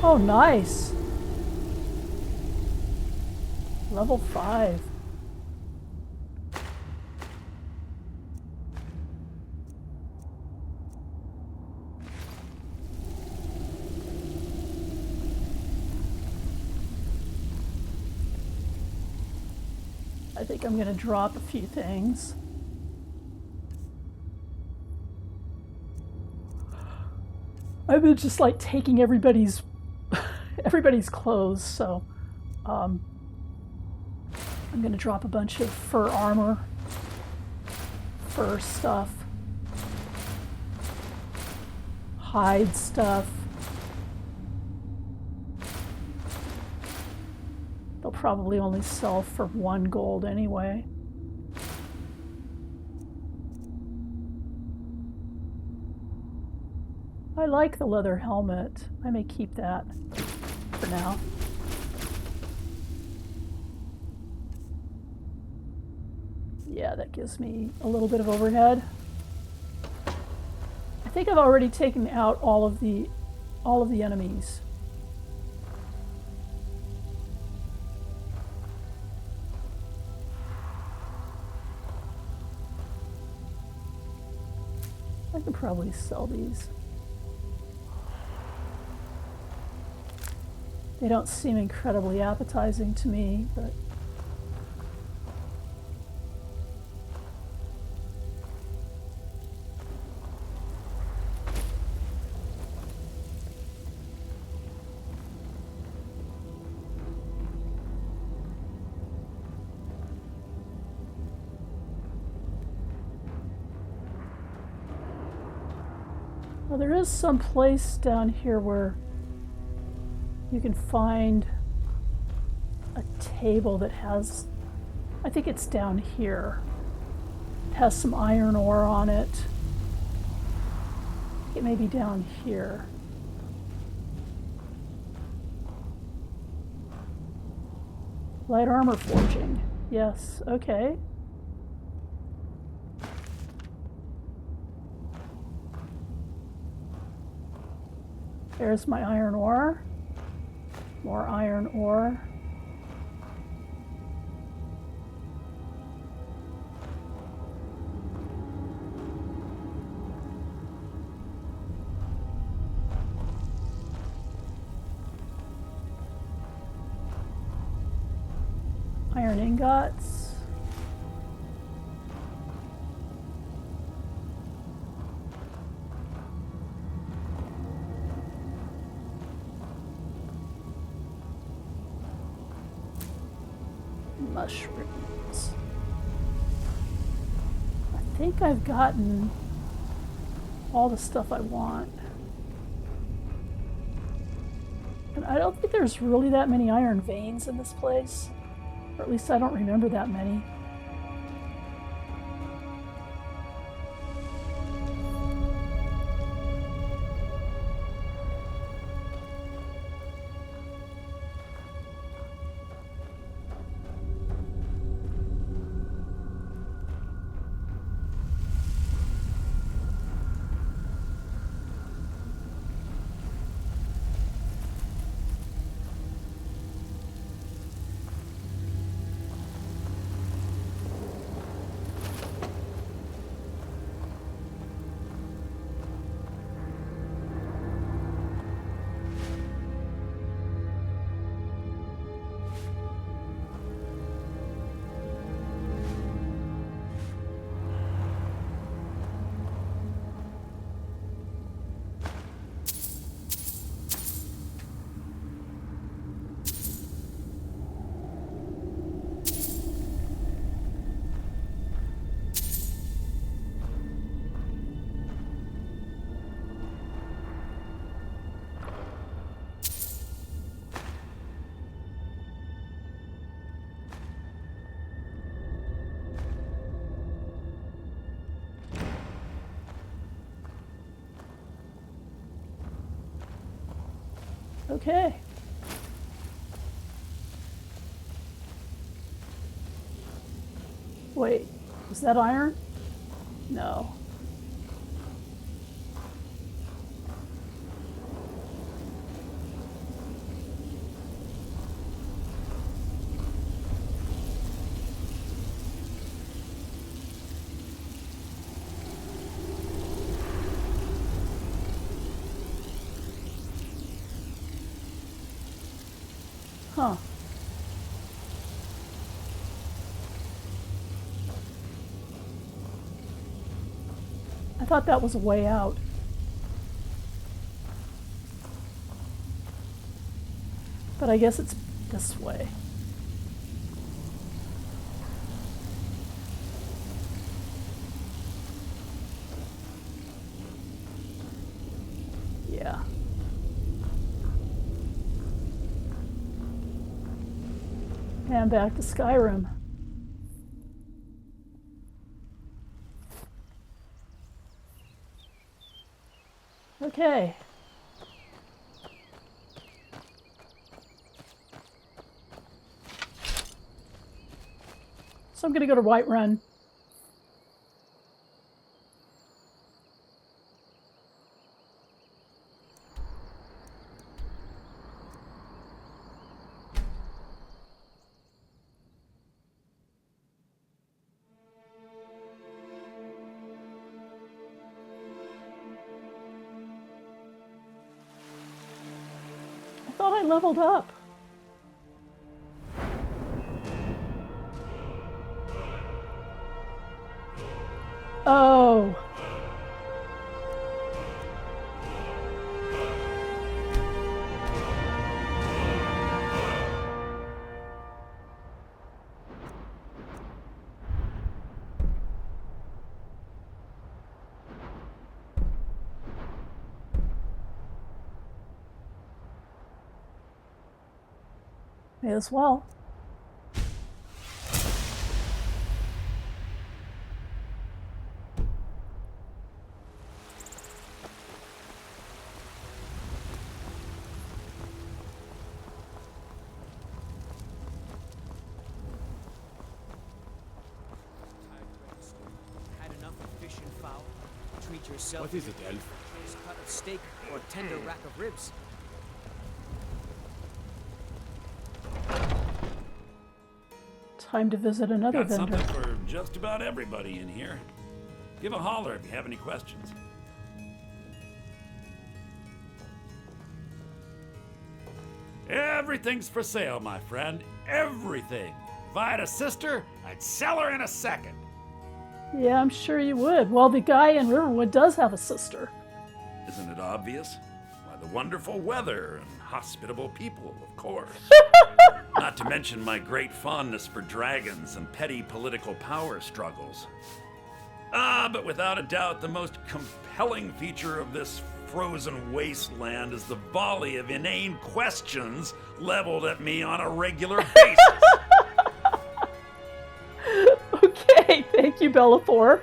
Oh, nice. Level 5. I think I'm going to drop a few things. I've been just like taking everybody's clothes, so I'm going to drop a bunch of fur armor, fur stuff, hide stuff. They'll probably only sell for 1 gold anyway. I like the leather helmet. I may keep that for now. Yeah, that gives me a little bit of overhead. I think I've already taken out all of the enemies. I could probably sell these. They don't seem incredibly appetizing to me, but... Well, there is some place down here where you can find a table that has, I think it's down here. It has some iron ore on it. It may be down here. Light armor forging. Yes, okay. There's my iron ore. More iron ore. Iron ingots. Mushrooms. I think I've gotten all the stuff I want. And I don't think there's really that many iron veins in this place. Or at least I don't remember that many. Okay. Wait, is that iron? No. Huh. I thought that was a way out. But I guess it's this way. Yeah. And back to Skyrim. Okay. So I'm going to go to Whiterun. I leveled up. Oh. May as well. Had enough of fish and fowl? Treat yourself. What is it, elf? To a cut of steak or a tender rack of ribs. Time to visit another Got vendor. something for just about everybody in here. Give a holler if you have any questions. Everything's for sale, my friend. Everything. If I had a sister, I'd sell her in a second. Yeah, I'm sure you would. Well, the guy in Riverwood does have a sister. Isn't it obvious? Why, the wonderful weather and hospitable people, of course. Not to mention my great fondness for dragons and petty political power struggles. But without a doubt, the most compelling feature of this frozen wasteland is the volley of inane questions leveled at me on a regular basis. Okay, thank you, Bellathor.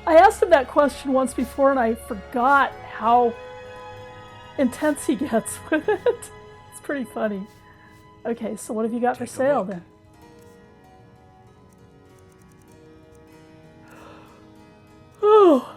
I asked him that question once before and I forgot how intense he gets with it. It's pretty funny. Okay, so what have you got for sale then? Oh.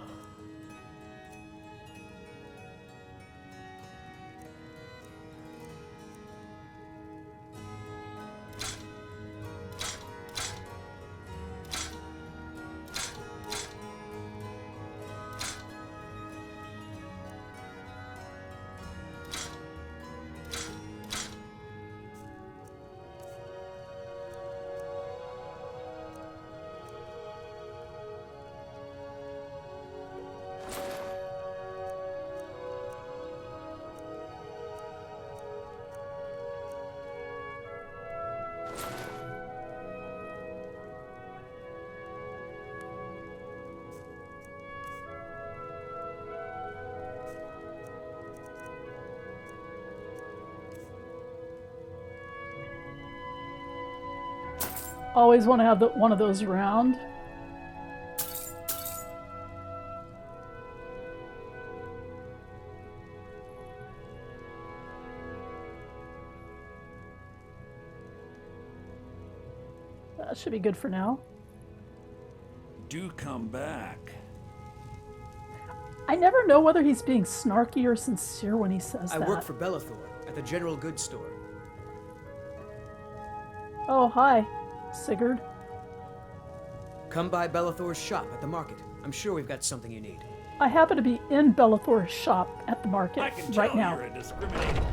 Always want to have one of those around. That should be good for now. Do come back. I never know whether he's being snarky or sincere when he says that. I work for Bellathor at the general goods store. Oh, hi, Sigurd. Come by Bellathor's shop at the market. I'm sure we've got something you need. I happen to be in Bellathor's shop at the market right now. You're a discriminating.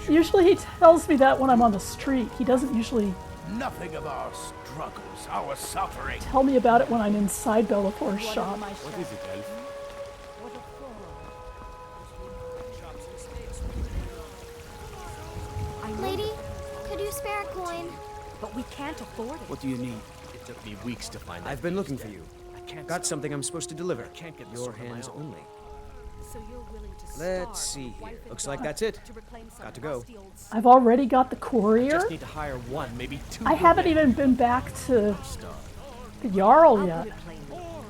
Usually he tells me that when I'm on the street. He doesn't usually Nothing of our struggles, our suffering. tell me about it when I'm inside Bellathor's shop. What is it, elf? Lady, could you spare a coin? But we can't afford it. What do you need? It took me weeks to find I've been looking for you. Got something I'm supposed to deliver. Your hands only. So you're willing to Let's see here. Looks like that's it. Got to go. I've already got the courier. Just need to hire one, maybe two. I haven't even been back to the Jarl yet.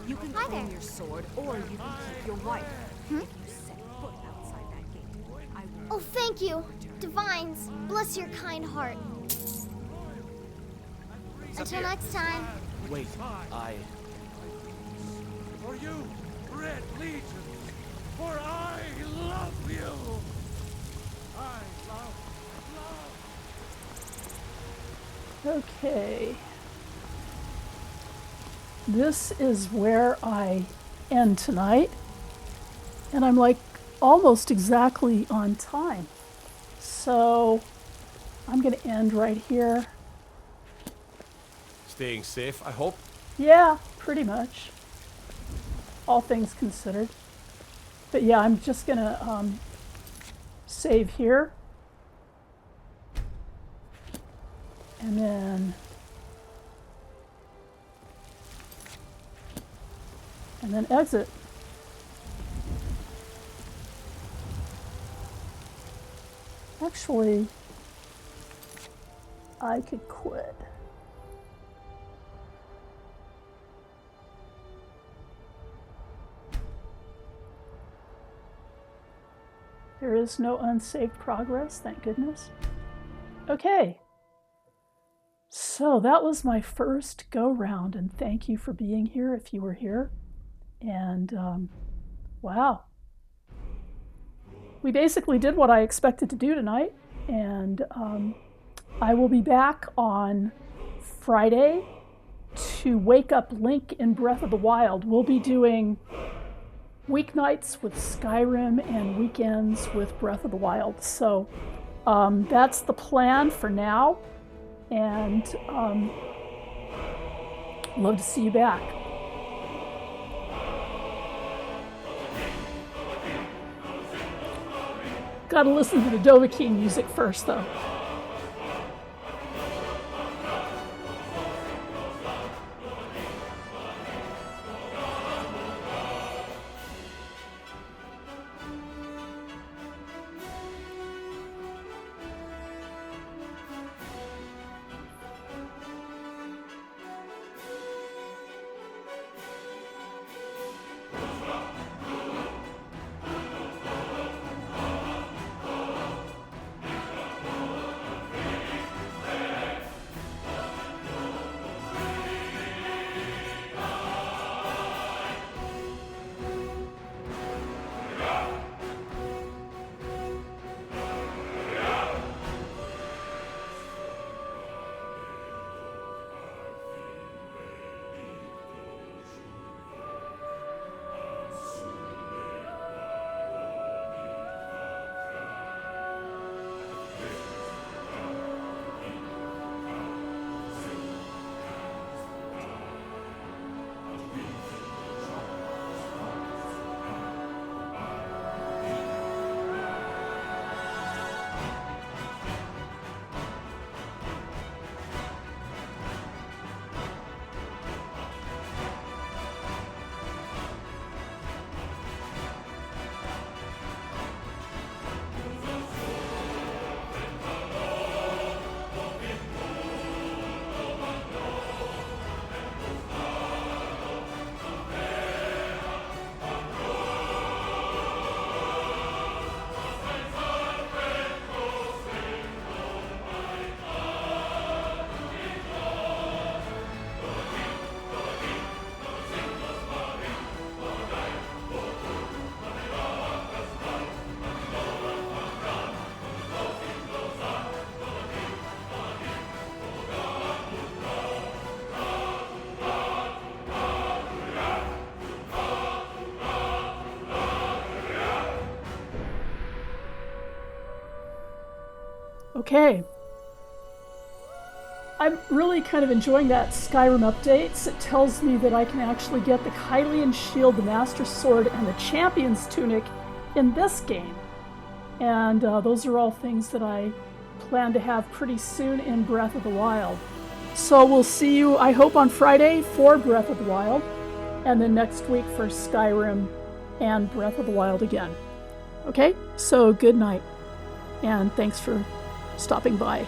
You can claim your sword, or you can keep your wife. If you set foot outside that gate, I will. Oh, thank you. Divines, bless your kind heart. Until next time. Wait, I... For you, Red Legion, for I love you. I love. Okay. This is where I end tonight. And I'm like almost exactly on time. So I'm going to end right here. Staying safe, I hope? Yeah, pretty much. All things considered. But yeah, I'm just going to save here. And then exit. Actually, I could quit. There is no unsaved progress, thank goodness. Okay. So that was my first go-round, and thank you for being here if you were here. And wow. We basically did what I expected to do tonight, and I will be back on Friday to wake up Link in Breath of the Wild. We'll be doing weeknights with Skyrim and weekends with Breath of the Wild. So that's the plan for now, and love to see you back. Gotta listen to the Dovahkiin music first, though. Okay. I'm really kind of enjoying that Skyrim updates. It tells me that I can actually get the Hylian Shield, the Master Sword, and the Champion's Tunic in this game. And those are all things that I plan to have pretty soon in Breath of the Wild. So we'll see you, I hope, on Friday for Breath of the Wild, and then next week for Skyrim and Breath of the Wild again. Okay? So good night, and thanks for stopping by.